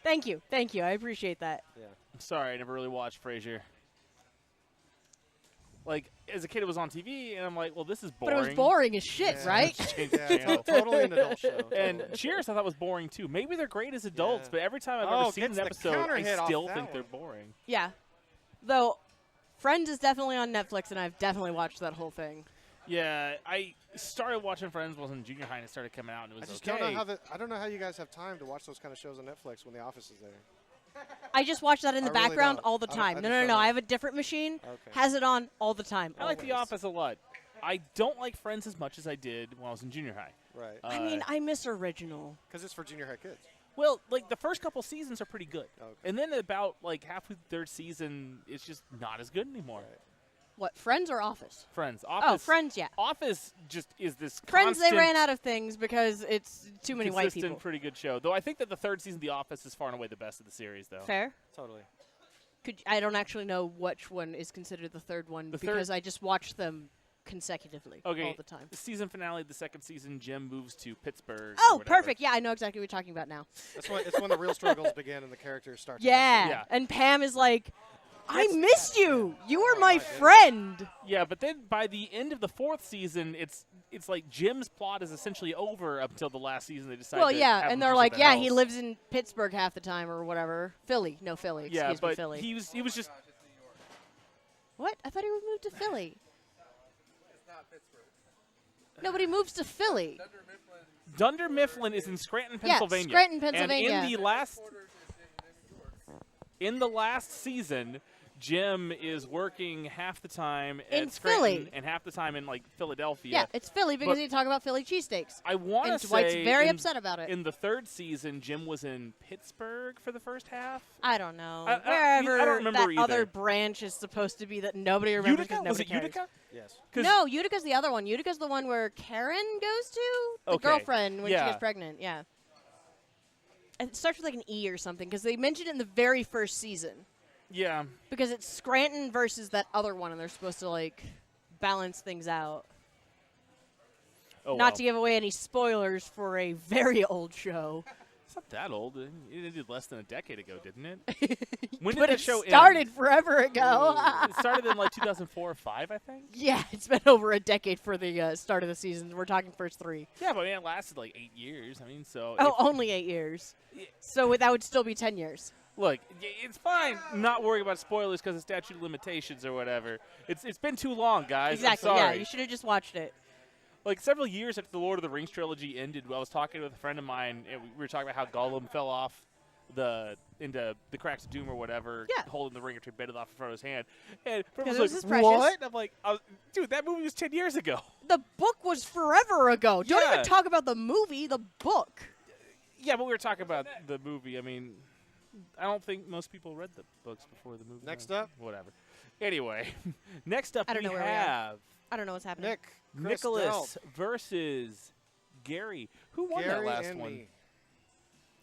Thank you. Thank you. I appreciate that. Yeah. I'm sorry, I never really watched Frasier. Like, as a kid, it was on TV, and I'm like, well, this is boring. But it was boring as shit, Yeah. right? Change the Yeah, channel. totally an adult show. And Totally. Cheers, I thought was boring too. Maybe they're great as adults, Yeah. but every time I've Oh, ever seen gets an the episode, counter I hit off still that think they're one. boring. Yeah. Though, Friends is definitely on Netflix, and I've definitely watched that whole thing. Yeah, I started watching Friends when I was in junior high, and it started coming out, and it was I just okay. don't know how I don't know how you guys have time to watch those kind of shows on Netflix when The Office is there. I just watch that in the I really background don't. all the I time. just No, don't I know. have a different machine. Okay. Has it on all the time. I like The always. Office a lot. I don't like Friends as much as I did when I was in junior high. Right. I mean, I miss original. Because it's for junior high kids. Well, like the first couple seasons are pretty good, Okay. and then about like halfway through the third season, it's just not as good anymore. Right. What, Friends or Office? Friends. Oh, Office. Friends, yeah. Office just is this Friends, they constant, ran out of things because it's too many white consistent, people. pretty good show. Though I think that the third season of The Office is far and away the best of the series, though. Fair. Totally. I don't actually know which one is considered the third one because I just watch them consecutively all the time. The season finale of the second season, Jim moves to Pittsburgh. Oh, perfect. Yeah, I know exactly what you're talking about now. It's when the real struggles begin and the characters start to Yeah. And Pam is like, I missed you. You were my friend. Yeah, but then by the end of the fourth season, it's like Jim's plot is essentially over up until the last season. They decide. Well, to yeah, have and him they're do like, something yeah, else. he lives in Pittsburgh half the time or whatever. Philly. Excuse me, Philly. he was just. What? I thought he would move to Philly. No, but he moves to Philly. Dunder Mifflin is in Scranton, Pennsylvania. Yeah, Scranton, Pennsylvania. And in the last season, Jim is working half the time in at Scranton Philly and half the time in like Philadelphia. Yeah, it's Philly because he talk about Philly cheesesteaks. I want to and say Dwight's very upset about it. In the third season, Jim was in Pittsburgh for the first half. I don't know. I don't remember that either. other branch is supposed to be that nobody remembers because Utica? nobody Was it cares. Utica? Yes. No, Utica's the other one. Utica's the one where Karen goes to the Okay. girlfriend when she Yeah. gets pregnant. Yeah. And it starts with like an E or something because they mentioned it in the very first season. Yeah. Because it's Scranton versus that other one, and they're supposed to like balance things out. Oh, Not to give away any spoilers for a very old show. It's not that old. It ended less than a decade ago, didn't it? When did But the it show started end? forever ago. It started in like 2004 or 5, I think. Yeah, it's been over a decade for the start of the season. We're talking first 3. Yeah, but I mean, it lasted like 8 years. I mean, so. Oh, only 8 years. So that would still be 10 years. Look, it's fine not worrying about spoilers because of statute of limitations or whatever. It's been too long, guys. Exactly, I'm yeah. sorry. You should have just watched it. Like several years after the Lord of the Rings trilogy ended, I was talking with a friend of mine, and we were talking about how Gollum fell off into the cracks of doom or whatever, holding the ring or bit it off in front of his hand. And Because was it was like, precious. what? I'm like, dude, that movie was 10 years ago. The book was forever ago. Don't Yeah. even talk about the movie, the book. Yeah, but we were talking about the movie. I mean, I don't think most people read the books before the movie. Next up? Whatever. Anyway, next up I don't we know where we are. have I don't know what's happening. Nicholas versus Gary. Who won that Gary last and one? me.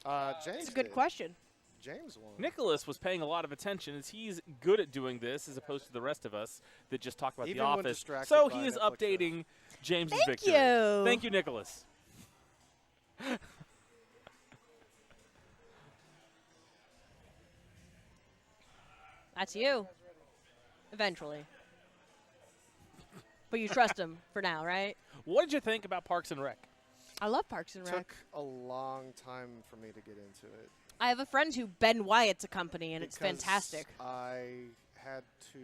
James. It's a good did. question. James won. Nicholas was paying a lot of attention as he's good at doing this as opposed to the rest of us that just talk about Even The when Office. distracted So by he is Netflix updating James's Thank victory. you. Thank you, Nicholas. That's you. Eventually. But you trust him for now, right? What did you think about Parks and Rec? I love Parks and Rec. Took a long time for me to get into it. I have a friend who Ben Wyatt's a company, and it's because fantastic. I had to.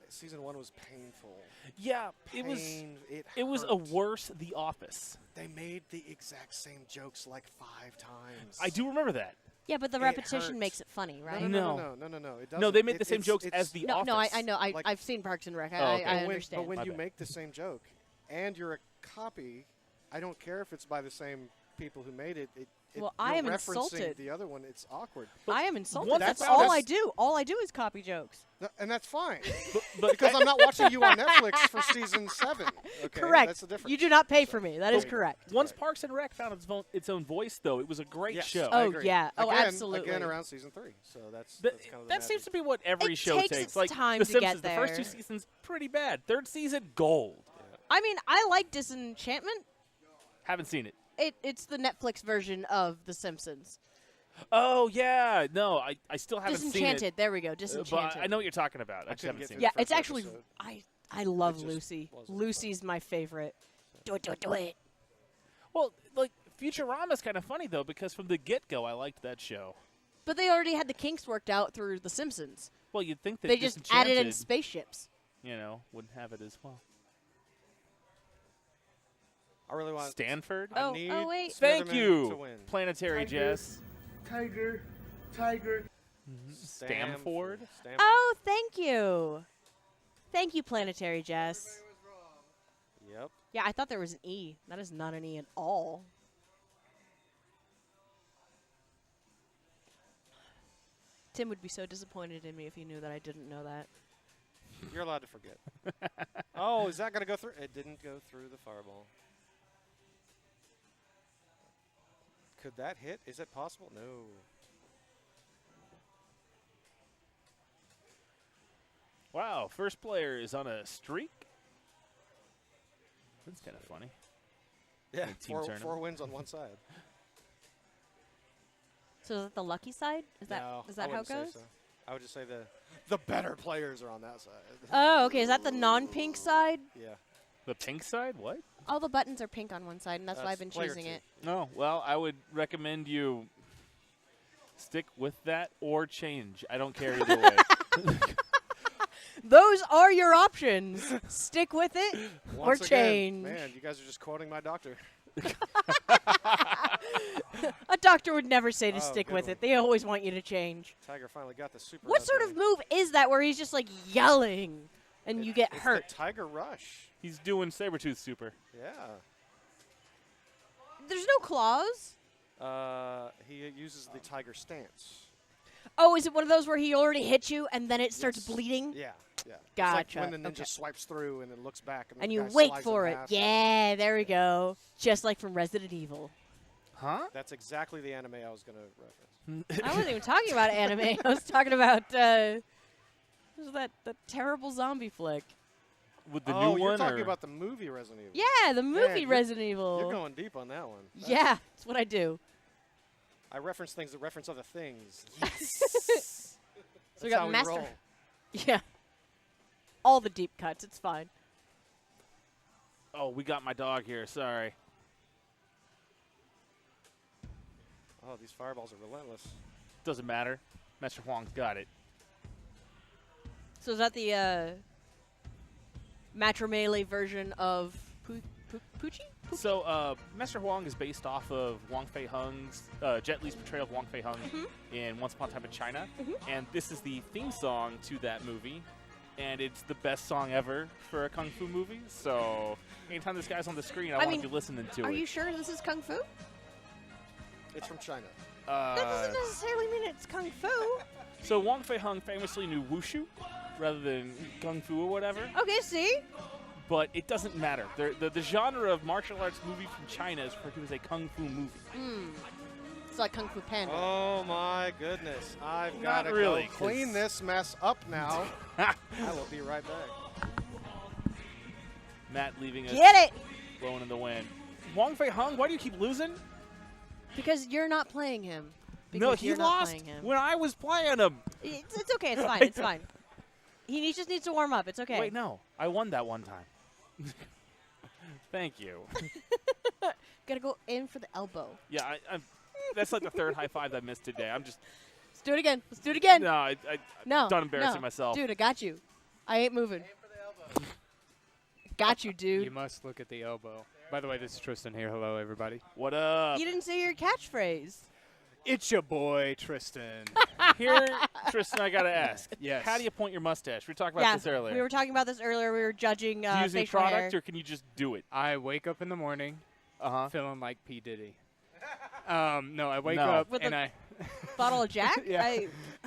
Season 1 was painful. Yeah, it was a hurt. worse The Office. They made the exact same jokes like 5 times. I do remember that. Yeah, but the It repetition hurts. makes it funny, right? No. It doesn't. No, they made It- the same it's- jokes it's- as The No, Office. I know. Like- I've seen Parks and Rec. Oh, okay. I But understand. when My you bad. make the same joke, and you're a copy, I don't care if it's by the same people who made it. Well, I you're am referencing insulted. the other one. It's awkward. I am insulted. Once That's I all found I this- do. All I do is copy jokes. And that's fine. But because I'm not watching you on Netflix for season 7. Okay? Correct. That's the difference. You do not pay for me. That is But correct. Once Parks and Rec found its own voice, though, it was a great Yes, show. I Oh, agree. yeah. Oh, Again, absolutely. Again, around season 3. So that's That, kind of the that magic. seems to be what every It show takes takes. its Like time The to get Simpsons, the first 2 there. seasons pretty bad. Third season, gold. I mean, I like Disenchantment. Haven't seen it. It's the Netflix version of The Simpsons. Oh yeah, no, I still haven't seen it. Disenchanted. There we go. But Disenchanted. I know what you're talking about. I just couldn't haven't get seen through it. Yeah, the it's first actually episode. I love just Lucy. wasn't Lucy's my favorite. Do it. Well, like Futurama's kind of funny though because from the get-go I liked that show. But they already had the kinks worked out through The Simpsons. Well, you'd think that They just added in Disenchanted, spaceships. wouldn't have it as well. I really want Stanford. I Oh, need wait. Thank Smitherman to you, win. Planetary Tiger. Jess. Tiger. Stamford. Oh, thank you. Thank you, Planetary Jess. Yep. Yeah, I thought there was an E. That is not an E at all. Tim would be so disappointed in me if he knew that I didn't know that. You're allowed to forget. Oh, is that going to go through? It didn't go through the fireball. Could that hit? Is it possible? No. Wow, first player is on a streak. That's kind of funny. Yeah, Like team tournament. 4 wins on one side. So is that the lucky side? Is that No, is that I how it wouldn't say goes? so. I would just say the better players are on that side. Oh, okay. Is that the non-pink side? Yeah. The pink side? What? All the buttons are pink on one side, and that's why I've been player choosing two. it. No, well, I would recommend you stick with that or change. I don't care either way. Those are your options. Stick with it or Once again, change. man, you guys are just quoting my doctor. A doctor would never say to Oh, stick good with one. it. They always want you to change. Tiger finally got the super. What sort of move is that where he's just like yelling and you get it's hurt? The Tiger Rush. He's doing Sabretooth Super. Yeah. There's no claws. He uses the Tiger Stance. Oh, is it one of those where he already hit you and then it starts bleeding? Yeah, yeah. Gotcha. It's like when the ninja Okay. swipes through and then looks back. And And the you guy wait slides for in it. half. Yeah, there we go. Just like from Resident Evil. Huh? That's exactly the anime I was going to reference. I wasn't even talking about anime. I was talking about what was that terrible zombie flick. With the Oh, new you're one? talking or? about the movie Resident Evil. Yeah, the movie you're- Resident Evil. You're going deep on that one. Yeah, that's what I do. I reference things that reference other things. So we That's got how we Master. roll. Yeah. All the deep cuts. It's fine. Oh, we got my dog here. Sorry. Oh, these fireballs are relentless. Doesn't matter. Master Huang's got it. So is that the Match Melee version of Poochie? So, Master Huang is based off of Wang Fei Hung's, Jet Li's portrayal of Wang Fei Hung in Once Upon a Time in China. And this is the theme song to that movie. And it's the best song ever for a Kung Fu movie. So, anytime this guy's on the screen, I want mean, to be listening to it. Are you sure this is Kung Fu? It's from China. That doesn't necessarily mean it's Kung Fu. So, Wang Fei Hung famously knew Wushu rather than Kung Fu or whatever. Okay, see? But it doesn't matter. The genre of martial arts movie from China is referred to as a Kung Fu movie. It's like Kung Fu Panda. Oh my goodness! I've got to really, go clean 'cause- this mess up now. I will be right back. Matt leaving us Get it! blowing in the wind. Wang Fei Hung, why do you keep losing? Because you're not playing him. No, Because he you're not lost playing him. when I was playing him. It's okay. It's fine. It's fine. He just needs to warm up. It's okay. Wait, no. I won that one time. Thank you. Gotta go in for the elbow. Yeah, that's like the third high five I missed today. I'm just... Let's do it again. Let's do it again. No, I'm done embarrassing myself. Dude, I got you. I ain't moving. Got you, dude. You must look at the elbow. By the way, this is Tristan here. Hello, everybody. What up? You didn't say your catchphrase. It's your boy, Tristan. Here, Tristan, I got to ask. Yes. How do you point your mustache? We were talking about this earlier. We were talking about this earlier. We were judging do you use any facial product, hair. or can you just do it? I wake up in the morning feeling like P. Diddy. No, I wake No. up With and a I... Bottle of Jack? Yeah.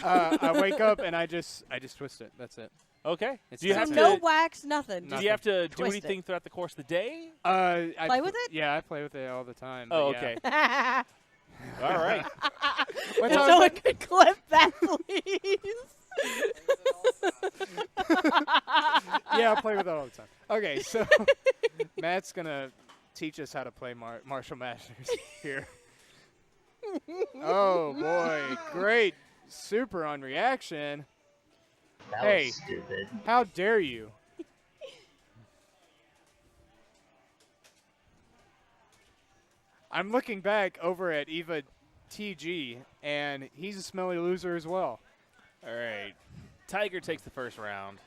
I wake up and I just twist it. That's it. Okay. It's Do you that have So to, no wax, nothing. do you have to do Twist anything it. throughout the course of the day? I Play with it? Yeah, I play with it all the time. Oh, but yeah. okay. All right. What's If up? someone could clip that, please. Yeah, I play with it all the time. Okay, so Matt's going to teach us how to play Martial Masters here. Oh, boy. Great. Super on reaction. That Hey. was stupid. How dare you? I'm looking back over at Eva TG, and he's a smelly loser as well. All right. Tiger takes the first round.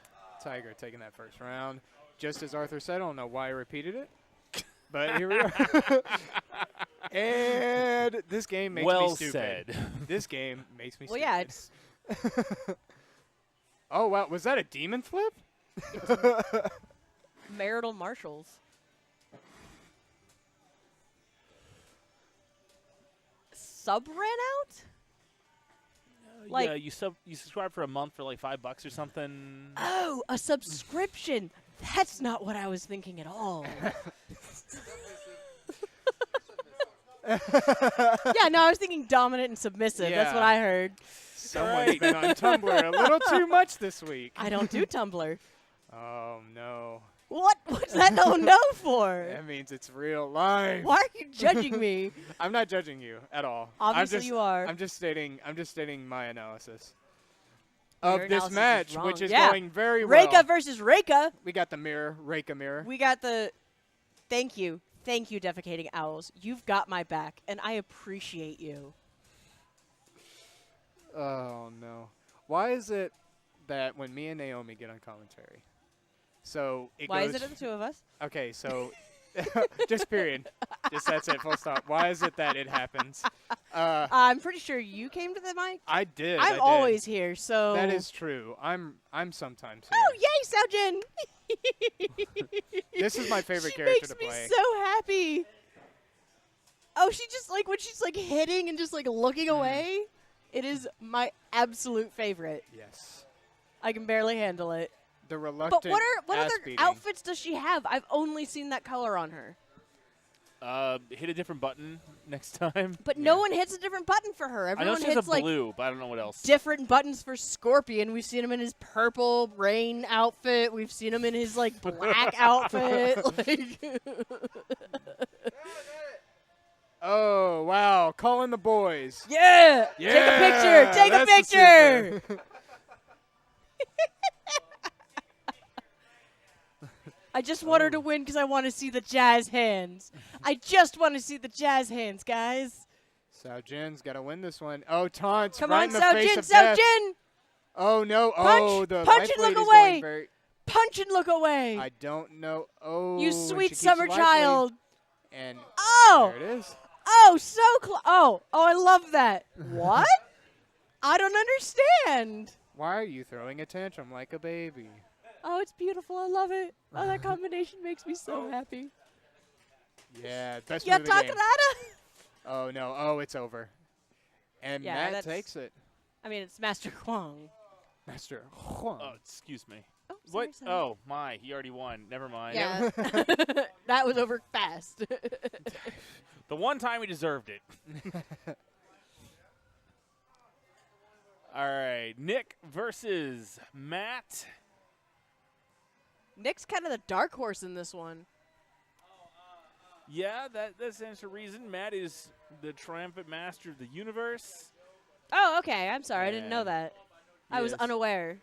Tiger taking that first round. Just as Arthur said, I don't know why I repeated it. But here we are. And this game makes Well me stupid. said. This game makes me Well, stupid. yeah, it's Oh, wow. Was that a demon flip? marital marshals. Sub ran out? Like, yeah, you subscribe for a month for like $5 or something. oh, a subscription. That's not what I was thinking at all. Yeah, no, I was thinking dominant and submissive. That's what Yeah. I heard. Someone's been on Tumblr a little too much this week. I don't do Tumblr. Oh, no. What's that no for? That means it's real life. Why are you judging me? I'm not judging you at all. Obviously you are. I'm just stating my analysis Your of this analysis is match, wrong. which is Yeah. going very well. Reika versus Reika. We got the mirror, Reika mirror. We got the. Thank you, defecating owls. You've got my back, and I appreciate you. Oh no! Why is it that when me and Naomi get on commentary, so it Why goes is it the two of us? Okay, so just period. Just that's it. Full stop. Why is it that it happens? I'm pretty sure you came to the mic. I did. I'm I did. always here, so. That is true. I'm sometimes here. Oh yay, Saojin! This is my favorite she character to makes play. me so happy. Oh, she just like when she's like hitting and just like looking away. It is my absolute favorite. Yes. I can barely handle it. The reluctant. But what ass other beating. outfits does she have? I've only seen that color on her. Hit a different button next time. But no one hits a different button for her. I know Everyone she has hits a like blue, but I don't know what else. different buttons for Scorpion. We've seen him in his purple rain outfit. We've seen him in his like black outfit. Like Oh wow! Calling the boys. yeah! Yeah, Take a picture. Take a that's the picture. super. I just want her to win because I want to see the jazz hands. I just want to see the jazz hands, guys. Sao Jin's got to win this one. Oh, taunts Come right on, in the Sao face Jin, of Sao death. Jin. Oh no! Punch, oh, the punch life and look lead is away. going very. Punch and look away. I don't know. Oh, You and she sweet keeps summer the life lead. child. And Oh. there it is. Oh, so close. Oh, I love that. What? I don't understand. Why are you throwing a tantrum like a baby? Oh, it's beautiful. I love it. Oh, that combination makes me so happy. Yeah, best Ya move of the game. takarada? Oh no! Oh, it's over. And Yeah, Matt that's- takes it. I mean, it's Master Huang. Master Huang. Oh, excuse me. Oh, sorry, What? sorry. Oh, my. He already won. Never mind. Yeah. That was over fast. The one time he deserved it. All right. Nick versus Matt. Nick's kind of the dark horse in this one. Yeah, that stands to reason. Matt is the triumphant master of the universe. Oh, okay. I'm sorry. I didn't know And- that. I was Yes. unaware.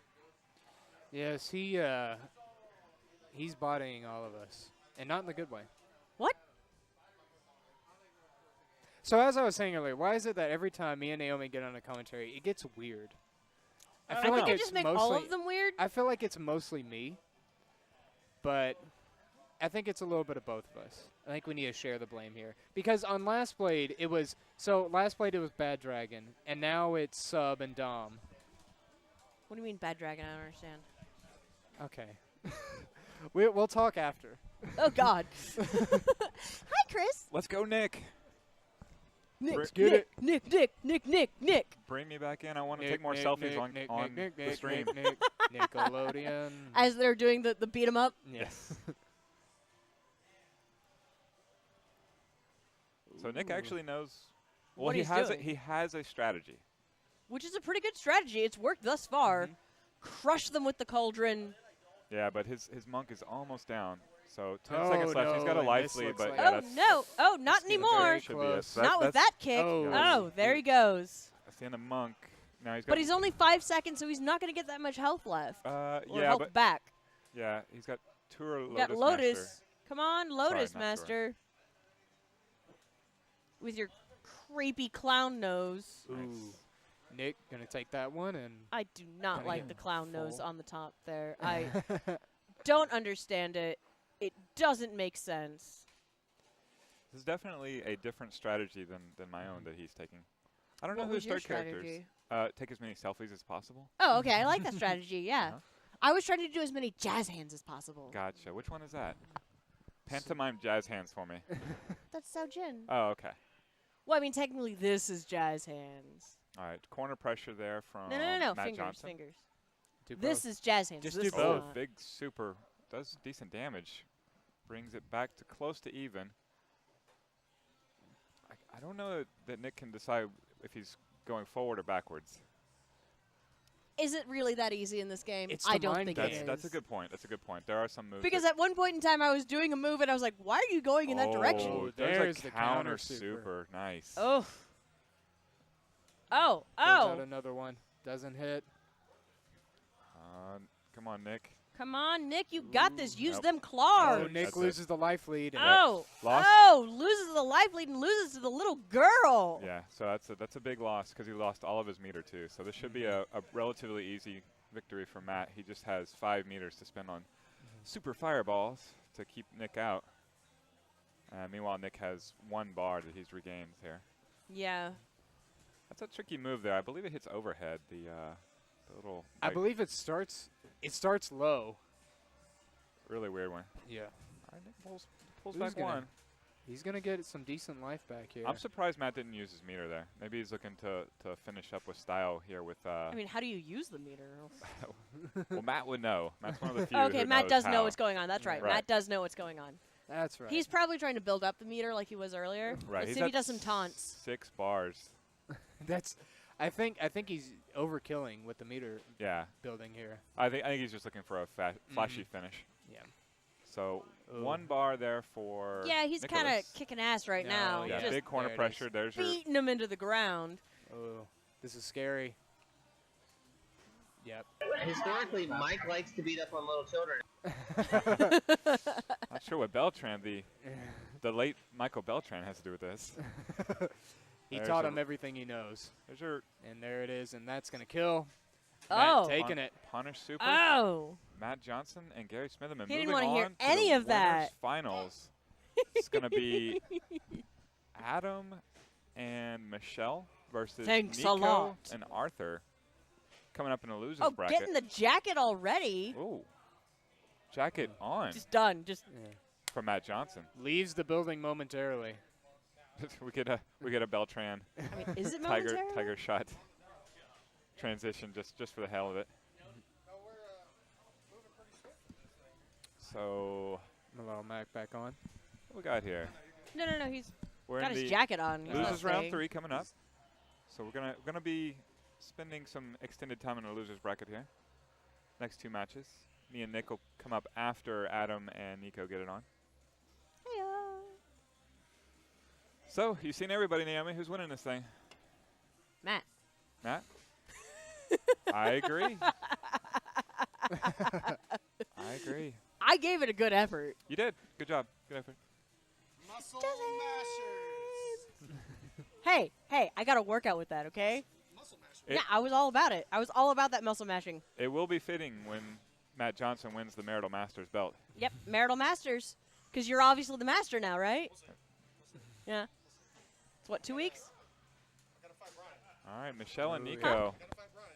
Yes, he's bodying all of us, and not in the good way. What? So as I was saying earlier, why is it that every time me and Naomi get on a commentary, it gets weird? I feel think like I it's just make mostly, all of them weird. I feel like it's mostly me, but I think it's a little bit of both of us. I think we need to share the blame here. Because on Last Blade, it was Bad Dragon, and now it's Sub and Dom. What do you mean, Bad Dragon? I don't understand. Okay. We'll talk after. Oh, God. Hi, Chris. Let's go, Nick. Nick, get it. Nick. Bring me back in. I want to Nick, take more Nick, selfies Nick, on Nick, the Nick, stream. Nick, Nickelodeon. As they're doing the beat 'em up. Yes. So Nick actually knows. Well, What he he's has doing. he has a strategy. Which is a pretty good strategy. It's worked thus far. Crush them with the cauldron. Yeah, but his monk is almost down. So 10 Oh, seconds left. He's got a no, life this lead, looks but like- yeah, Oh, that's no. Oh, not That's getting anymore. very should be close. it. Not with that kick. Oh. Oh, there he goes. That's the end of monk. Now he's got. But he's only 5 seconds, so he's not going to get that much health left. Or yeah, health but back. yeah, he's got Tour Lotus. You got Lotus. Master. Come on, Lotus not Master. With your creepy clown nose. Ooh. Nick gonna take that one and I do not Gotta like get the clown nose full. on the top there. I don't understand it. It doesn't make sense. This is definitely a different strategy than my own that he's taking. I don't What know who's was your third characters. strategy? Take as many selfies as possible. Oh, okay. I like that strategy. Yeah. Uh-huh. I was trying to do as many jazz hands as possible. Gotcha. Which one is that? Pantomime jazz hands for me. That's Sao Jin. Oh, okay. Well, I mean, technically, this is jazz hands. All right, corner pressure there from No. Matt Fingers, Johnson. fingers. Do This both. is jazz hands. Just This do is both. not. Big super does decent damage. Brings it back to close to even. I don't know that Nick can decide if he's going forward or backwards. Is it really that easy in this game? It's I the don't mind think game. it is. That's a good point. That's a good point. There are some moves. Because that at one point in time, I was doing a move, and I was like, why are you going in that direction? Oh, There's a the counter counter super. Nice. Oh. Oh. Throws out Oh. another one. Doesn't hit. Come on, Nick. Come on, Nick. You got this. Use Nope. them Oh, claws. Nick That's loses the life lead. and Oh. Lost. Oh. Loses the life lead and loses to the little girl. Yeah, so that's a big loss because he lost all of his meter too. So this should be a relatively easy victory for Matt. He just has 5 meters to spend on super fireballs to keep Nick out. Meanwhile, Nick has 1 bar that he's regained here. Yeah. That's a tricky move there. I believe it hits overhead. The little. I like, believe it starts low. really weird one. Yeah. All right, Nick pulls Who's back gonna- 1. He's going to get some decent life back here. I'm surprised Matt didn't use his meter there. Maybe he's looking to finish up with style here with. I mean, how do you use the meter? Well, Matt would know. Matt's one of the few. Okay, who Matt knows does how. know what's going on. That's right. Right. Matt does know what's going on. That's right. He's probably trying to build up the meter like he was earlier. Right. Let's he's see if he at does some taunts. 6 bars. That's. I think he's overkilling with the meter Yeah. building here. I think he's just looking for a flashy finish. Yeah. So Ooh. 1 bar there for. Yeah, he's kind of Nicholas. kicking ass right No, now. Yeah, Just big corner there it pressure. is. There's your. beating him into the ground. Oh, this is scary. Yep. Historically, Mike likes to beat up on little children. Not sure what Beltran, the late Michael Beltran, has to do with this. He There's taught a- him everything he knows. There's your And there it is, and that's going to kill. Oh. Matt taking it. Punish super. Oh. Matt Johnson and Gary Smitherman. He didn't moving wanna hear on to any the of that. winners Finals. It's going to be Adam and Michelle versus Thanks a Nico lot. and Arthur. Coming up in the losers Oh, bracket. getting the jacket already. Ooh. Jacket on Just done. Just from Matt Johnson. Leaves the building momentarily. we get a Beltran I mean, is it tiger momentary? shot transition just for the hell of it. So I'm allow Mac back on. what we got here? No. He's We're got in his the jacket on. He's losers not round staying. 3 coming up. So we're gonna be spending some extended time in the losers bracket here. Next 2 matches. Me and Nick will come up after Adam and Nico get it on. Heya. So you've seen everybody, Naomi. Who's winning this thing? Matt. Matt? I agree. I agree. I gave it a good effort. You did. Good job. Good effort. Muscle mashers. Hey, I got to work out with that, okay? Muscle mashers. It- Yeah, I was all about it. I was all about that muscle mashing. It will be fitting when Matt Johnson wins the Marital Masters belt. Yep, Marital Masters. Because you're obviously the master now, right? Yeah. It's what, 2 weeks? I gotta fight Brian. All right, Michelle and Ooh, yeah. Nico. I gotta fight Brian.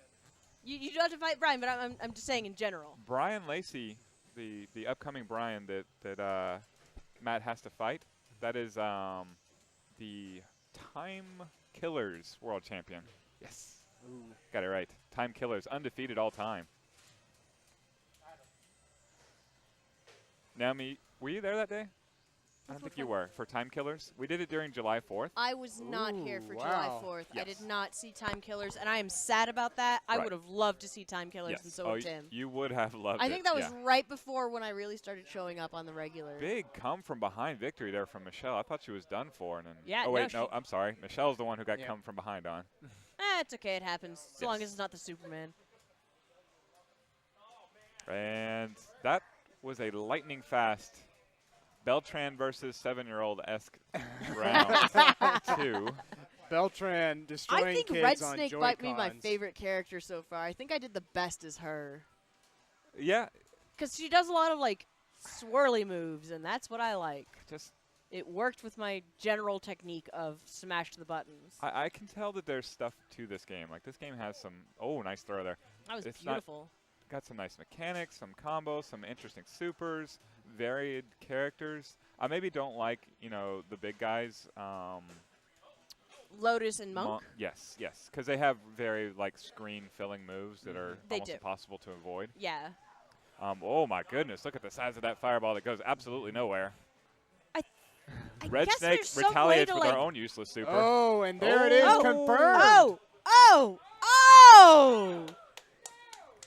You do have to fight Brian, but I'm just saying in general. Brian Lacey, the upcoming Brian that Matt has to fight, that is the Time Killers World Champion. Yes. Ooh. Got it right. Time Killers, undefeated all time. Naomi, were you there that day? I don't think you were. For Time Killers? We did it during July 4th. I was not here for Ooh, July wow. 4th. I Yes. did not see Time Killers, and I am sad about that. I Right. would have loved to see Time Killers, Yes. and so Oh, would Tim. you would have loved it. I think that was yeah. right before when I really started showing up on the regular. Big come from behind victory there from Michelle. I thought she was done for. And then Yeah, oh, wait, no, no, I'm sorry. Michelle's the one who got Yeah. come from behind on. It's okay. It happens. As long Yes. as it's not the Superman. And that was a lightning fast Beltran versus 7-year-old-esque round 2. Beltran destroying I think kids Red on Snake might be my Joy-Cons. favorite character so far. I think I did the best as her. Yeah, Because she does a lot of, like, swirly moves, and that's what I like. just It worked with my general technique of smash the buttons. I can tell that there's stuff to this game. Like, this game has some, oh, nice throw there. That was It's not- beautiful. Got some nice mechanics, some combos, some interesting supers, varied characters. I maybe don't like, the big guys Lotus and Monk? Yes, yes, because they have very like screen-filling moves that are They almost do. impossible to avoid. Yeah. Oh my goodness! Look at the size of that fireball that goes absolutely nowhere. I Red guess Snake there's some way retaliates to, with like our own useless super. Oh, and there it is, Oh. confirmed. Oh! Oh! Oh!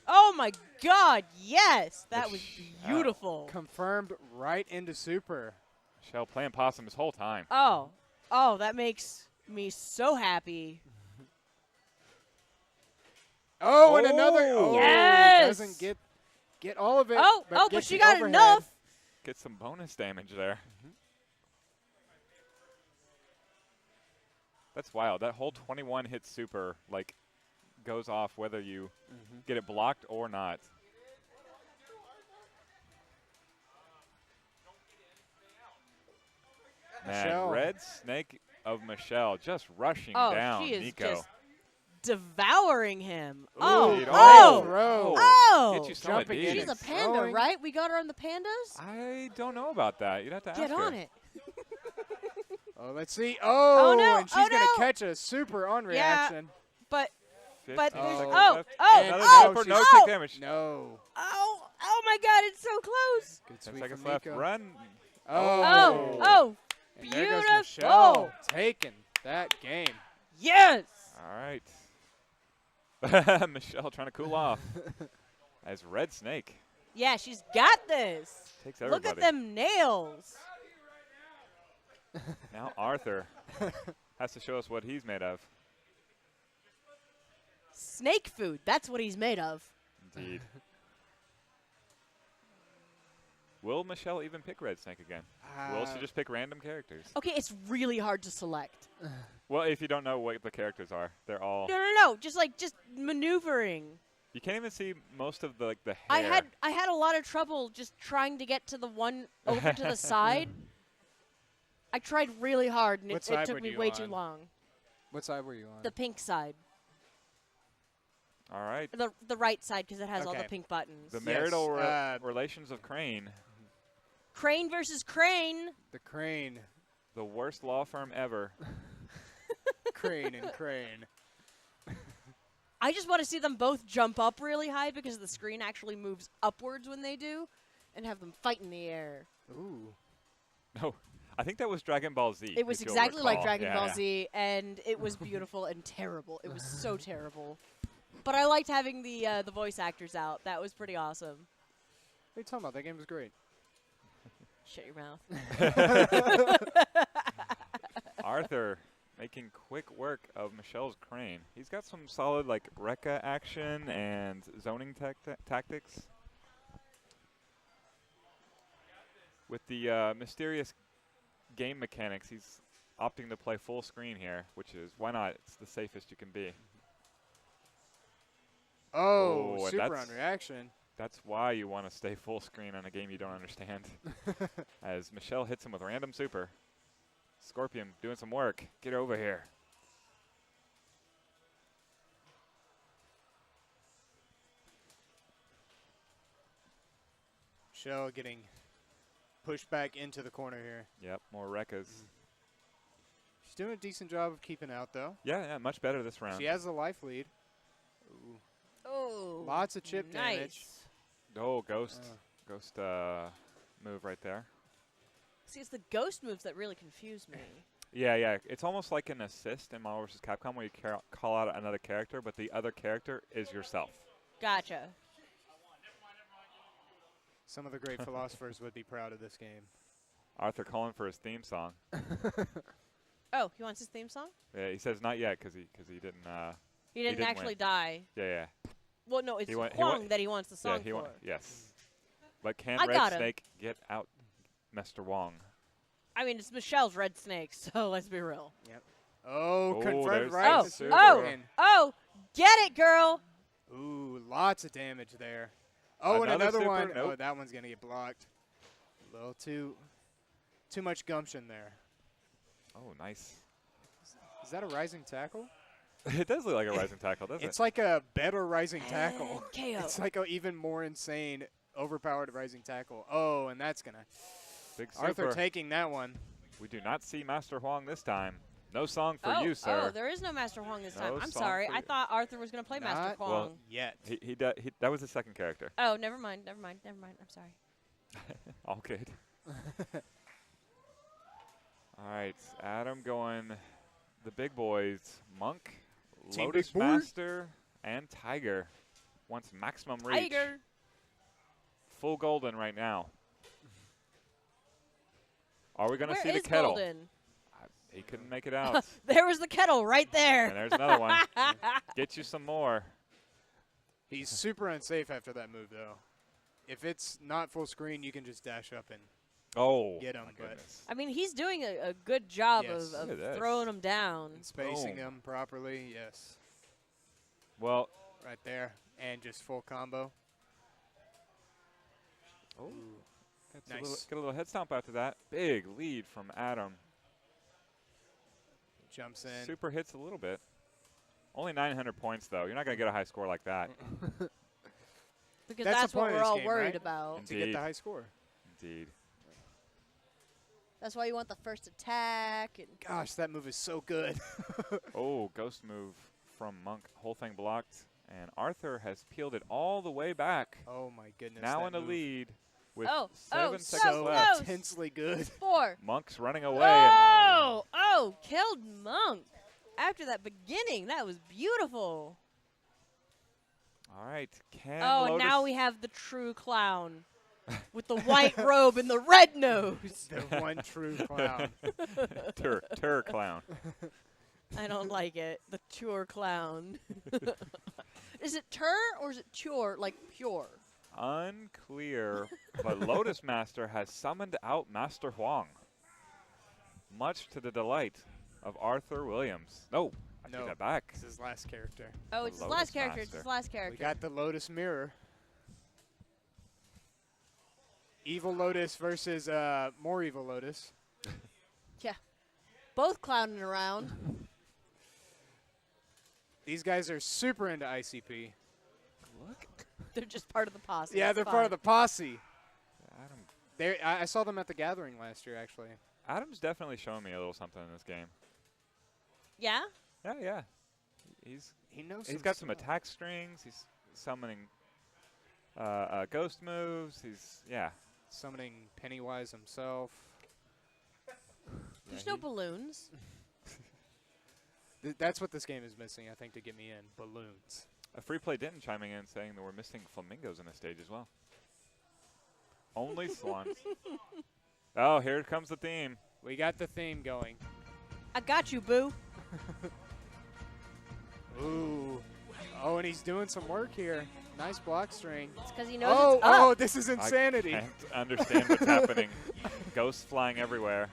Oh my God! Yes, that was beautiful. Confirmed right into super. Michelle playing possum this whole time. Oh, oh, that makes me so happy. Oh, and another. Oh, yes. doesn't get all of it. But gets she the got overhead. enough. Get some bonus damage there. That's wild. That whole 21 hit super like goes off whether you get it blocked or not. Man, Michelle. Red Snake of Michelle just rushing Oh, down she is Nico. just devouring him. Ooh, Oh, indeed. oh, throw. oh. Get you solid Jumping beatings. She's a panda, Throwing. right? We got her on the pandas? I don't know about that. You'd have to Get ask on her. it. Oh, let's see. Oh, no, and she's oh, gonna no. catch a super on Yeah. reaction. But 15 But seconds oh, left. oh, And Another oh, super, no she's- take damage. No. oh my God, it's so close. Good 10 sweep seconds from left. Nico. Run. Oh. Oh, And there goes beautiful. Michelle taking that game. Yes. All right. Michelle trying to cool off. As Red Snake Yeah, she's got this. takes Look everybody. at them nails. Now Arthur has to show us what he's made of. Snake food. That's what he's made of. Indeed. Will Michelle even pick Red Snake again? Will she just pick random characters? Okay, it's really hard to select. Well, if you don't know what the characters are, they're all. No. Just maneuvering. You can't even see most of the hair. I had a lot of trouble just trying to get to the one over to the side. I tried really hard, and What it side took were me you way too on? long. What side were you on? The pink side. All right. The right side, because it has all the Okay. pink buttons. The marital Yes, relations of Crane, Crane versus Crane. The Crane. the worst law firm ever. Crane and Crane. I just want to see them both jump up really high because the screen actually moves upwards when they do, and have them fight in the air. Ooh. No, I think that was Dragon Ball Z. It was if you'll exactly like recall. Dragon Yeah, Ball yeah. Z, and it was beautiful and terrible. It was so terrible. But I liked having the voice actors out. That was pretty awesome. What are you talking about? That game was great. Shut your mouth. Arthur making quick work of Michelle's Crane. He's got some solid like Rekka action and zoning tactics. With the mysterious game mechanics, he's opting to play full screen here, which is, why not? It's the safest you can be. Oh, and super that's- on reaction. That's why you want to stay full screen on a game you don't understand. As Michelle hits him with random super. Scorpion doing some work. Get over here. Michelle getting pushed back into the corner here. Yep, more Rekkas. She's doing a decent job of keeping out, though. Yeah, much better this round. She has the life lead. Ooh. Oh. Lots of chip damage. Nice. Oh, Ghost move right there. See, it's the ghost moves that really confuse me. Yeah. It's almost like an assist in Marvel vs. Capcom where you call out another character, but the other character is yourself. Gotcha. Some of the great philosophers would be proud of this game. Arthur calling for his theme song. Oh, he wants his theme song? Yeah, he says not yet because he didn't. He didn't actually win. die. Yeah. Well, no, it's He Huang that he wants the song yeah, for. yes. But can I Red got him. Snake get out Mr. Wong? I mean, it's Michelle's Red Snake, so let's be real. Yep. Oh, confirmed there's right. the super. Oh, get it, girl. Ooh, lots of damage there. Oh, and Another another super? one. Nope. Oh, that one's going to get blocked. A little too much gumption there. Oh, nice. Is that a rising tackle? It does look like a rising tackle, doesn't It's it? like a better rising tackle. KO. It's like a even more insane, overpowered rising tackle. Oh, and that's going to... Big super. Arthur taking that one. We do not see Master Huang this time. No song for you, sir. Oh, there is no Master Huang this time. No I'm song sorry. for I you. thought Arthur was going to play Master Huang. Well, yet. That was the second character. Oh, never mind. Never mind. Never mind. I'm sorry. All good. All right, Adam going the big boys. Monk, Team Lotus Big Boy. Master, and Tiger. Wants maximum reach. Tiger. Full golden right now. Are we going to Where see the is kettle? Golden? He couldn't make it out. There was the kettle right there. And there's another one. Get you some more. He's super unsafe after that move, though. If it's not full screen, you can just dash up and get him. But I mean, he's doing a good job Yes. of Look at this. throwing them down. and spacing Boom. them properly, yes. Well, Right there. And just full combo. oh, Nice. get a little head stomp after that. Big lead from Adam. Jumps in. Super hits a little bit. Only 900 points, though. You're not going to get a high score like that. Because That's that's the what point of we're this all game, worried right? about. To get the Indeed. high score. Indeed. That's why you want the first attack. And Gosh, that move is so good. Oh, ghost move from Monk. Whole thing blocked. And Arthur has peeled it all the way back. Oh, my goodness. Now that in the move. lead with Oh, 7 so seconds So left. close. intensely good. 4. Monk's running away. And Oh, killed Monk. After that beginning, that was beautiful. all right. Can Oh, and Lotus now we have the true clown with the white robe and the red nose. The one true clown. Tur clown. I don't like it. The pure clown. Is it tur or is it pure, like pure? Unclear, but Lotus Master has summoned out Master Huang, much to the delight of Arthur Williams. No, I take that back. It's his last character. Oh, The it's his Lotus last character. It's Master. his last We character. got the Lotus Mirror. Evil Lotus versus more Evil Lotus. Yeah. Both clowning around. These guys are super into ICP. Look. They're just part of the posse. Yeah, It's they're fine. part of the posse. Adam, I saw them at the Gathering last year, actually. Adam's definitely showing me a little something in this game. Yeah? Yeah. He knows. He's got some attack strings. He's summoning ghost moves. He's summoning Pennywise himself. There's no balloons. That's what this game is missing, I think, to get me in. Balloons. A free play didn't chiming in saying that we're missing flamingos in the stage as well. Only swans. Oh, here comes the theme. We got the theme going. I got you, boo. Ooh. Oh, and he's doing some work here. Nice block string. It's because he knows it's up. Oh, this is insanity. I can't understand what's happening. Ghosts flying everywhere.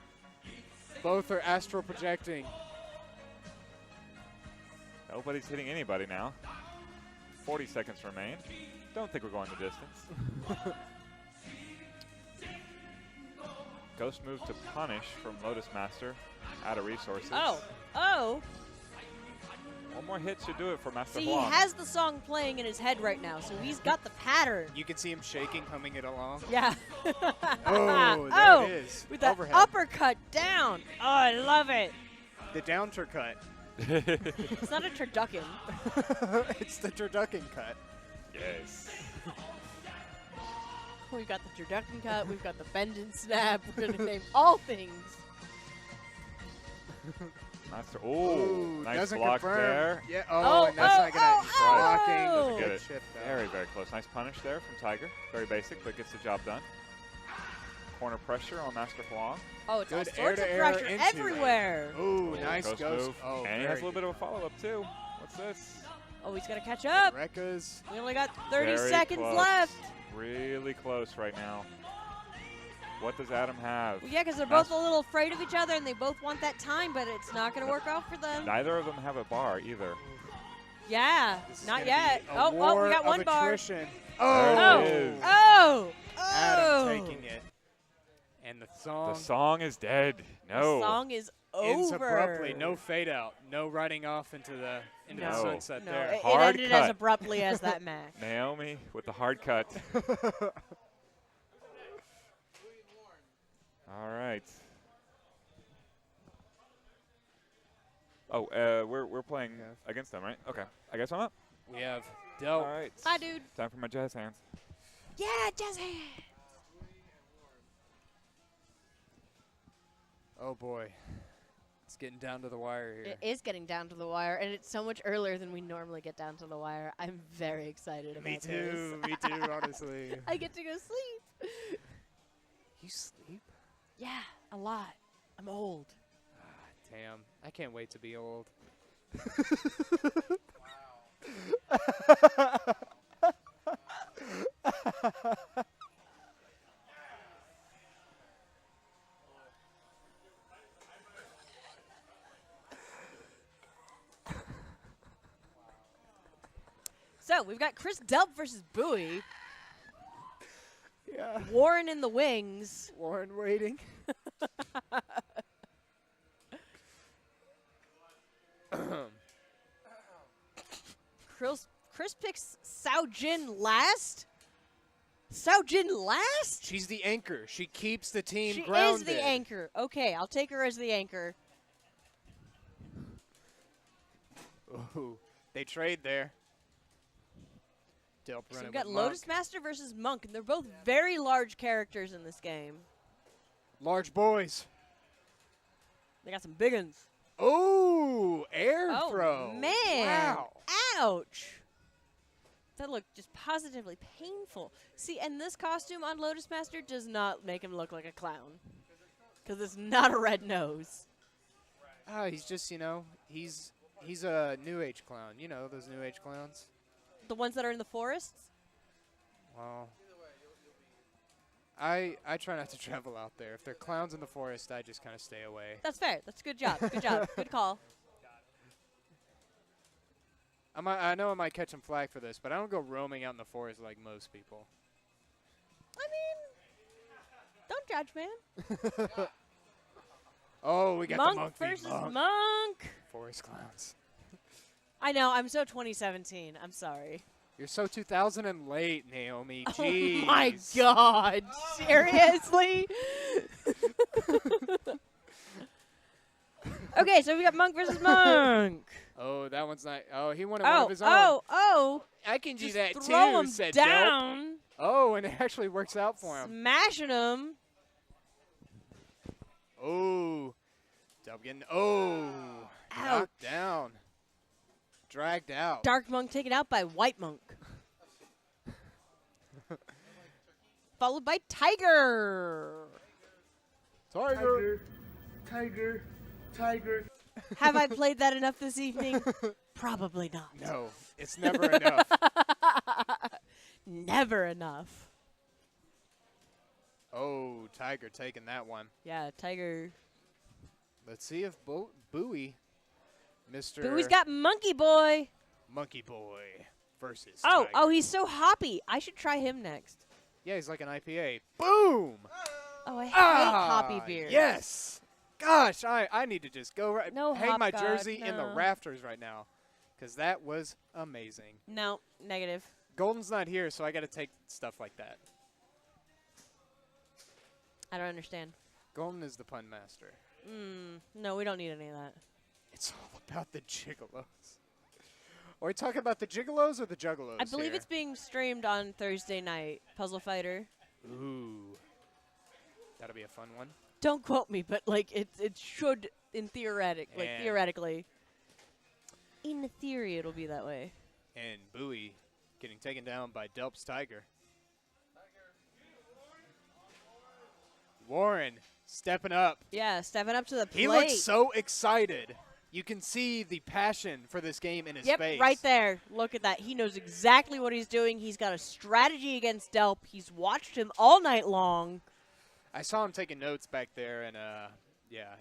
Both are astral projecting. Nobody's hitting anybody now. 40 seconds remain. Don't think we're going the distance. Ghost moves to punish from Lotus Master. Out of resources. Oh. One more hit should do it for Master See, Huang. he has the song playing in his head right now, so he's got the pattern. You can see him shaking, humming it along. Yeah. Oh, there it is. With that Overhead. uppercut down. Oh, I love it. The down cut. It's not a turducken. It's the turducken cut. Yes. We've got the turducken cut. We've got the bend and snap. We're going to name all things. Master. Oh, nice doesn't block confirm. there. Yeah. Oh, and that's not gonna blocking. Doesn't get Good it. chip, though. Very, very close. Nice punish there from Tiger. Very basic, but gets the job done. Corner pressure on Master Huang. Oh, it's Good all sorts of air-to-air pressure into. everywhere. Ooh, nice ghost ghost. move. Oh, and he has a very little bit of a follow-up, too. What's this? Oh, he's got to catch up. Rekkas. We only got 30 Very seconds close. left. Really close right now. What does Adam have? Well, yeah, because they're both a little afraid of each other, and they both want that time, but it's not going to work out for them. Neither of them have a bar either. Yeah, This is not gonna yet. be a Oh, war we got of one bar. attrition. There it is. Oh! Adam taking it. And the song, The song is dead. No. The song is ends over. abruptly. No fade out. No riding off into the No. sunset No, there. it Hard ended cut. as abruptly as that match. Naomi with the hard cut. All right. Oh, we're playing against them, right? Okay. I guess I'm up. We have Delp. All right. Hi, dude. Time for my jazz hands. Yeah, jazz hands. Oh boy, it's getting down to the wire here. It is getting down to the wire, and it's so much earlier than we normally get down to the wire. I'm very excited about this. Me too, honestly. I get to go sleep. You sleep? Yeah, a lot. I'm old. Damn, I can't wait to be old. So we've got Chris Delp versus Bowie. Yeah. Warren in the wings. Warren waiting. Chris picks Sao Jin last? Sao Jin last? She's the anchor. She keeps the team She grounded. is the anchor. Okay, I'll take her as the anchor. Ooh, they trade there. Delp So running we've got with Monk. Lotus Master versus Monk, and they're both very large characters in this game. Large boys. They got some big ones. Oh, air throw. Man. Wow. Ouch. That looked just positively painful. See, and this costume on Lotus Master does not make him look like a clown. Because it's not a red nose. Ah, he's just, he's a New Age clown. You know, those New Age clowns. The ones that are in the forests? Well, I try not to travel out there. If they're clowns in the forest, I just kind of stay away. That's fair. That's a good job. Good job. Good call. I know I might catch some flack for this, but I don't go roaming out in the forest like most people. I mean, don't judge, man. Oh, we got Monk the Monk versus v. Monk. Forest clowns. I know. I'm so 2017. I'm sorry. You're so 2000 and late, Naomi. Oh Jeez. my God. Seriously? Okay, so we got Monk versus Monk. Oh, that one's not. Oh, he wanted one of his own. Oh. I can do Just that throw too, him said down. Delp. Oh, and it actually works out for him. Smashing him. Oh. Delp getting. Oh. Knocked down. Dragged out. Dark Monk taken out by White Monk. Followed by Tiger. Tiger. Have I played that enough this evening? Probably not. No, it's never enough. Never enough. Oh, Tiger taking that one. Yeah, Tiger. Let's see if Bowie, Mr. Bowie's got Monkey Boy. Monkey Boy versus Oh, Tiger. he's so hoppy. I should try him next. Yeah, he's like an IPA. Boom! Oh, I hate hoppy beers. Yes! Gosh, I need to just go No hang hop my god, jersey in the no. rafters right now, because that was amazing. No, negative. Golden's not here, so I got to take stuff like that. I don't understand. Golden is the pun master. No, we don't need any of that. It's all about the gigolos. Are we talking about the gigolos or the juggalos? I believe here? it's being streamed on Thursday night. Puzzle Fighter. Ooh. That'll be a fun one. Don't quote me, but like it should in theoretically. In theory, it'll be that way. And Bowie getting taken down by Delp's Tiger. Warren stepping up. Yeah, stepping up to the plate. He looks so excited. You can see the passion for this game in his face. Yep, right there. Look at that. He knows exactly what he's doing. He's got a strategy against Delp. He's watched him all night long. I saw him taking notes back there, and yeah,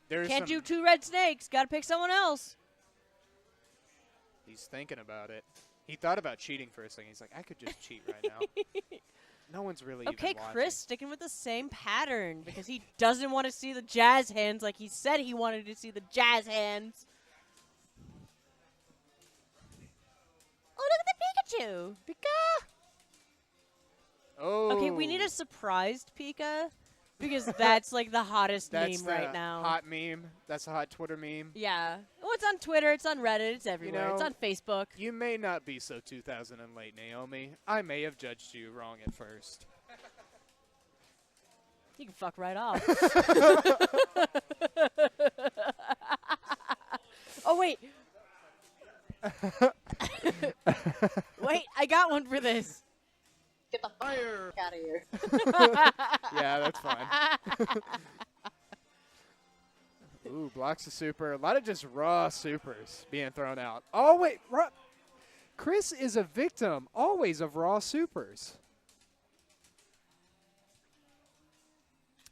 there's Can't some, do two red snakes. Got to pick someone else. He's thinking about it. He thought about cheating for a second. He's like, I could just cheat right now. No one's really Okay, even watching. Chris sticking with the same pattern because he doesn't want to see the jazz hands like he said he wanted to see the jazz hands. Oh, look at the Pikachu. Pika. Oh. Okay, we need a surprised Pika Because that's like the hottest That's meme right the now. hot meme. That's a hot Twitter meme. Yeah. Well, it's on Twitter. It's on Reddit. It's everywhere. It's know, on Facebook. You may not be so 2000 and late, Naomi. I may have judged you wrong at first. You can fuck right off. Oh, wait. Wait, I got one for this. Get the fire out of here. Yeah, that's fine. Ooh, blocks a super. A lot of just raw supers being thrown out. Oh, wait. Chris is a victim always of raw supers.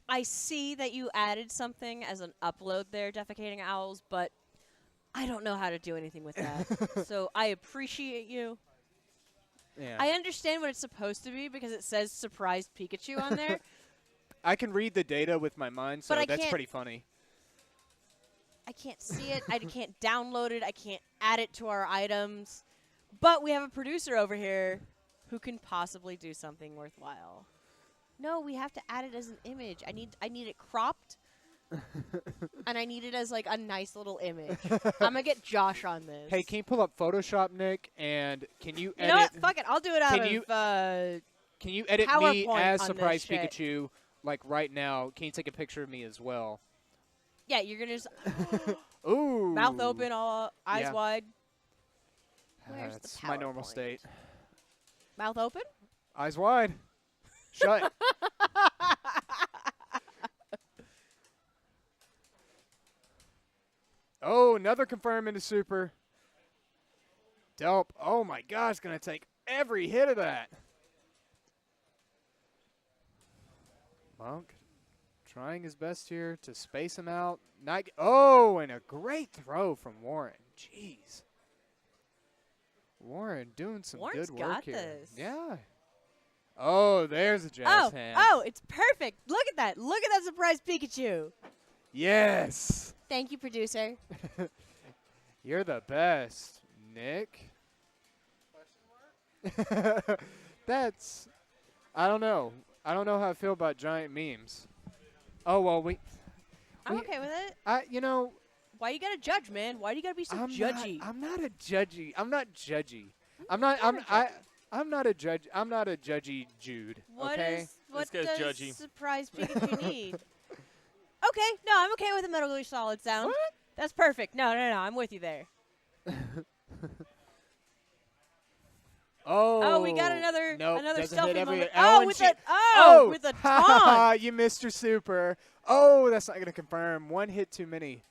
I see that you added something as an upload there, Defecating Owls, but I don't know how to do anything with that. So I appreciate you. Yeah. I understand what it's supposed to be because it says surprised Pikachu on there. I can read the data with my mind, so But that's can't- pretty funny. I can't see it. I can't download it. I can't add it to our items. But we have a producer over here who can possibly do something worthwhile. No, we have to add it as an image. I need it cropped. And I need it as like a nice little image. I'm gonna get Josh on this. Hey, can you pull up Photoshop, Nick? And can you edit? You know what? Fuck it. I'll do it out Can of you- Can you edit me PowerPoint as on this Surprise shit. Pikachu, like right now? Can you take a picture of me as well? Yeah, you're gonna just Ooh. mouth open, all eyes Yeah. wide. Where's the That's my normal PowerPoint? state. Mouth open? Eyes wide. Shut. Oh, another confirm into super. Delp. Oh my gosh, gonna take every hit of that. Monk trying his best here to space him out. Oh, and a great throw from Warren. Jeez. Warren doing some Warren's good work got here. this. Yeah. Oh, there's a jazz hand. Oh, it's perfect. Look at that. Look at that surprise Pikachu. Yes. Thank you, producer. You're the best, Nick. That's, I don't know. I don't know how I feel about giant memes. Oh, well, I'm okay with it. you know. Why you gotta judge, man? Why do you gotta be so judgy? I'm not a judgy. I'm not judgy. I'm not a judge. I'm not a judgy Jude. Okay. What This does guy's judgy. surprise Pikachu need? Okay, no, I'm okay with a Metal Gear Solid sound. What? That's perfect. No, I'm with you there. Oh, we got another doesn't stealthy hit moment. Oh, With and a with a taunt. You missed your super. Oh, that's not going to confirm. One hit too many.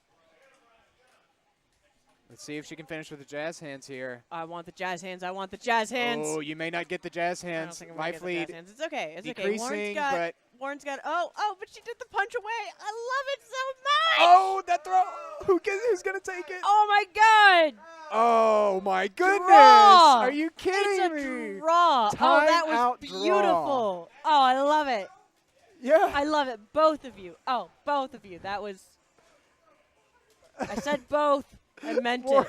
Let's see if she can finish with the jazz hands here. I want the jazz hands. I want the jazz hands. Oh, you may not get the jazz I don't hands. think I'm gonna Life get the lead jazz hands. It's okay. It's okay. decreasing, but Warren's got. Oh, but she did the punch away. I love it so much. oh, that throw. Who's going to take it? Oh my God. Oh my goodness! Draw. Are you kidding It's me? a draw. Time that was out draw. beautiful. Oh, I love it. Yeah. I love it. Both of you. Oh, both of you. That was. I said both. I meant it.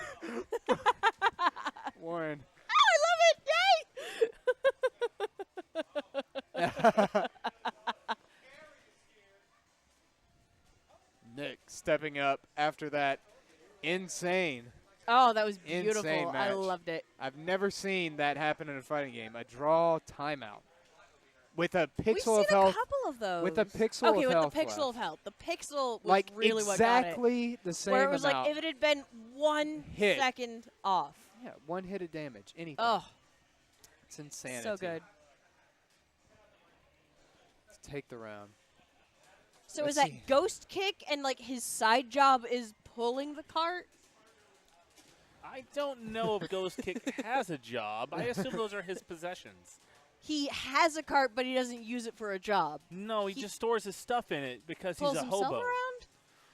Warren. Oh, I love it. Yay! Nick stepping up after that insane. Oh, that was beautiful. Insane match. I loved it. I've never seen that happen in a fighting game. A draw timeout with a We've pixel seen of health. a couple of those. With a pixel okay, of with health the pixel left. of health. The pixel was Like really what got it. exactly the same Where it was amount. like if it had been 1 Hit. second off. Yeah, one hit of damage. Anything. Oh, It's insanity. so good. Let's take the round. So Let's is that see. ghost kick and like his side job is pulling the cart? I don't know if Ghost Kick has a job. I assume those are his possessions. He has a cart, but he doesn't use it for a job. No, he just stores his stuff in it because Pulls he's a himself hobo. around?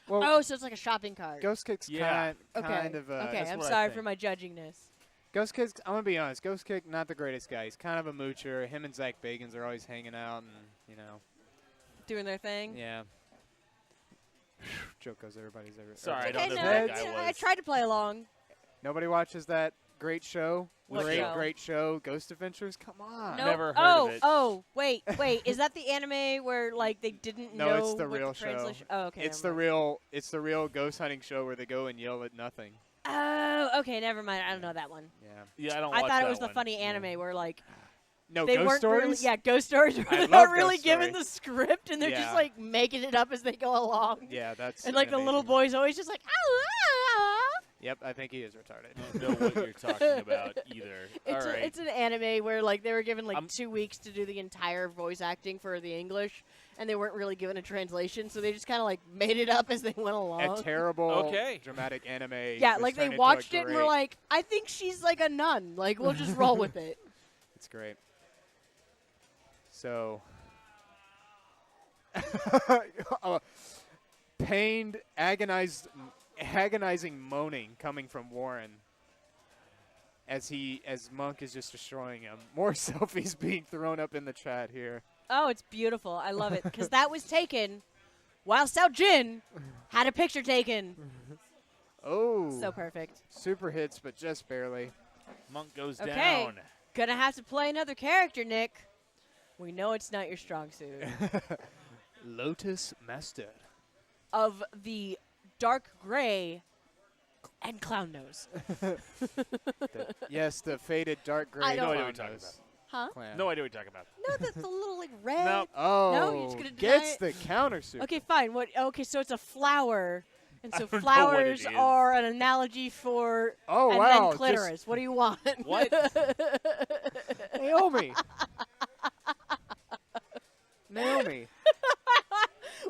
Well, Oh, so it's like a shopping cart. Ghost Kick's Yeah. kind of okay, that's I'm what I sorry think. for my judgingness. Ghost Kick, I'm going to be honest. Ghost Kick, not the greatest guy. He's kind of a moocher. Him and Zach Bagans are always hanging out and, you know. Doing their thing. Yeah. Joke goes everybody's ever. Sorry, I Okay, don't know no, who that Heads. guy I was. tried to play along. Nobody watches that great show. What great, show? great show. Ghost Adventures. Come on. Nope. Never heard oh, of it. Oh, wait. Is that the anime where like they didn't No, know it's the what real the translation? show. Oh, okay. It's never the mind. real. It's the real ghost hunting show where they go and yell at nothing. Oh, okay. Never mind. I don't know that one. Yeah. Yeah, I don't. I watch thought it that was the one. funny anime where like No, they Ghost weren't Stories? really. Yeah, ghost stories. Where I they're love not really Ghost given Story. the script and they're just Yeah. like making it up as they go along. Yeah, that's. And like the little amazing. boy's always just like, ah. Yep, I think he is retarded. I don't know what you're talking about either. It's, All right. it's an anime where like they were given like I'm- 2 weeks to do the entire voice acting for the English, and they weren't really given a translation, so they just kind of like made it up as they went along. A terrible, Okay. dramatic anime. Yeah, was like they turned into a watched it and were great- like, I think she's like a nun. Like we'll just roll with it. It's great. So, pained, agonizing moaning coming from Warren as Monk is just destroying him. More selfies being thrown up in the chat here. Oh, it's beautiful. I love it because that was taken while Xiao Jin had a picture taken. Oh, So perfect. super hits, but just barely. Monk goes Okay. down. Gonna have to play another character, Nick. We know it's not your strong suit. Lotus Master. Of the dark gray and clown nose. Yes, the faded dark gray. I don't- No idea clown what you're talking nose Huh? clan. No idea what you're talking about. No, that's the little like red. No. Oh, No, you're just gonna deny gets it? the countersuit. Okay, fine. What? Okay, so it's a flower, and I so don't know what it flowers is. are an analogy for Oh, and wow, then just- clitoris. What do you want? What? Naomi. Naomi.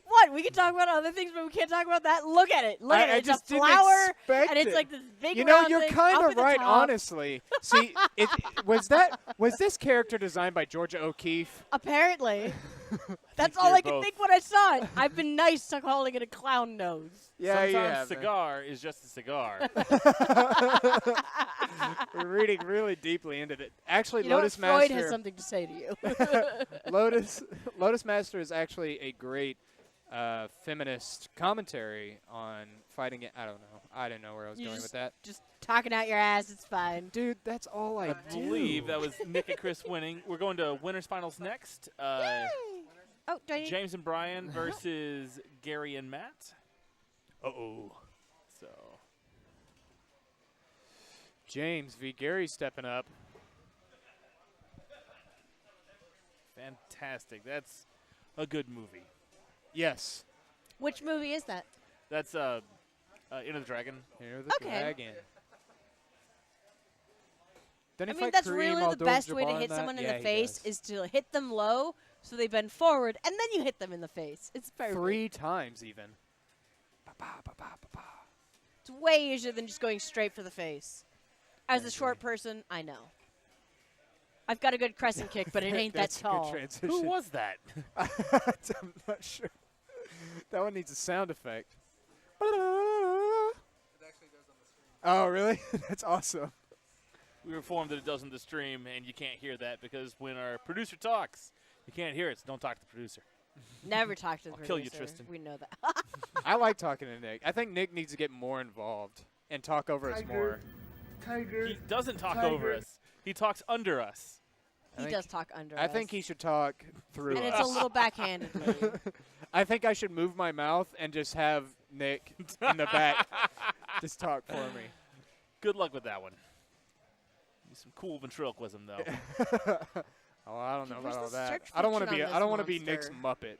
What? We can talk about other things, but we can't talk about that. Look at it. Look at it. I It's just a didn't flower, expect and it's it. like this big. You know, round you're thing kind up of at the right, top. honestly. See, was this character designed by Georgia O'Keeffe? Apparently, that's think all you're I could both. think when I saw it. I've been nice to calling it a clown nose. Yeah, Sometimes cigar is just a cigar. We're reading really deeply into it. Actually, You know Lotus what? Freud Master. has something to say to you. Lotus Master is actually a great feminist commentary on fighting it. I don't know. I didn't know where I was You going with that. Just talking out your ass. It's fine. Dude, that's all I, I believe that was Nick and Chris winning. We're going to winners finals next. Oh, do I need James and Brian versus Gary and Matt. Uh-oh. So James v. Gary stepping up. fantastic. That's a good movie. Yes. Which movie is that? That's Into the Dragon. Here the Okay. dragon. Then I he mean, fight that's Kareem really the Abdul-Jabbar best way to in hit that? someone in Yeah, the he face does. is to hit them low so they bend forward, and then you hit them in the face. It's perfect. 3 times even. It's way easier than just going straight for the face. As a short person, I know. I've got a good crescent kick, but it ain't that That's a good tall. transition. Who was that? I'm not sure. That one needs a sound effect. Oh, really? That's awesome. We were informed that it does on the stream, and you can't hear that because when our producer talks, you can't hear it, so don't talk to the producer. Never talk to the I'll producer. kill you, Tristan. We know that. I like talking to Nick. I think Nick needs to get more involved and talk over us more. He doesn't talk over us. He talks under us. He does talk under I us. think he should talk through And us. it's a little backhandedly. I think I should move my mouth and just have Nick in the back just talk for me. Good luck with that one. Need some cool ventriloquism, though. Oh, I don't know Where's about all the that. search I don't want to function be. on I this don't want to be Nick's monster? Muppet.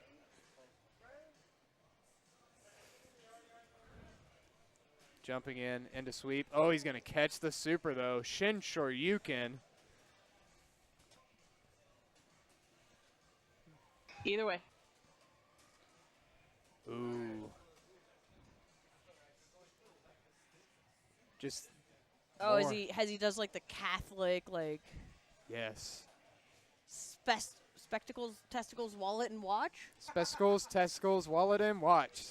Jumping into sweep. Oh, he's gonna catch the super though. Shin Shoryuken. Either way. Ooh. Just. Oh, more. has he does like the Catholic like Yes. spectacles, testicles, wallet, and watch? Spectacles, testicles, wallet, and watch.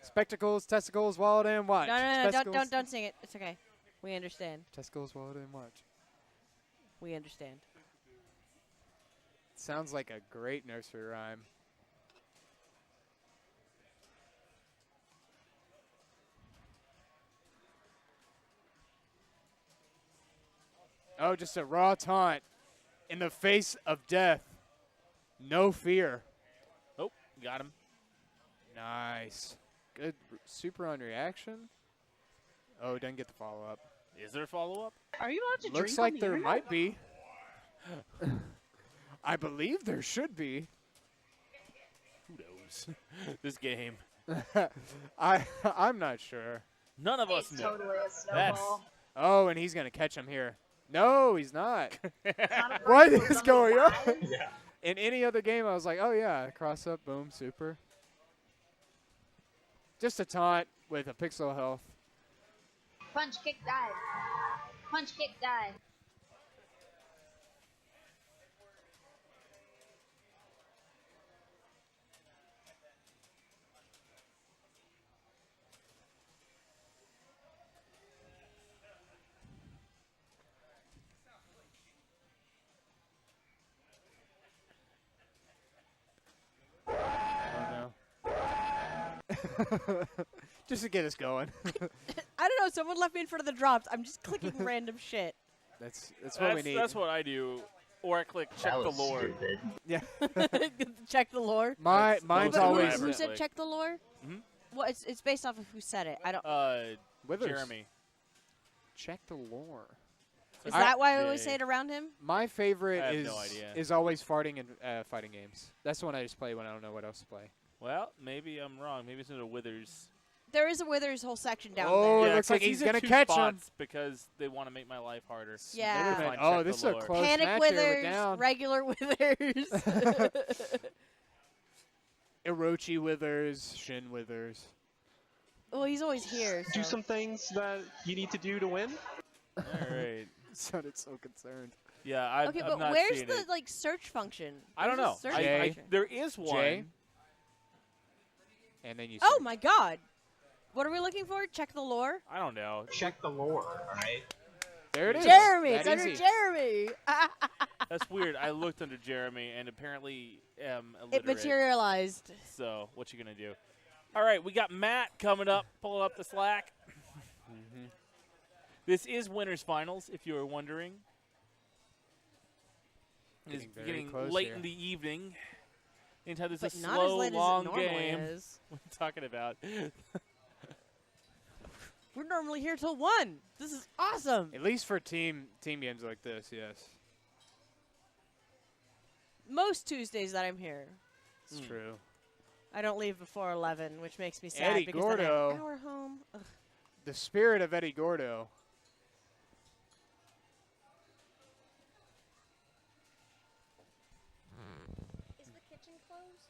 Spectacles, testicles, wallet, and watch. No, Spectacles, don't sing it. It's okay. We understand. Testicles, wallet, and watch. We understand. Sounds like a great nursery rhyme. Oh, just a raw taunt in the face of death. No fear. Oh, got him. Nice. Good super on reaction. Oh, didn't get the follow-up. Is there a follow-up? Are you allowed to Looks drink like on the there internet? might be. I believe there should be. Who knows? This game. I'm not sure. None of us It's know. totally a snowball. Oh, and he's going to catch him here. No, he's not. Not a What problem. is going on? Yeah. In any other game, I was like, oh, yeah, cross up, boom, super. Just a taunt with a pixel health. Punch, kick, dive. Punch, kick, dive. Oh, no. Just to get us going. I don't know. Someone left me in front of the drops. I'm just clicking random shit. That's what we need. That's what I do. Or I click check That the was lore. stupid. Yeah. Check the lore. Mine's But always Who said check the lore? Mhm. Well, it's based off of who said it. I don't. Withers. Jeremy. Check the lore. Is that why I yeah, always yeah. say it around him? My favorite I have is no idea. is always farting in fighting games. That's the one I just play when I don't know what else to play. Well, maybe I'm wrong. Maybe it's in a Withers. There is a Withers whole section down Oh, there. it looks like 'cause he's in gonna 2 catch him. spots because they want to make my life harder. Yeah. Never mind, Oh, check this the is a lore. close Panic match here. We're Withers, down. regular Withers. Orochi Withers, Shin Withers. Well, he's always here. Do so. some things that you need to do to win. All right. Sounded so concerned. Yeah, I'm Okay, I'm but not where's seeing the it. like search function? I don't Where's know. the search J. function? There is one. J. And then you. Oh search. my God! What are we looking for? Check the lore. I don't know. Check the lore, all right? There it is. Jeremy, That it's under easy. Jeremy. That's weird. I looked under Jeremy and apparently am It illiterate. materialized. So what you gonna do? All right, we got Matt coming up, pulling up the slack. Mm-hmm. This is winners finals, if you were wondering. It's Getting very getting close late here. in the evening. Anytime there's But a not as slow, late as it long normally game. is. What are you talking about? We're normally here till 1. This is awesome. At least for team games like this, yes. Most Tuesdays that I'm here, It's true. I don't leave before 11, which makes me sad Eddie because then I have Gordo. an hour home. Ugh. The spirit of Eddie Gordo. Is the kitchen closed?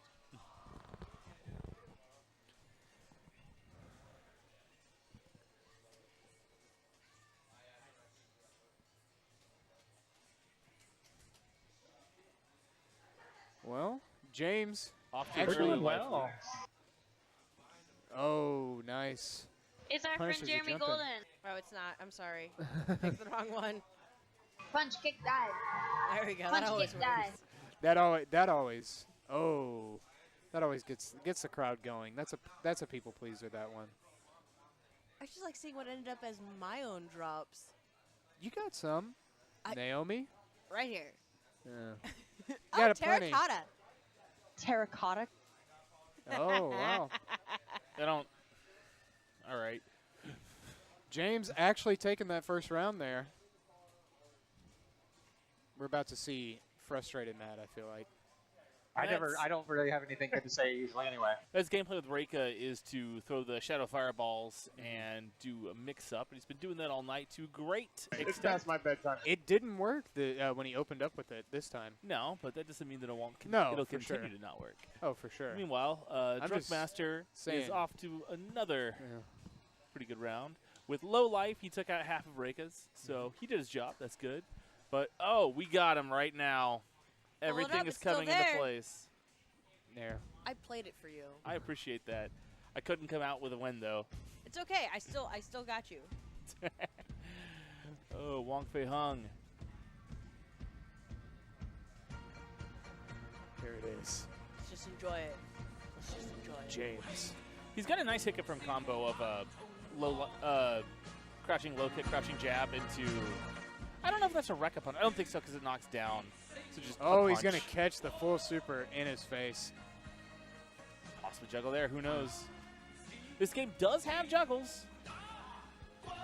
Well, James. Off to Actually, early well. Oh, nice. It's our Punishes friend are Jeremy jumping. Golden. Oh, it's not. I'm sorry. Picked the wrong one. Punch, kick, dive. There we go. Punch, That always kick, works. dive. That always. Oh, that always gets the crowd going. That's a people pleaser. That one. I just like seeing what ended up as my own drops. You got some. Naomi. Right here. Yeah. Oh, got a plenty. terracotta. Terracotta. Oh wow. I don't. All right. James actually taking that first round there. We're about to see frustrated Matt, I feel like. I don't really have anything good to say usually anyway. His gameplay with Reika is to throw the Shadow Fireballs and do a mix-up, and he's been doing that all night to great extent. It's past my bedtime. It didn't work when he opened up with it this time. No, but that doesn't mean that it won't. for It'll continue sure. to not work. Oh, for sure. Meanwhile, I'm just Drunkmaster is saying. off to another pretty good round. With low life, he took out half of Reika's, so he did his job. That's good. But, oh, we got him right now. Pull it Everything up, is it's still coming into there. place. There. I played it for you. I appreciate that. I couldn't come out with a win, though. It's okay. I still got you. Oh, Wong Fei Hung. There it is. Let's just enjoy it. Let's just enjoy it. James. He's got a nice hit from combo of low, crouching low kick, crouching jab into I don't know if that's a wreck opponent. I don't think so because it knocks down. So just Oh, he's going to catch the full super in his face. Possibly juggle there. Who knows? This game does have juggles.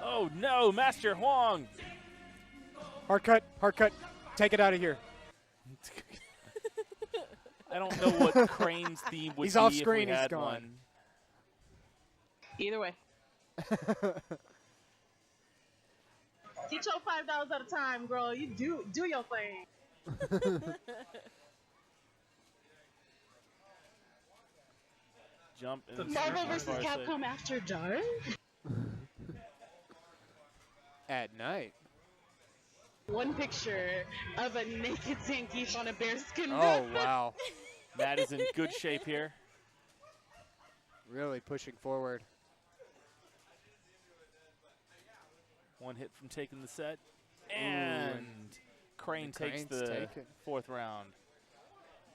Oh, no. Master Huang. Hard cut. Hard cut. Take it out of here. I don't know what Crane's theme would He's be off if screen. we He's had gone. one. Either way. Get your $5 at a time, girl. You do your thing. Jump. Marvel vs. Capcom After Dark? At night. One picture of a naked Zangief on a bearskin. Oh, wow. Matt is in good shape here. Really pushing forward. One hit from taking the set. And Crane takes Crane's the taken. 4th round.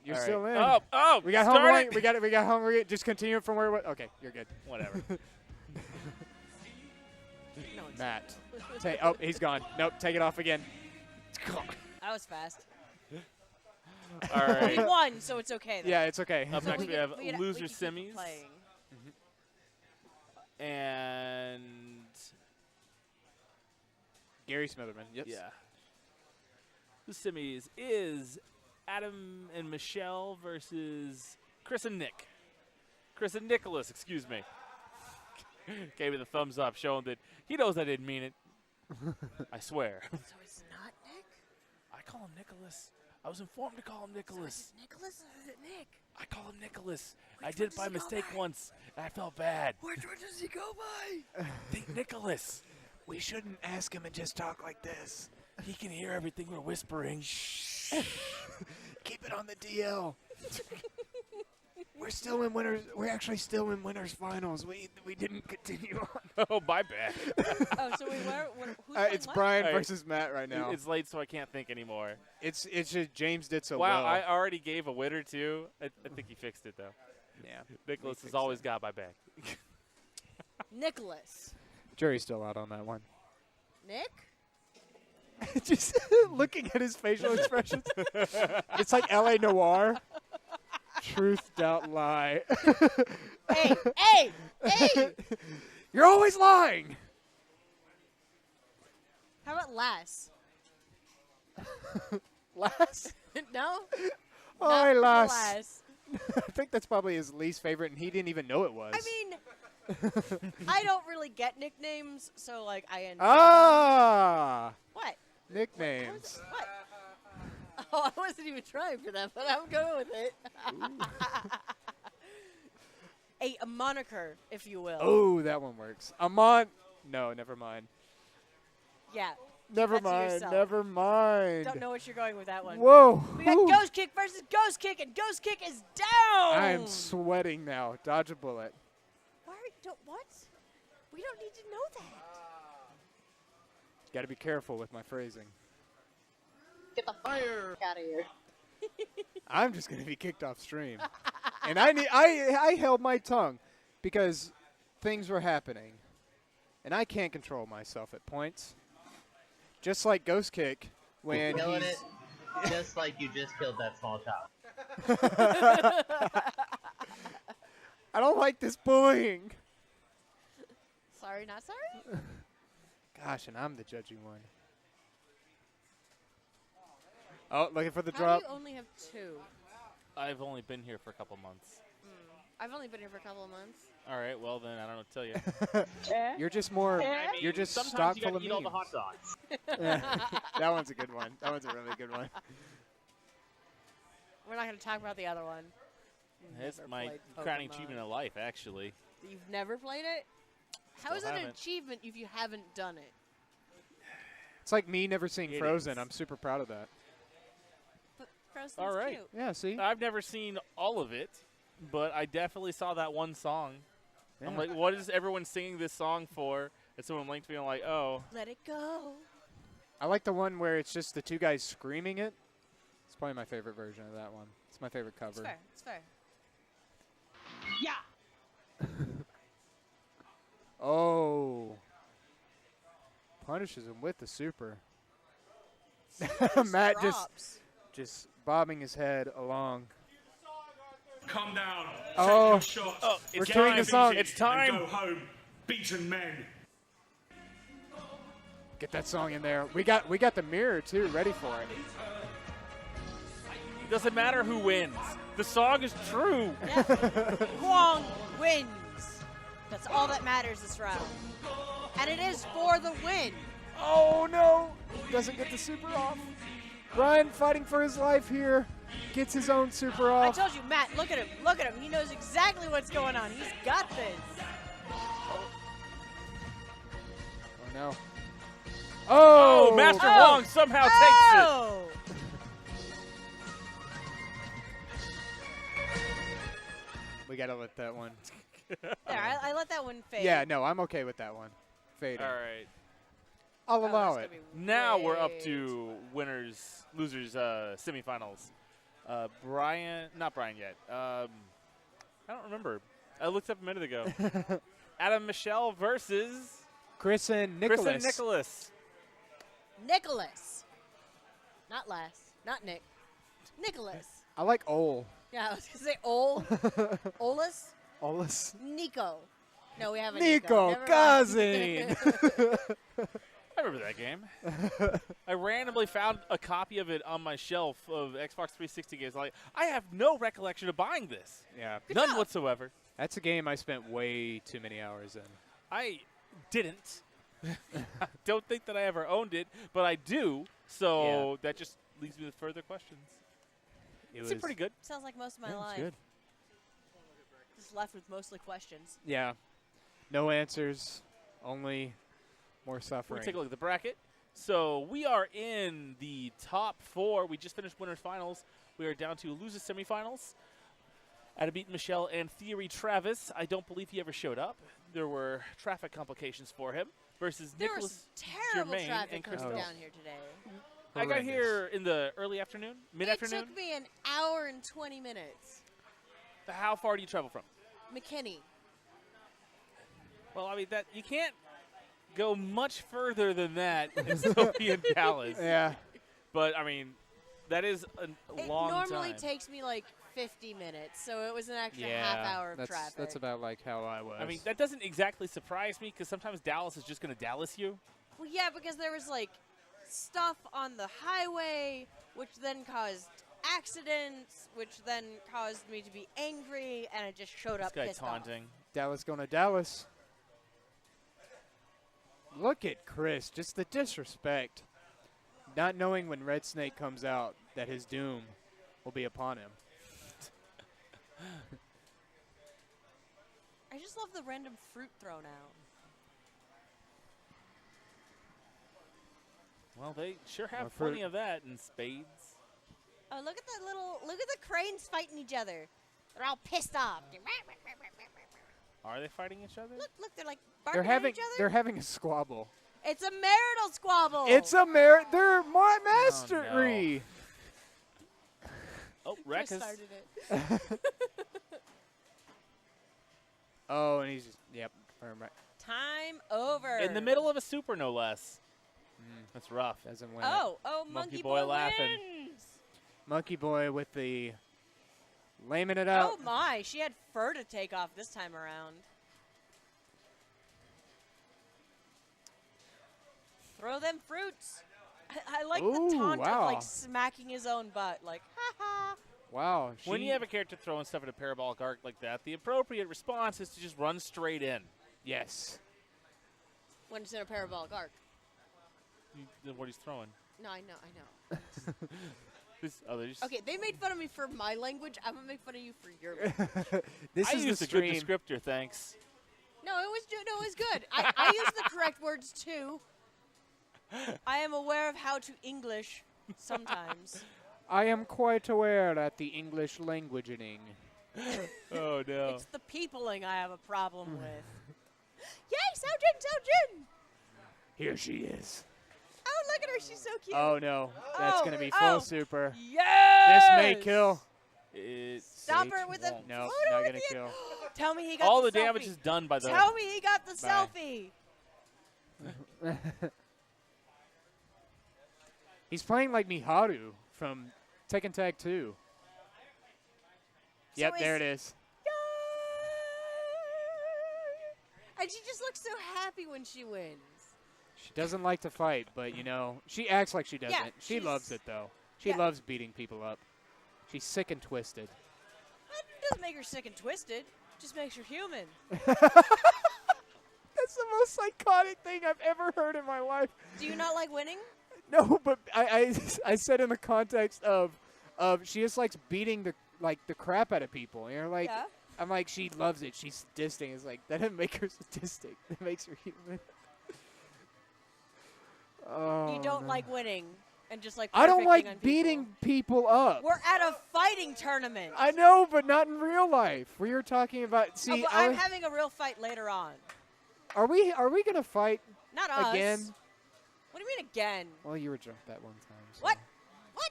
You're All still right. in. Oh, we got home right. We got home right. Just continue from where. Okay, you're good. Whatever. Matt. Oh, he's gone. Nope. Take it off again. That was fast. All right. We won, so it's okay. Though. Yeah, it's okay. Up So next we have loser we can keep semis. playing. And Gary Smitherman. Yes. yeah. The semis is Adam and Michelle versus Chris and Nick. Chris and Nicholas, excuse me. Gave me the thumbs up, showing that he knows I didn't mean it. I swear. So it's not Nick? I call him Nicholas. I was informed to call him Nicholas. So is it Nicholas or is it Nick? I call him Nicholas. Which I did it one by does he go mistake by? once, and I felt bad. Which one does he go by? Think Nicholas. We shouldn't ask him and just talk like this. He can hear everything we're whispering. Keep it on the DL. We're still in winners. We're actually still in winners finals. We didn't continue on. Oh, my bad. Oh, so wait, who's It's playing Brian Hey, versus Matt right now. It's late, so I can't think anymore. It's just James did so Wow, well. I already gave a winner, too. I think he fixed it, though. Yeah. Nicholas has always got my back. Nicholas. Jury's still out on that one. Nick? Just looking at his facial expressions. It's like L.A. Noire. Truth, doubt, lie. Hey! You're always lying. How about Lass? Lass? No? Oh, Not hey, for Lass. Lass. I think that's probably his least favorite, and he didn't even know it was. I mean, I don't really get nicknames, so like I enjoy Ah! them. What? Nicknames. What? Oh, I wasn't even trying for that, but I'm going with it. A moniker, if you will. Oh, that one works. Amon. No, never mind. Yeah. Never That's mind. yourself. Never mind. Don't know what you're going with that one. Whoa. We got Ooh. Ghost Kick versus Ghost Kick, and Ghost Kick is down. I am sweating now. Dodge a bullet. Why? What? We don't need to know that. Got to be careful with my phrasing. Get the fire out of here. I'm just going to be kicked off stream. And I held my tongue because things were happening. And I can't control myself at points. Just like Ghost Kick when Killing he's it, just like you just killed that small child. I don't like this bullying. Sorry, not sorry? Gosh, and I'm the judgy one. Oh, looking for the How drop. do you only have two? I've only been here for a couple months. I've only been here for a couple of months. All right, well then, I don't know what to tell you. You're just more. I mean, you're just sometimes stock you full gotta of eat all the memes. hot dogs. That one's a good one. That one's a really good one. We're not going to talk about the other one. That's Never my played crowning Pokemon. achievement of life, actually. You've never played it? How Still is it an haven't. achievement if you haven't done it? It's like me never seeing It Frozen. is. I'm super proud of that. But Frozen's All right. cute. Yeah, see? I've never seen all of it, but I definitely saw that one song. I'm Yeah. like, what is everyone singing this song for? And someone linked me, and I'm like, oh. Let it go. I like the one where it's just the two guys screaming it. It's probably my favorite version of that one. It's my favorite cover. It's fair. It's fair. Yeah. Oh. Punishes him with the super. Matt just bobbing his head along. Calm down. Oh, Take your shots. Oh, we're doing the song. It's time. And go home, beaten men. Get that song in there. We got the mirror too, ready for it. It doesn't matter who wins. The song is true. Yeah. Huang wins. That's all that matters this round. And it is for the win. Oh no! Doesn't get the super off. Brian fighting for his life here. Gets his own super I off. told you, Matt, look at him. Look at him. He knows exactly what's going on. He's got this. Oh no. Oh! Master Wong somehow takes it. We gotta let that one. There, I let that one fade. Yeah, no, I'm okay with that one. Fading. All right. I'll allow it. Now we're up to losers semifinals. Not Brian yet. I don't remember. I looked up a minute ago. Adam Michelle versus Chris and Nicholas. Nicholas. Not Les. Not Nick. Nicholas. I like Ol. Yeah, I was going to say Ol. Olus? Olus. Nico. No, we haven't. Nico Never Cousin. I remember that game. I randomly found a copy of it on my shelf of Xbox 360 games. Like, I have no recollection of buying this. Yeah. None whatsoever. That's a game I spent way too many hours in. I didn't. I don't think that I ever owned it, but I do. So that just leaves me with further questions. It's pretty good. Sounds like most of my life. Good. Just left with mostly questions. Yeah. No answers. Only more suffering. We'll take a look at the bracket. So we are in the top 4. We just finished winners finals. We are down to losers semifinals. Adabit Michelle and Theory Travis. I don't believe he ever showed up. There were traffic complications for him versus There Nicholas was terrible Germain traffic and Chris coming Bell. down here today. I got here in the early afternoon, mid-afternoon. It took me an hour and 20 minutes. How far do you travel from? McKinney. Well, I mean, that you can't go much further than that and still be in Dallas. Yeah. But, I mean, that is a long time. It normally takes me like 50 minutes, so it was an extra half hour of traffic. That's about like how I was. I mean, that doesn't exactly surprise me because sometimes Dallas is just going to Dallas you. Well, yeah, because there was like stuff on the highway, which then caused accidents, which then caused me to be angry, and I just showed up This pissed guy taunting. Dallas going to Dallas. Look at Chris, just the disrespect. Not knowing when Red Snake comes out that his doom will be upon him. I just love the random fruit thrown out. Well, they sure have fruit. plenty of that in spades. Oh, look at that look at the cranes fighting each other. They're all pissed off. Are they fighting each other? Look, they're like barking at each other. They're having a squabble. It's a marital squabble. It's a they're my mastery. Oh, Chris Rekkas. started it. Oh, and he's just firm right. Time over. In the middle of a super, no less. That's rough. Doesn't win. Oh, Monkey Boy laughing. wins. Monkey Boy with the laming it out. Oh my, she had fur to take off this time around. Throw them fruits. I like the taunt of like smacking his own butt, like ha ha. Wow. When you have a character throwing stuff at a parabolic arc like that, the appropriate response is to just run straight in. Yes. When it's in a parabolic arc. What he's throwing. No, I know. Okay, they made fun of me for my language. I'm gonna make fun of you for your language. I used a good descriptor, thanks. No, it was good. I used the correct words too. I am aware of how to English sometimes. I am quite aware at the English languaging. Oh no. It's the peopling I have a problem with. Yay, Soujin! Here she is. Oh, look at her. She's so cute. Oh, no. That's going to be full super. Yes! This may kill. Stop her with a No, photo not with going to kill. Tell me he got All the the damage selfie. is done by the... Tell me he got the selfie. He's playing like Miharu from Tekken Tag 2. Yep, there it is. And she just looks so happy when she wins. She doesn't like to fight, but, you know, she acts like she doesn't. Yeah, she loves it, though. She Yeah. loves beating people up. She's sick and twisted. That doesn't make her sick and twisted. Just makes her human. That's the most psychotic thing I've ever heard in my life. Do you not like winning? No, but I said in the context of she just likes beating the crap out of people. You know, like Yeah. I'm like, she loves it. She's sadistic. It's like, that doesn't make her sadistic. It makes her human. Oh, You don't no. like winning and just like I don't perfecting like on beating people up. We're at a fighting tournament. I know, but not in real life. We were talking about. See, but I'm having a real fight later on. are we gonna fight Not us. again? What do you mean again? Well, you were drunk that one time. So. What? What?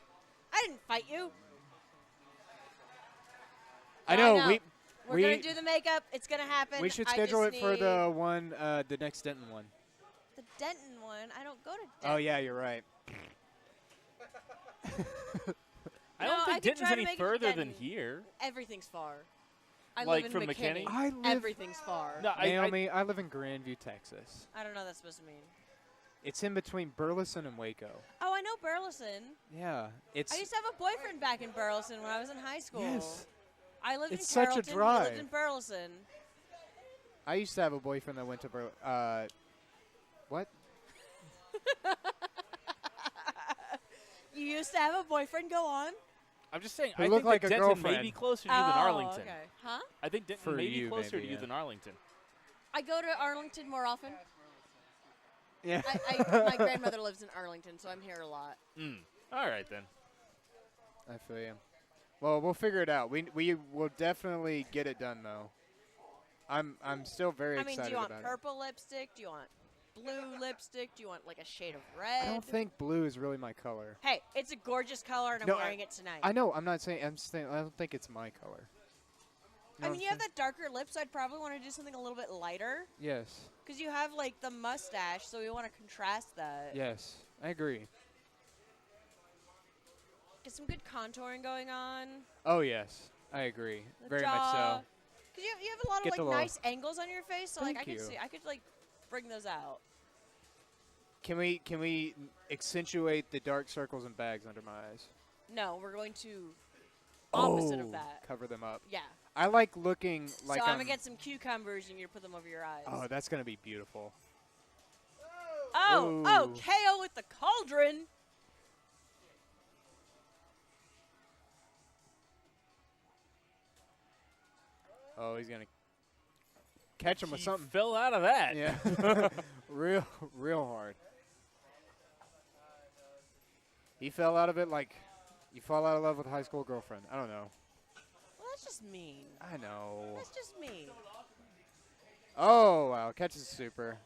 I didn't fight you. I know. We're gonna do the makeup. It's gonna happen. We should I schedule just it for need the one, the next Denton one. the Denton one. I don't go to Denton. Oh yeah, you're right. I No, don't I think could Denton's try to any make it further than Denton. here. Everything's far. I Like live in from McKinney. McKinney? Everything's far. No, Naomi, I live in Grandview, Texas. I don't know what that's supposed to mean. It's in between Burleson and Waco. Oh, I know Burleson. Yeah, it's. I used to have a boyfriend back in Burleson when I was in high school. Yes. I lived It's in such a Carrollton. He drive. lived in Burleson. I used to have a boyfriend that went to what? You used to have a boyfriend. Go on. I'm just saying, Who I looked think like that a Denton may girlfriend. be closer to you than Arlington. Okay. Huh? I think Denton For may be you, closer maybe, to you yeah. than Arlington. I go to Arlington more often. Yeah. My grandmother lives in Arlington, so I'm here a lot. All right, then. I feel you. Well, we'll figure it out. We will definitely get it done, though. I'm still very I mean, excited do you want about purple lipstick? Do you want blue lipstick? Do you want like a shade of red? it. I don't think blue is really my color. Hey, it's a gorgeous color, and I'm No, wearing it tonight. I know. I'm not saying. I'm saying. I don't think it's my color. I mean, you have that darker lips. I'd probably want to do something a little bit lighter. Yes. Because you have like the mustache, so we want to contrast that. Yes. I agree. Get some good contouring going on. Oh yes, I agree. The Very jaw. much so. Because you have a lot of Get like the little- nice angles on your face, so like Thank you. I could like bring those out. Can we accentuate the dark circles and bags under my eyes? No, we're going to opposite of that. Cover them up. Yeah. I like looking like so I'm I'm. gonna get some cucumbers and you're gonna put them over your eyes. Oh, that's gonna be beautiful. Oh, Ooh. KO with the cauldron. Oh, he's gonna catch him with He something. fell out of that. Yeah, real hard. He fell out of it like you fall out of love with a high school girlfriend. I don't know. Well, that's just mean. I know. That's just mean. Oh wow, catches super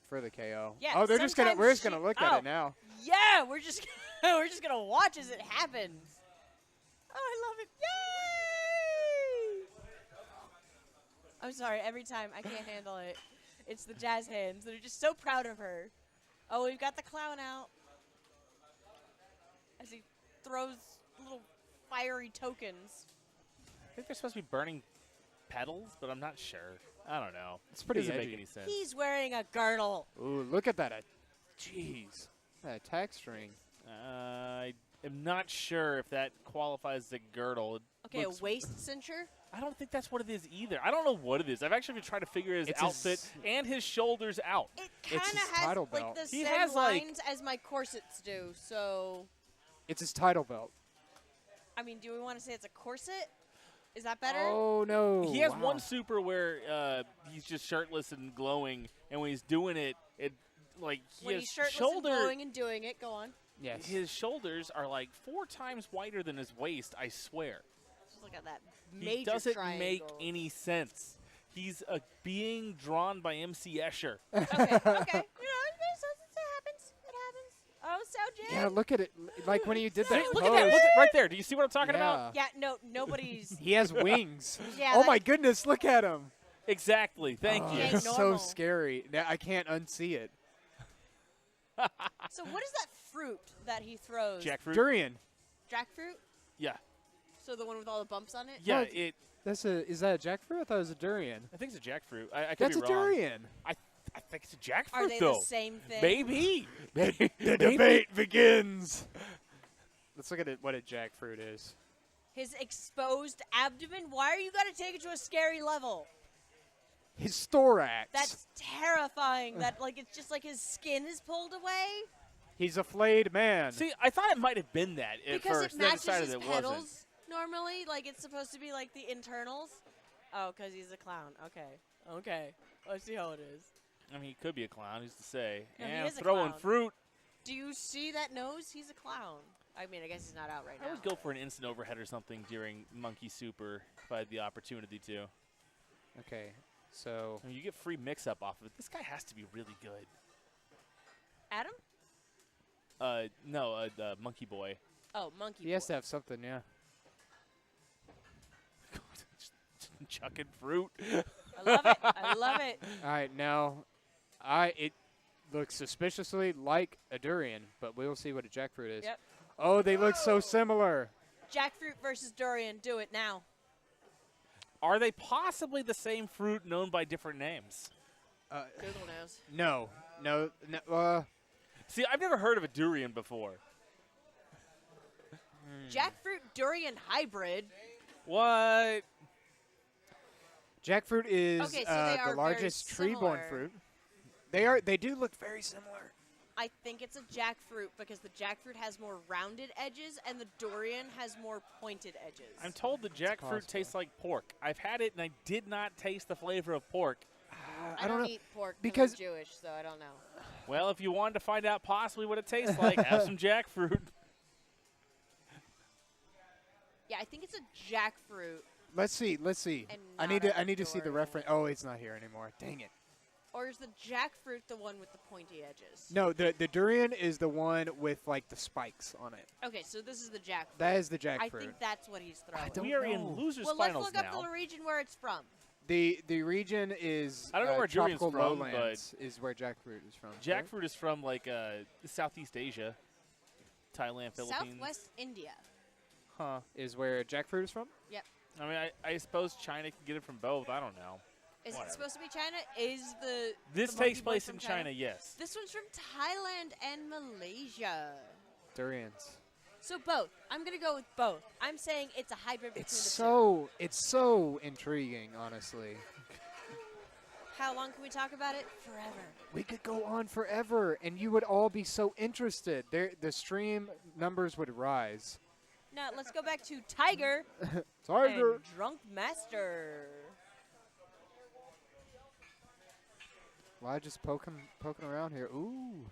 for the KO. Yeah. Oh, we're just gonna sometimes look at it now. Yeah, we're just we're just gonna watch as it happens. Oh, I love it! Yay! I'm sorry. Every time I can't handle it. It's the jazz hands that are just so proud of her. Oh, we've got the clown out as he throws little fiery tokens. I think they're supposed to be burning petals, but I'm not sure. I don't know. It's pretty Doesn't edgy. make any sense. He's wearing a girdle. Ooh, look at that! Jeez, that attack string. I am not sure if that qualifies as a girdle. It Okay, a looks- waist cincher. I don't think that's what it is either. I don't know what it is. I've actually been trying to figure his It's outfit his- and his shoulders out. It It's kind of his has title like belt. the He same has, like- lines as my corsets do. So, It's his title belt. I mean, do we want to say it's a corset? Is that better? Oh no! He has wow. one super where he's just shirtless and glowing, and when he's doing it, like When his he's shirtless shoulder, and glowing and doing it, go on. Yes. his shoulders are like 4 times wider than his waist. I swear. Just look at that major He doesn't triangle. make any sense. He's a being drawn by MC Escher. Okay, okay. You know, it happens. It happens. Oh, so Jim. Yeah, look at it. Like when you did that. Look at that! Look at right there. Do you see what I'm talking Yeah. about? Yeah, no, nobody's. He has wings. Yeah, Oh that- my goodness! Look at him. Exactly. Thank Oh, you. ain't it's so normal. scary. Now I can't unsee it. So what is that fruit that he throws? Jackfruit. Durian. Jackfruit? Yeah. So the one with all the bumps on it? Yeah. No, is that a jackfruit? I thought it was a durian. I think it's a jackfruit. I could That's be a wrong. durian. I think it's a jackfruit, Are they though. the same thing? Maybe. The debate begins. Let's look at what a jackfruit is. His exposed abdomen? Why are you going to take it to a scary level? His thorax. That's terrifying. That like it's just like his skin is pulled away. He's a flayed man. See, I thought it might have been that at Because first. it Then I matches decided his it petals wasn't. normally. Like it's supposed to be like the internals. Oh, because he's a clown. Okay. Let's see how it is. I mean, he could be a clown. Who's to say? No, he and is a throwing clown. fruit. Do you see that nose? He's a clown. I mean, I guess he's not out right I now. would go for an instant overhead or something during Monkey Super if I had the opportunity to. Okay, so I mean, you get free mix-up off of it. This guy has to be really good. Adam? No, Monkey Boy. Oh, Monkey he has Boy. to have something, yeah. Chucking fruit. I love it. I love it. All right, now, it looks suspiciously like a durian, but we'll see what a jackfruit is. Yep. Oh, they look so similar. Jackfruit versus durian. Do it now. Are they possibly the same fruit known by different names? Google knows. No. See, I've never heard of a durian before. Jackfruit durian hybrid. What? Jackfruit is Okay, so they are the largest very tree-borne similar. fruit. They do look very similar. I think it's a jackfruit because the jackfruit has more rounded edges and the durian has more pointed edges. I'm told the jackfruit tastes like pork. I've had it, and I did not taste the flavor of pork. I don't eat pork because I'm Jewish, so I don't know. Well, if you wanted to find out possibly what it tastes like, have some jackfruit. Yeah, I think it's a jackfruit. Let's see. And I not need a to see the durian. reference. Oh, it's not here anymore. Dang it. Or is the jackfruit the one with the pointy edges? No, the durian is the one with like the spikes on it. Okay, so this is the jackfruit. That is the jackfruit. I think that's what he's throwing. We are in losers Well, finals let's look now. up the region where it's from. The region is I don't know where durian's tropical from, lowlands is where jackfruit is from. Jackfruit is from like Southeast Asia, Thailand, Philippines. Southwest India. Huh. Is where jackfruit is from? Yep. I mean, I suppose China can get it from both. I don't know. Is Whatever. it supposed to be China? Is the This the monkey takes boy place from in China, yes. This one's from Thailand and Malaysia. Durians. So both. I'm gonna go with both. I'm saying it's a hybrid between It's so intriguing, honestly. the two. How long can we talk about it? Forever. We could go on forever, and you would all be so interested. The stream numbers would rise. Now let's go back to Tiger. Tiger. And Drunk Master. Well, I just poking around here. Ooh.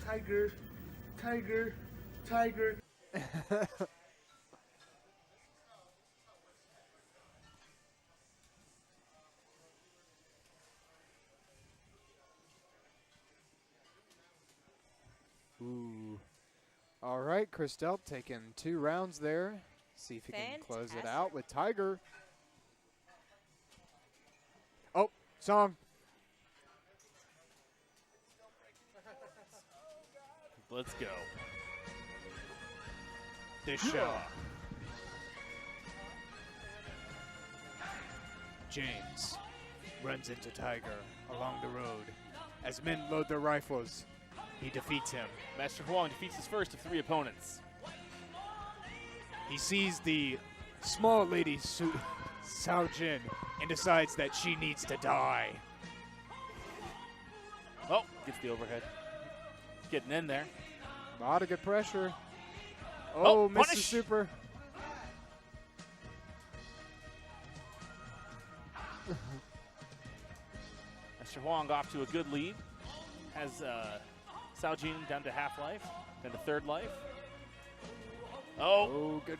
Tiger, tiger, tiger. Ooh. All right, Christelle taking 2 rounds there. See if he can close it out with Tiger. Oh, song. Let's go. This show. James runs into Tiger along the road. As men load their rifles, he defeats him. Master Huang defeats his first of 3 opponents. He sees the small lady Sao Jin and decides that she needs to die. Oh, gets the overhead. Getting in there. A lot of good pressure. Oh, Oh, Mr. punish. Super. Master Huang off to a good lead. Has Sao Jin down to half life, then to third life. Oh, good.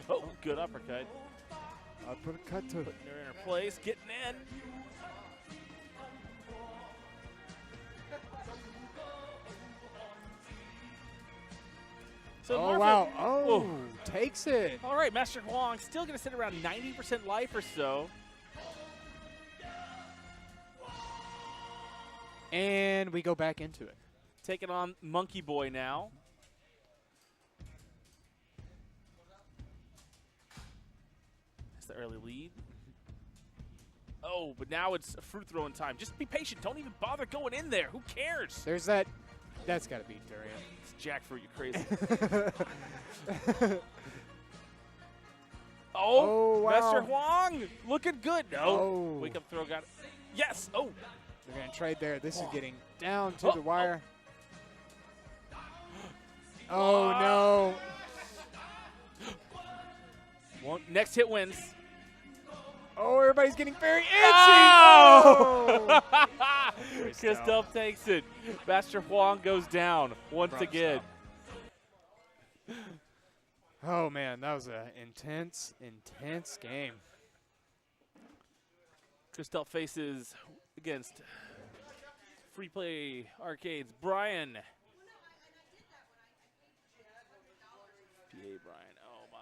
Oh, good uppercut. Uppercut to Putting her in her place, getting in. So Oh, Marvel- wow. Oh, Whoa. takes it. All right, Master Huang still going to sit around 90% life or so. And we go back into it. Taking on Monkey Boy now. That's the early lead. Oh, but now it's fruit throwing time. Just be patient. Don't even bother going in there. Who cares? There's that. That's got to be durian. It's jackfruit, you crazy. Oh, wow. Master Huang looking good. No. Oh. Wake up throw got it. Yes. Oh. They're going to trade there. This is getting down to the wire. Oh, no. Next hit wins. Oh, everybody's getting very antsy. Oh! Oh! Christophe takes it. Master Huang goes down once again. Oh, man, that was an intense, intense game. Christophe faces against Free Play Arcades Brian. PA Brian, oh my.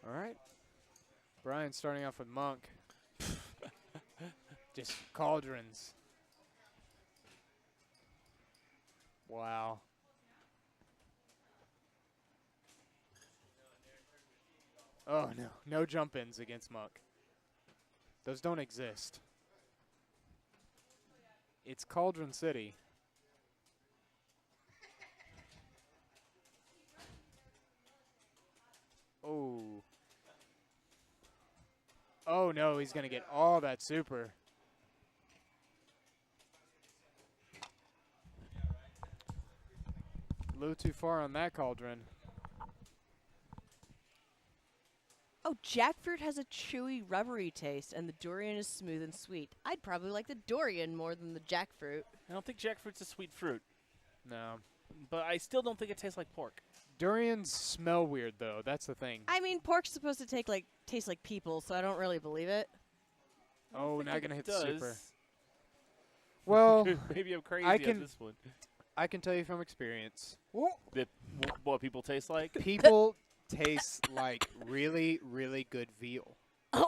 All right. Brian starting off with Monk. Just cauldrons. Wow. Oh, no. No jump-ins against Monk. Those don't exist. It's Cauldron City. Oh. Oh, no, he's going to get all that super. A little too far on that cauldron. Oh, jackfruit has a chewy, rubbery taste, and the durian is smooth and sweet. I'd probably like the durian more than the jackfruit. I don't think jackfruit's a sweet fruit. No. But I still don't think it tastes like pork. Durians smell weird, though. That's the thing. I mean, pork's supposed to taste like people, so I don't really believe it. Oh, now going to hit the does. super. Well, maybe I'm crazy on this one. I can tell you from experience. What people taste like? People taste like really, really good veal. I'm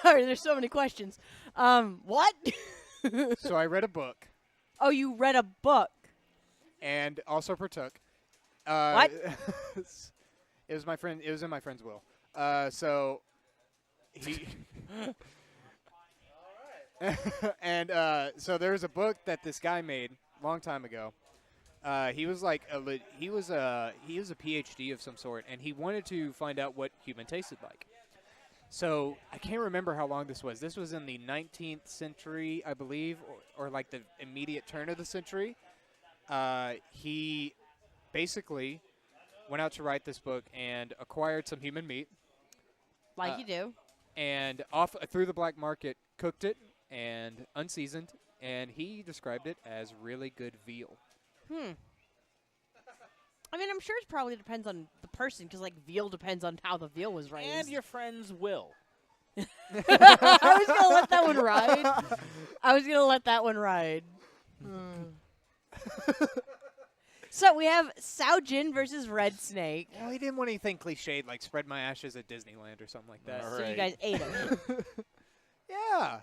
sorry, there's so many questions. What? So I read a book. Oh, you read a book? And also partook. What? It was my friend. It was in my friend's will. So he. And so there was a book that this guy made a long time ago. He was like he was a PhD of some sort, and he wanted to find out what human tasted like. So I can't remember how long this was. This was in the 19th century, I believe, or like the immediate turn of the century. He basically went out to write this book and acquired some human meat. Like you do. And through the black market, cooked it and unseasoned, and he described it as really good veal. I mean, I'm sure it probably depends on the person, because, like, veal depends on how the veal was raised. And your friend's will. I was going to let that one ride. So we have Saojin versus Red Snake. Well, he didn't want anything cliched like spread my ashes at Disneyland or something like that. So you guys ate them. Yeah.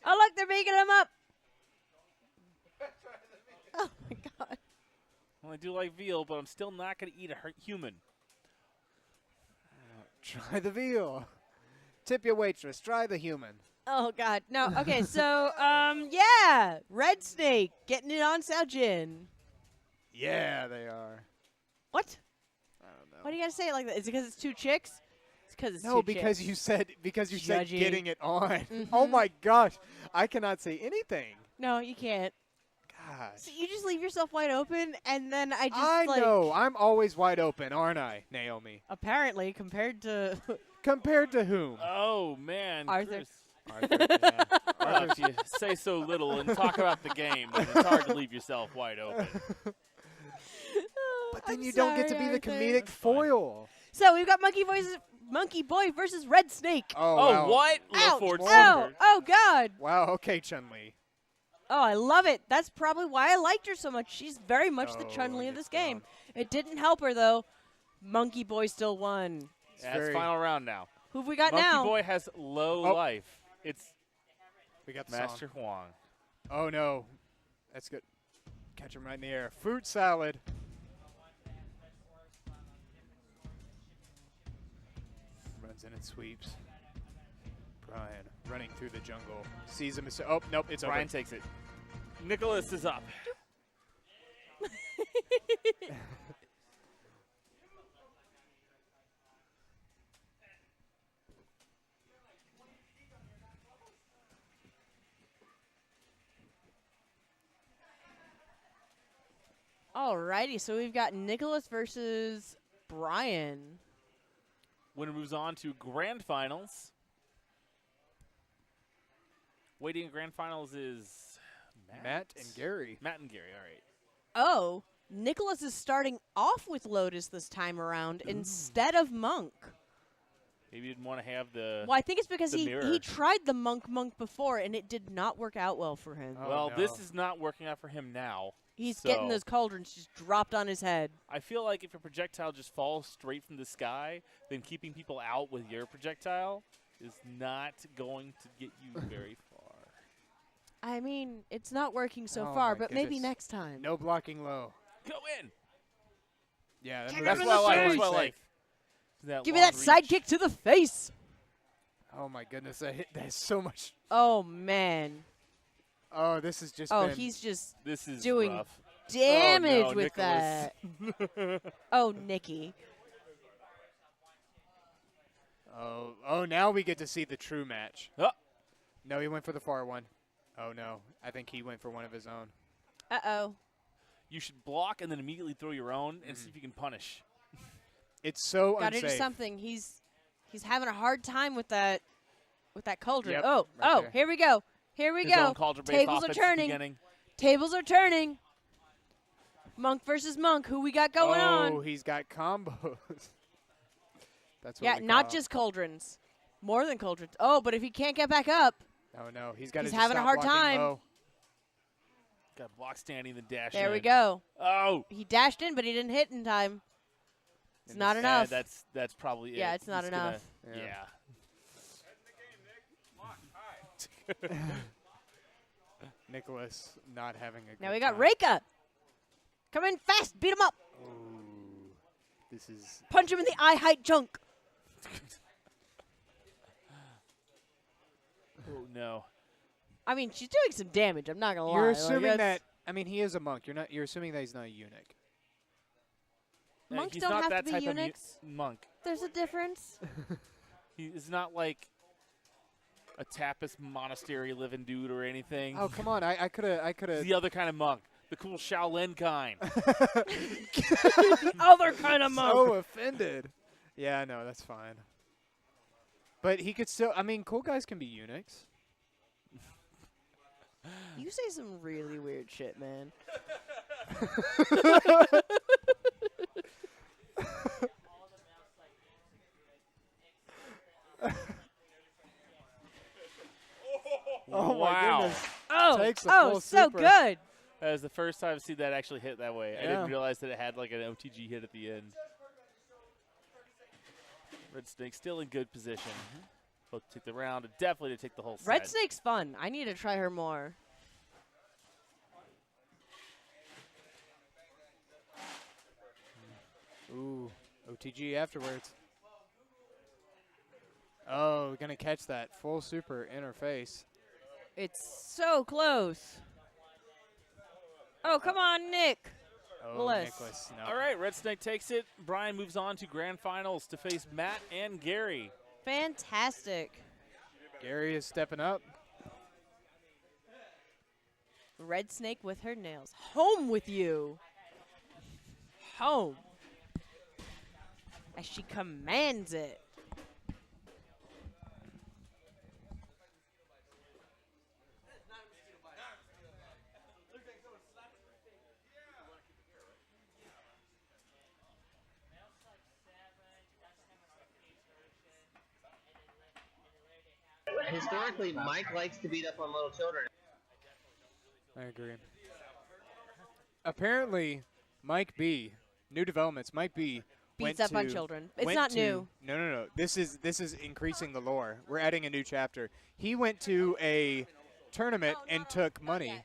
Oh, look, they're making them up. Oh, my God. Well, I do like veal, but I'm still not going to eat a human. Try the veal. Tip your waitress. Try the human. Oh, God. No. Okay, so, yeah. Red Snake getting it on Saojin. Yeah, they are. What? I don't know. Why do you got to say it like that? Is it because it's two chicks? It's because it's No, two because chicks. you said Judgy. getting it on. Mm-hmm. Oh, my gosh. I cannot say anything. No, you can't. Gosh. So you just leave yourself wide open, and then I just, I like... know. I'm always wide open, aren't I, Naomi? Apparently, compared to... Compared to whom? Oh, man. Arthur. Chris. Arthur, yeah. Well, if you say so little and talk about the game, then it's hard to leave yourself wide open. But then I'm you don't get to sorry, be the Arthur. comedic foil. So we've got Monkey Boy versus Red Snake. Oh, Oh, wow. what? Ouch. Ford Oh, Super. oh, God. Wow, okay, Chun-Li. Oh, I love it. That's probably why I liked her so much. She's very much the Oh, Chun-Li of gets this game. It didn't help her, though. Monkey Boy still won. That's final round now. Who've we got Monkey now? Boy has low life. It's We got the Master song. Huang. Oh, no. That's good. Catch him right in the air. Fruit salad. Runs in and sweeps. Brian running through the jungle. Sees him. Oh, nope. It's Brian over. takes it. Nicholas is up. Alrighty, so we've got Nicholas versus Brian. Winner moves on to grand finals. Waiting in grand finals is Matt and Gary. Matt and Gary, all right. Oh, Nicholas is starting off with Lotus this time around instead of Monk. Maybe you didn't want to have the Well, I think it's because the he mirror. tried the Monk before, and it did not work out well for him. Well, this is not working out for him now. He's so getting those cauldrons just dropped on his head. I feel like if your projectile just falls straight from the sky, then keeping people out with your projectile is not going to get you very far. I mean, it's not working so Oh far, my but maybe goodness. next time. No blocking low. Go in. Yeah, That's moves what is I like. very That's what I safe. like. That Give me long that side reach. kick to the face. Oh my goodness, that hit. That's so much. Oh man. Oh, this is just. Oh, been- he's just This is doing rough. damage Oh, no, with Nicholas. that. Oh, Nikki. Oh, now we get to see the true match. Oh. No, he went for the far one. Oh no, I think he went for one of his own. Uh-oh. You should block and then immediately throw your own and see if you can punish. It's so Gotta unsafe. do something. He's having a hard time with that cauldron. Yep, oh, right oh, there. here we go. Here we His go. own cauldron-based Tables are offense is turning. beginning. Tables are turning. Monk versus Monk. Who we got going on? Oh, he's got combos. That's what Yeah, we not call- just cauldrons. More than cauldrons. Oh, but if he can't get back up, Oh no, he's got. he's to having a hard blocking time. Low. Got block standing, then dash There in. we go. Oh. He dashed in, but he didn't hit in time. It's not Yeah, enough. that's probably it. Yeah, it's not He's gonna- enough. Yeah. Nicholas not having a. Now good we got time. Reika. Come in fast. Beat him up. Ooh, this is. Punch him in the eye height junk. Oh no. I mean, she's doing some damage. I'm not gonna lie. You're Like, assuming that's- that. I mean, he is a monk. You're assuming that he's not a eunuch. Monks he's don't not have that to be type eunuchs. of monk. There's a difference. He is not like a tapas monastery living dude or anything. Oh come on! I could have. He's the other kind of monk, the cool Shaolin kind. The other kind of monk. So offended. Yeah, no, that's fine. But he could still. I mean, cool guys can be eunuchs. You say some really weird shit, man. Oh wow. my goodness! Oh, Takes the oh, full so super. good. That was the first time I've seen that actually hit that way. I Yeah. didn't realize that it had like an OTG hit at the end. Red Snake still in good position. Both to take the round, and definitely to take the whole set. Red Snake's fun. I need to try her more. Ooh, OTG afterwards. Oh, gonna catch that full super interface. It's so close. Oh, come on, Nick. Oh, Bliss. Nicholas. No. All right, Red Snake takes it. Brian moves on to grand finals to face Matt and Gary. Fantastic. Gary is stepping up. Red Snake with her nails. Home with you. Home. As she commands it. Historically, Mike likes to beat up on little children. I agree. Apparently, Mike B, new developments, Mike B Beats up on children. It's not new. No. This is increasing the lore. We're adding a new chapter. He went to a tournament and took money.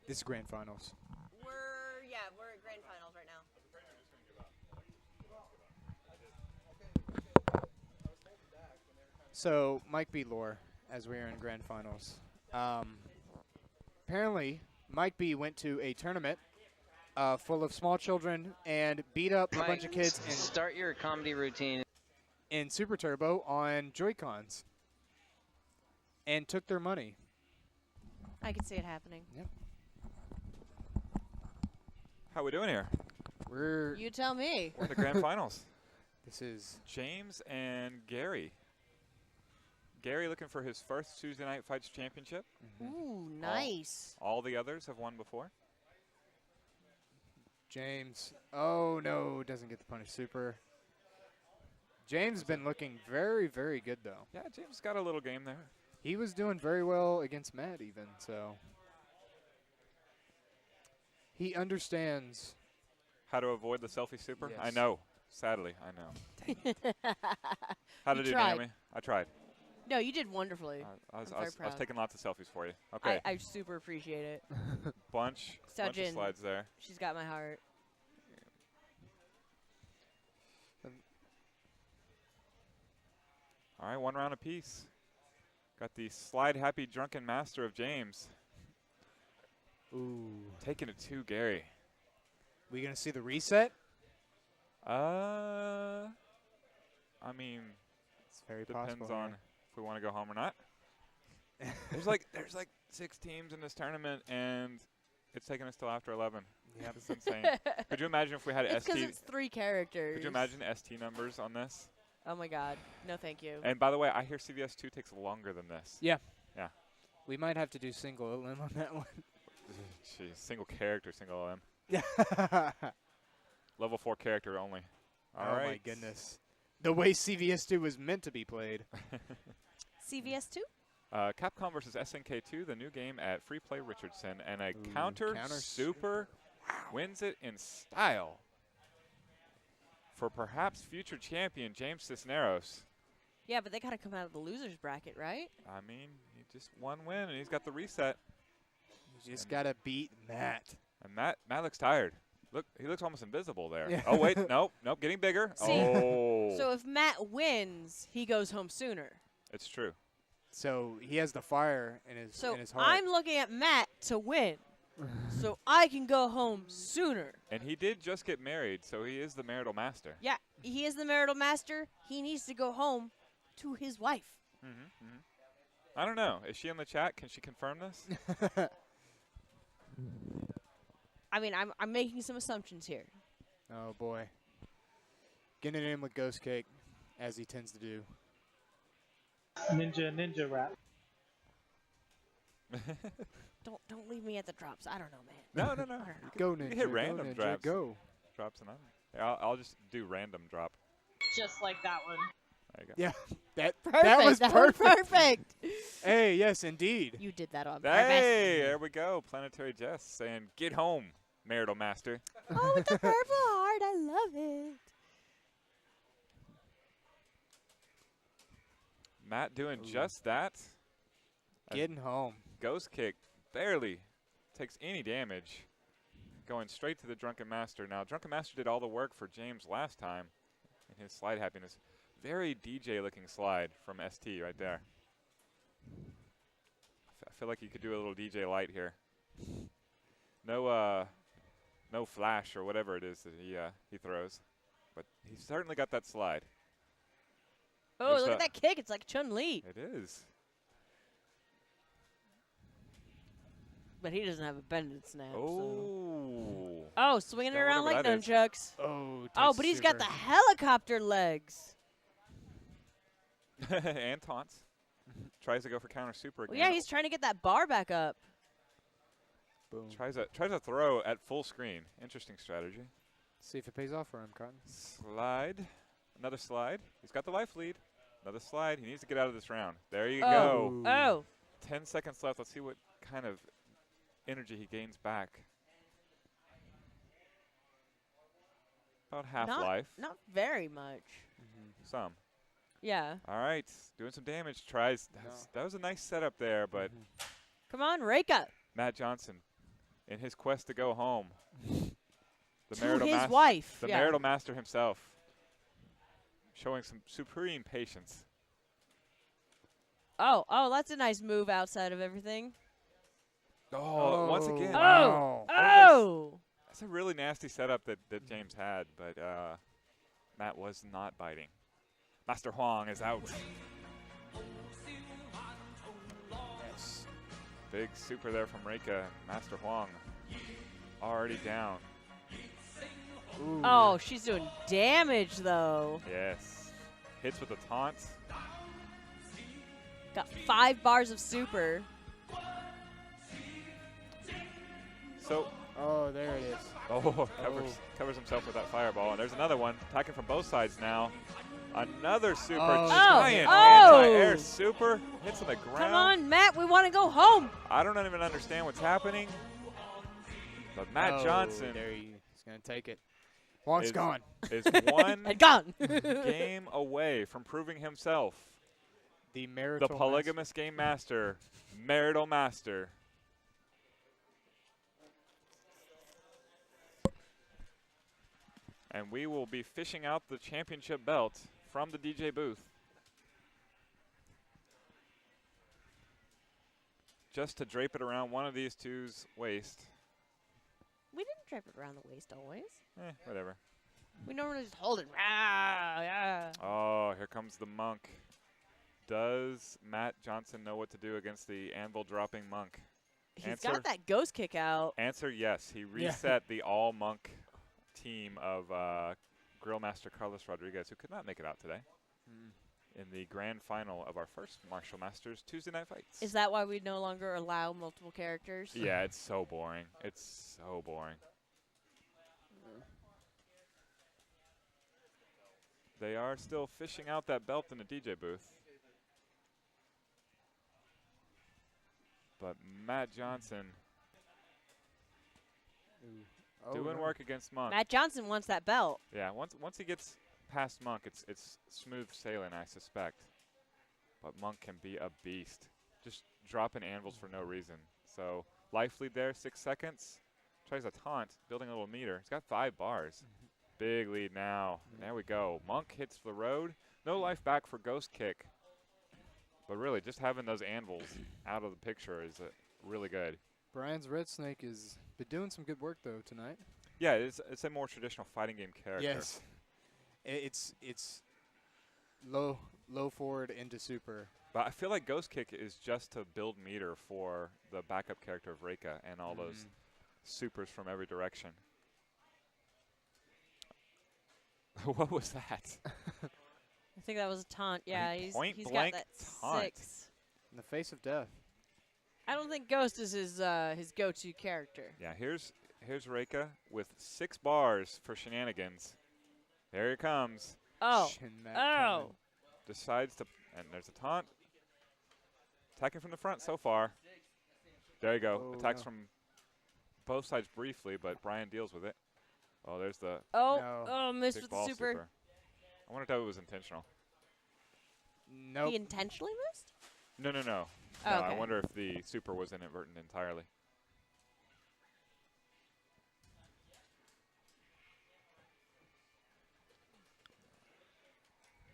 This is grand finals. We're at grand finals right now. So Mike B lore as we are in grand finals. Apparently, Mike B went to a tournament full of small children and beat up a bunch of kids. And start your comedy routine. In Super Turbo on Joy-Cons. And took their money. I could see it happening. Yep. How we doing here? You tell me. We're in the grand finals. This is James and Gary. Gary looking for his first Tuesday Night Fights championship. Ooh, nice. All the others have won before. James, oh no, doesn't get the punish super. James has been looking very, very good though. Yeah, James got a little game there. He was doing very well against Matt even, so. He understands how to avoid the selfie super. Yes. I know, sadly, I know. Dang it. How did You it, tried. Naomi? I tried. No, you did wonderfully. I was I'm very proud. taking lots of selfies for you. Okay. I super appreciate it. bunch of Sujin, slides there. She's got my heart. All right, one round apiece. Got the slide happy drunken master of James. Ooh. Taking it to Gary. We gonna see the reset? I mean, it's very depends possible, on yeah. if we want to go home or not. there's like 6 teams in this tournament, and it's taking us till after 11. Yeah, that's insane. Could you imagine if we had It's because ST? it's 3 characters. Could you imagine ST numbers on this? Oh my God, no, thank you. And by the way, I hear CVS 2 takes longer than this. Yeah. Yeah. We might have to do single LM on that one. Jeez, single character, single LM. Level 4 character only. All right. Oh my goodness. The way CVS2 was meant to be played. CVS2? Capcom versus SNK2, the new game at Free Play Richardson, and a counter super wins it in style for perhaps future champion James Cisneros. Yeah, but they gotta come out of the losers bracket, right? I mean, he just one win and he's got the reset. You just gotta beat Matt. And Matt looks tired. Look, he looks almost invisible there. Yeah. Oh wait, nope, getting bigger. See, oh. so if Matt wins, he goes home sooner. It's true. So he has the fire in his So in his heart. I'm looking at Matt to win, so I can go home sooner. And he did just get married, so he is the marital master. Yeah, he is the marital master. He needs to go home to his wife. I don't know. Is she in the chat? Can she confirm this? I mean, I'm making some assumptions here. Oh boy. Getting it in with Ghost Cake, as he tends to do. Ninja rap. Don't leave me at the drops. I don't know, man. No. I don't know. Go You Ninja, can hit go random Ninja, drops. go. Drops and I'll just do random drop. Just like that one. There you go. Yeah, that was That perfect. was perfect. Hey, yes, indeed. You did that on Hey, purpose. there we go. Planetary Jess saying, "Get home, marital master." Oh, with the purple heart, I love it. Matt doing just that. Getting home. Ghost kick barely takes any damage. Going straight to the Drunken Master. Now, Drunken Master did all the work for James last time in his slide happiness. Very DJ-looking slide from ST right there. I feel like you could do a little DJ light here. No flash or whatever it is that he throws, but he's certainly got that slide. Oh, There's look at that kick. It's like Chun-Li. It is. But he doesn't have a bend and snap. Oh. Oh, swinging it Yeah, around like whatever that is. nunchucks. Oh, Oh, but he's got the helicopter legs. And taunts. Tries to go for counter super again. Well, yeah, he's trying to get that bar back up. Boom. Tries a throw at full screen. Interesting strategy. See if it pays off for him, Cotton. Slide. Another slide. He's got the life lead. Another slide. He needs to get out of this round. There you Oh. go. Oh. 10 seconds left. Let's see what kind of energy he gains back. About half life. Not very much. Some. Yeah. All right, doing some damage. Tries. That was a nice setup there, but. Come on, Reika. Matt Johnson, in his quest to go home. The To his wife. The marital master himself. Showing some supreme patience. Oh, that's a nice move outside of everything. Oh, once again. Oh, oh! That's a really nasty setup that James had, but Matt was not biting. Master Huang is out. Yes. Big super there from Reika. Master Huang already down. Ooh. Oh, she's doing damage, though. Yes. Hits with a taunt. Got 5 bars of super. So. Oh, there it is. Oh, covers himself with that fireball. And there's another one. Attacking from both sides now. Another super giant anti-air super. Hits on the ground. Come on, Matt. We want to go home. I don't even understand what's happening. But Matt Johnson. There he's going to take it. Huang's gone. Is one gone. game away from proving himself. The polygamous game master. Marital master. And we will be fishing out the championship belt from the DJ booth. Just to drape it around one of these two's waist. We didn't drape it around the waist always. Whatever. We normally just hold it. Yeah. Oh, here comes the monk. Does Matt Johnson know what to do against the anvil dropping monk? He's got that ghost kick out. Answer yes. He reset the all monk team of Grill Master Carlos Rodriguez, who could not make it out today in the grand final of our first Martial Masters Tuesday Night Fights. Is that why we no longer allow multiple characters? Yeah, it's so boring. It's so boring. They are still fishing out that belt in the DJ booth. But Matt Johnson doing work against Monk. Matt Johnson wants that belt. Yeah, once he gets past Monk, it's smooth sailing, I suspect. But Monk can be a beast. Just dropping anvils for no reason. So life lead there, 6 seconds. Tries a taunt, building a little meter. He's got 5 bars. Big lead now. There we go. Monk hits the road. No life back for Ghost Kick. But really, just having those anvils out of the picture is really good. Brian's Red Snake has been doing some good work, though, tonight. Yeah, it's a more traditional fighting game character. Yes. It's low forward into super. But I feel like Ghost Kick is just to build meter for the backup character of Reika and all those supers from every direction. What was that? I think that was a taunt. Yeah, he's blank got that taunt. 6. In the face of death. I don't think Ghost is his go-to character. Yeah, here's Reika with 6 bars for shenanigans. There he comes. Oh. Decides to, and there's a taunt. Attacking from the front so far. There you go. Attacks from both sides briefly, but Brian deals with it. Oh, there's the missed with the super. I wonder if that was intentional. Nope. He intentionally missed? No. Oh, No, okay. I wonder if the super was inadvertent entirely.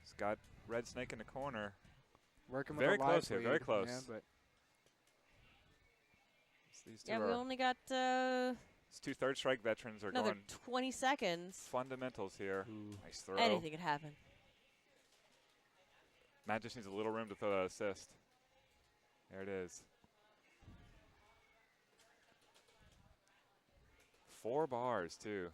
He's got Red Snake in the corner. Working with very a close live here, very lead. close. Yeah, but These two Yeah, we only got these 2 third strike veterans are another going 20 seconds. fundamentals here. Nice throw. Anything could happen. Matt just needs a little room to throw that assist. There it is. 4 bars, too.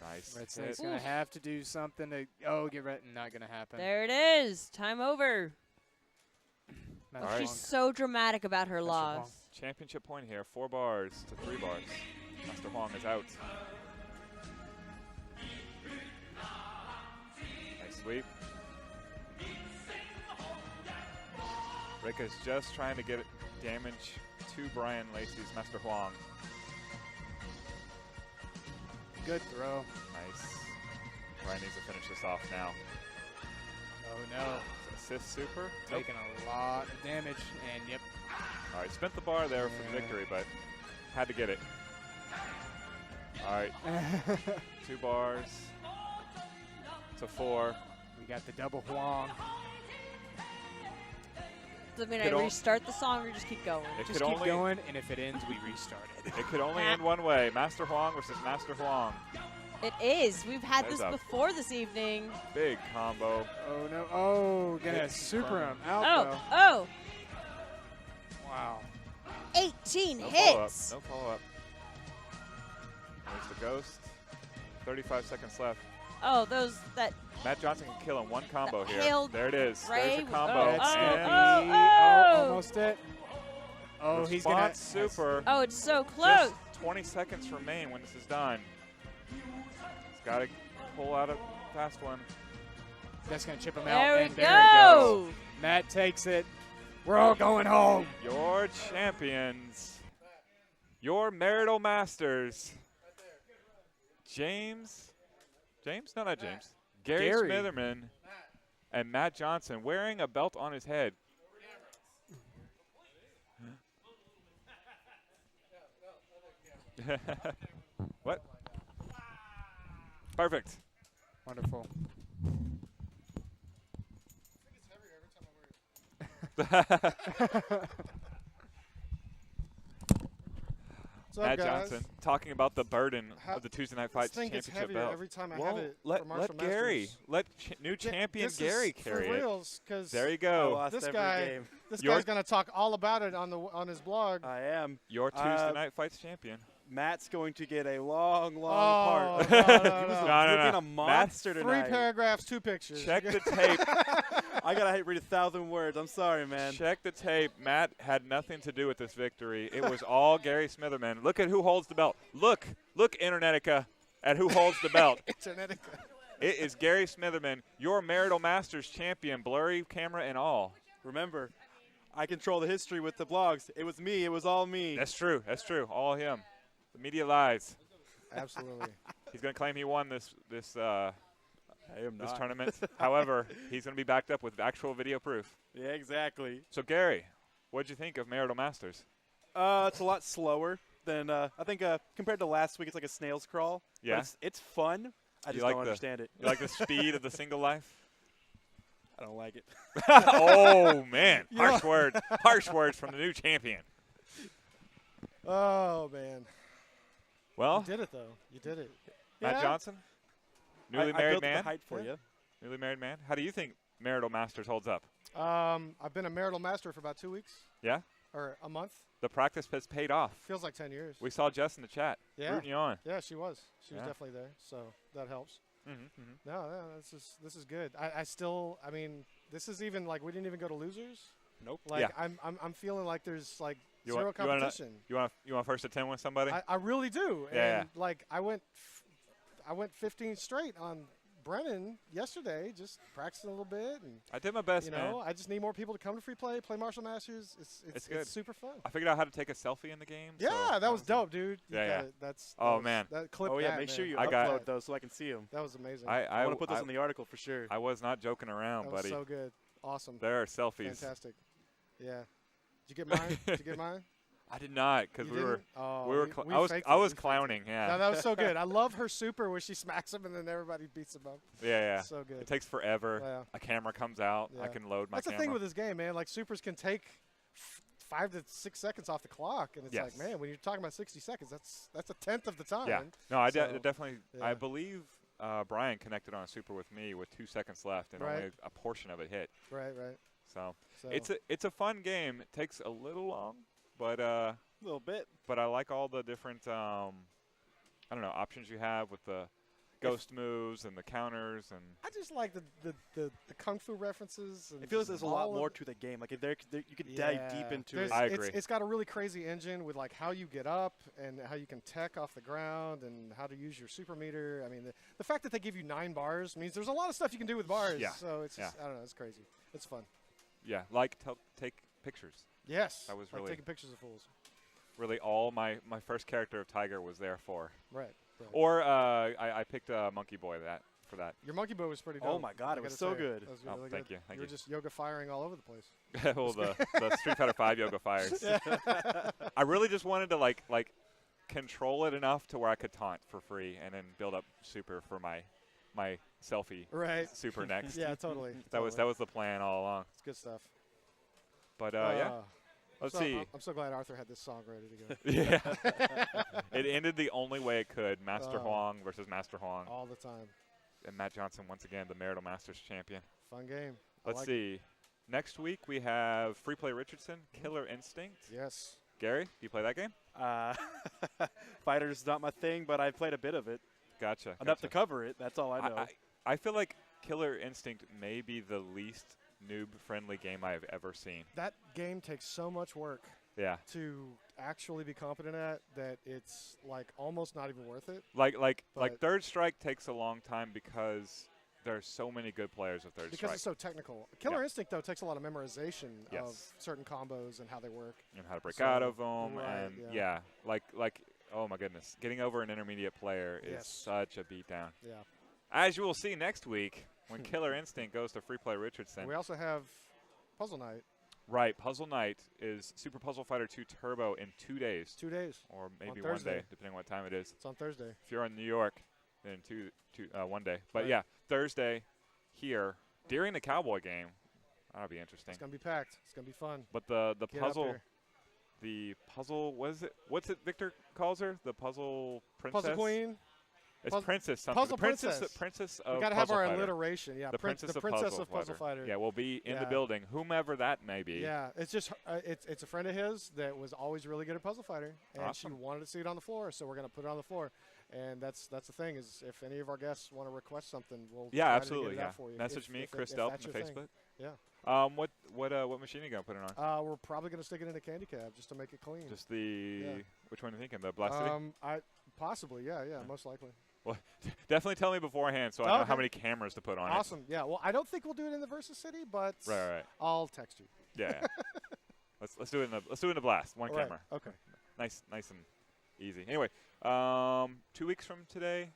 Nice. Red Snake's going to have to do something to, get ready. Not going to happen. There it is. Time over. She's so dramatic about her loss. Championship point here. 4 bars to 3 bars. Master Huang is out. Nice sweep. Rick is just trying to get damage to Brian Lacey's Master Huang. Good throw. Nice. Brian needs to finish this off now. Oh, no. Assist super. Taking a lot of damage, and yep. All right, spent the bar there for the victory, but had to get it. All right, 2 bars to 4. We got the double Huang. Does that mean I restart the song or just keep going? Just keep going, and if it ends, we restart it. It could only end one way. Master Huang versus Master Huang. It is. We've had There's this a before this evening. Big combo. Oh, no. Oh, gonna super him out, though. Oh. Wow. 18 No hits. No follow-up. There's the ghost. 35 seconds left. Oh, that. Matt Johnson can kill in one combo here. hailed There it is. Ray There's a with- combo. Almost it. Oh, he's gonna Response super. Oh, it's so close. Just 20 seconds remain when this is done. He's got to pull out a fast one. That's gonna chip him There out. we And go. there he goes. Matt takes it. We're all going home. Your champions. Your marital masters. James? No, not James. Gary Smitherman and Matt Johnson wearing a belt on his head. What? Perfect. Wonderful. Matt Johnson talking about the burden of the Tuesday Night Fights championship belt. Every time I well, have it let Gary, new champion Gary carry for it. reals, There you go. This guy's gonna talk all about it on his blog. I am. Your Tuesday Night Fights champion. Matt's going to get a long part. No, He was being a monster tonight. 3 paragraphs, 2 pictures. Check the tape. I gotta read 1,000 words. I'm sorry, man. Check the tape. Matt had nothing to do with this victory. It was all Gary Smitherman. Look at who holds the belt. Look, Internetica, at who holds the belt. Internetica. It is Gary Smitherman, your Marital Masters champion, blurry camera and all. Remember, I control the history with the blogs. It was me. It was all me. That's true. That's true. All him. The media lies. Absolutely. He's going to claim he won this not. tournament. However, he's going to be backed up with actual video proof. Yeah, exactly. So, Gary, what did you think of Marital Masters? It's a lot slower than I think compared to last week. It's like a snail's crawl. Yeah. But it's fun. I just like don't understand it. You like the speed of the single life? I don't like it. Oh, man. Harsh words from the new champion. Oh, man. Well, you did it, though. You did it. Matt Johnson, newly married built man. the height for you. Newly married man. How do you think Marital Masters holds up? I've been a marital master for about 2 weeks. Yeah? Or a month. The practice has paid off. Feels like 10 years. We saw Jess in the chat. Yeah. Rooting you on. Yeah, she was. She was definitely there, so that helps. No, this is good. I mean, this is even like we didn't even go to losers. Nope. Like I'm feeling like there's like zero competition. You want first to 10 with somebody? I really do. Yeah. And like I went 15 straight on Brennan yesterday, just practicing a little bit. And I did my best, man. man. I just need more people to come to free play Martial Masters. It's good. It's super fun. I figured out how to take a selfie in the game. Yeah, so that was dope, dude. Yeah. Man. That clip. Oh yeah, make sure you upload those so I can see them. That was amazing. I want to put those in the article for sure. I was not joking around, that was buddy. so good. Awesome. There are selfies. Fantastic. Yeah. Did you get mine? Did you get mine? I did not because we were. Oh, I was clowning. Yeah. No, that was so good. I love her super where she smacks him and then everybody beats him up. Yeah. So good. It takes forever. Yeah. A camera comes out. Yeah. I can load my That's camera. the thing with this game, man. Like supers can take 5 to 6 seconds off the clock, and it's like, man, when you're talking about 60 seconds, that's a tenth of the time. Yeah. No, I definitely. Yeah. I believe Brian connected on a super with me with 2 seconds left, and only a portion of it hit. Right. So it's a fun game. It takes a little long, but a little bit. But I like all the different options you have with the ghost moves and the counters, and I just like the kung fu references. And it feels there's a lot more to the game. Like if you could dive deep into it. I agree. It's got a really crazy engine with like how you get up and how you can tech off the ground and how to use your super meter. I mean, the fact that they give you 9 bars means there's a lot of stuff you can do with bars. Yeah. So it's just, I don't know, it's crazy. It's fun. Yeah, take pictures. Yes. That was like really taking pictures of fools. really all my first character of Tiger was there for. Right. Or I picked Monkey Boy for that. Your Monkey Boy was pretty dope. Oh my God, it was so good. That was Oh, really thank good. you, thank You were you. just yoga firing all over the place. Well, the Street Fighter 5 yoga fires. I really just wanted to like control it enough to where I could taunt for free and then build up super for my selfie super next. Yeah, totally. That was the plan all along. It's good stuff. But yeah. Let's see. I'm so glad Arthur had this song ready to go. Yeah. It ended the only way it could. Master Huang versus Master Huang. All the time. And Matt Johnson, once again, the Marital Masters champion. Fun game. Let's see. Next week we have Free Play Richardson, Killer Instinct. Yes. Gary, do you play that game? Fighter's not my thing, but I played a bit of it. Gotcha. Enough to cover it. That's all I know. I feel like Killer Instinct may be the least noob-friendly game I have ever seen. That game takes so much work. Yeah. To actually be competent at that it's like almost not even worth it. Like Third Strike takes a long time because there's so many good players with Third Strike. Because it's so technical. Killer Instinct though takes a lot of memorization of certain combos and how they work. And how to break out of them, and like oh my goodness, getting over an intermediate player is such a beatdown. Yeah. As you will see next week when Killer Instinct goes to Free Play Richardson. We also have Puzzle Night. Right, Puzzle Night is Super Puzzle Fighter 2 Turbo in 2 days. 2 days. Or maybe on 1 day, depending on what time it is. It's on Thursday. If you're in New York, then 1 day. But yeah, Thursday here during the Cowboy game. That'll be interesting. It's gonna be packed. It's gonna be fun. But the Get puzzle, what's it Victor calls her? The puzzle princess? Puzzle Queen? It's Princess something. Puzzle Princess. Princess of we gotta Puzzle have our Fighter. alliteration. Yeah, the Princess of Puzzle Fighter. Yeah, we'll be in the building, whomever that may be. Yeah, it's just it's a friend of his that was always really good at Puzzle Fighter, and she wanted to see it on the floor, so we're gonna put it on the floor. And that's the thing is, if any of our guests want to request something, we'll try absolutely. to get it out for you. Message me, Chris Delp, on Facebook. Yeah. What machine are you gonna put it on? We're probably gonna stick it in a candy cab just to make it clean. Just which one are you thinking? The Blast City? Possibly, yeah, most likely. Well, definitely tell me beforehand so I know how many cameras to put on it. Awesome. Yeah. Well, I don't think we'll do it in the Versus City, but right. I'll text you. Yeah. let's do it in the Blast. One camera. Okay. Nice and easy. Anyway, 2 weeks from today,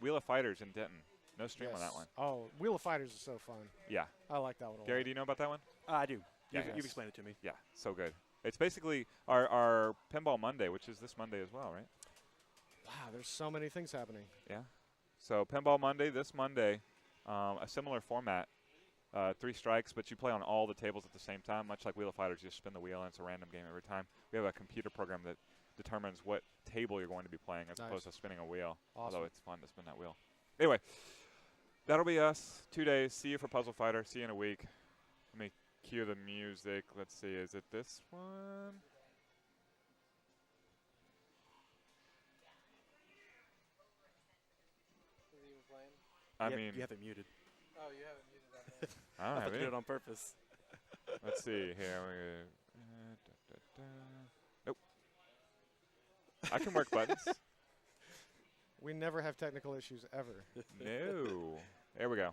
Wheel of Fighters in Denton. No stream on that one. Oh, Wheel of Fighters is so fun. Yeah. I like that one a lot. Gary, do you know about that one? I do. Yeah, you've explained it to me. Yeah, so good. It's basically our Pinball Monday, which is this Monday as well, right? Wow, there's so many things happening. Yeah. So Pinball Monday, this Monday, a similar format, 3 strikes, but you play on all the tables at the same time, much like Wheel of Fighters. You just spin the wheel, and it's a random game every time. We have a computer program that determines what table you're going to be playing as opposed to spinning a wheel, although it's fun to spin that wheel. Anyway, that'll be us. 2 days. See you for Puzzle Fighter. See you in a week. Let me cue the music. Let's see. Is it this one? You have it muted. Oh, you have it muted on there. I don't have did it on purpose. Let's see here. Nope. I can work buttons. We never have technical issues ever. No. There we go.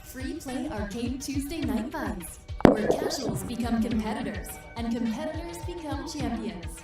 Free Play Arcade Tuesday Night Fights, where casuals become competitors and competitors become champions.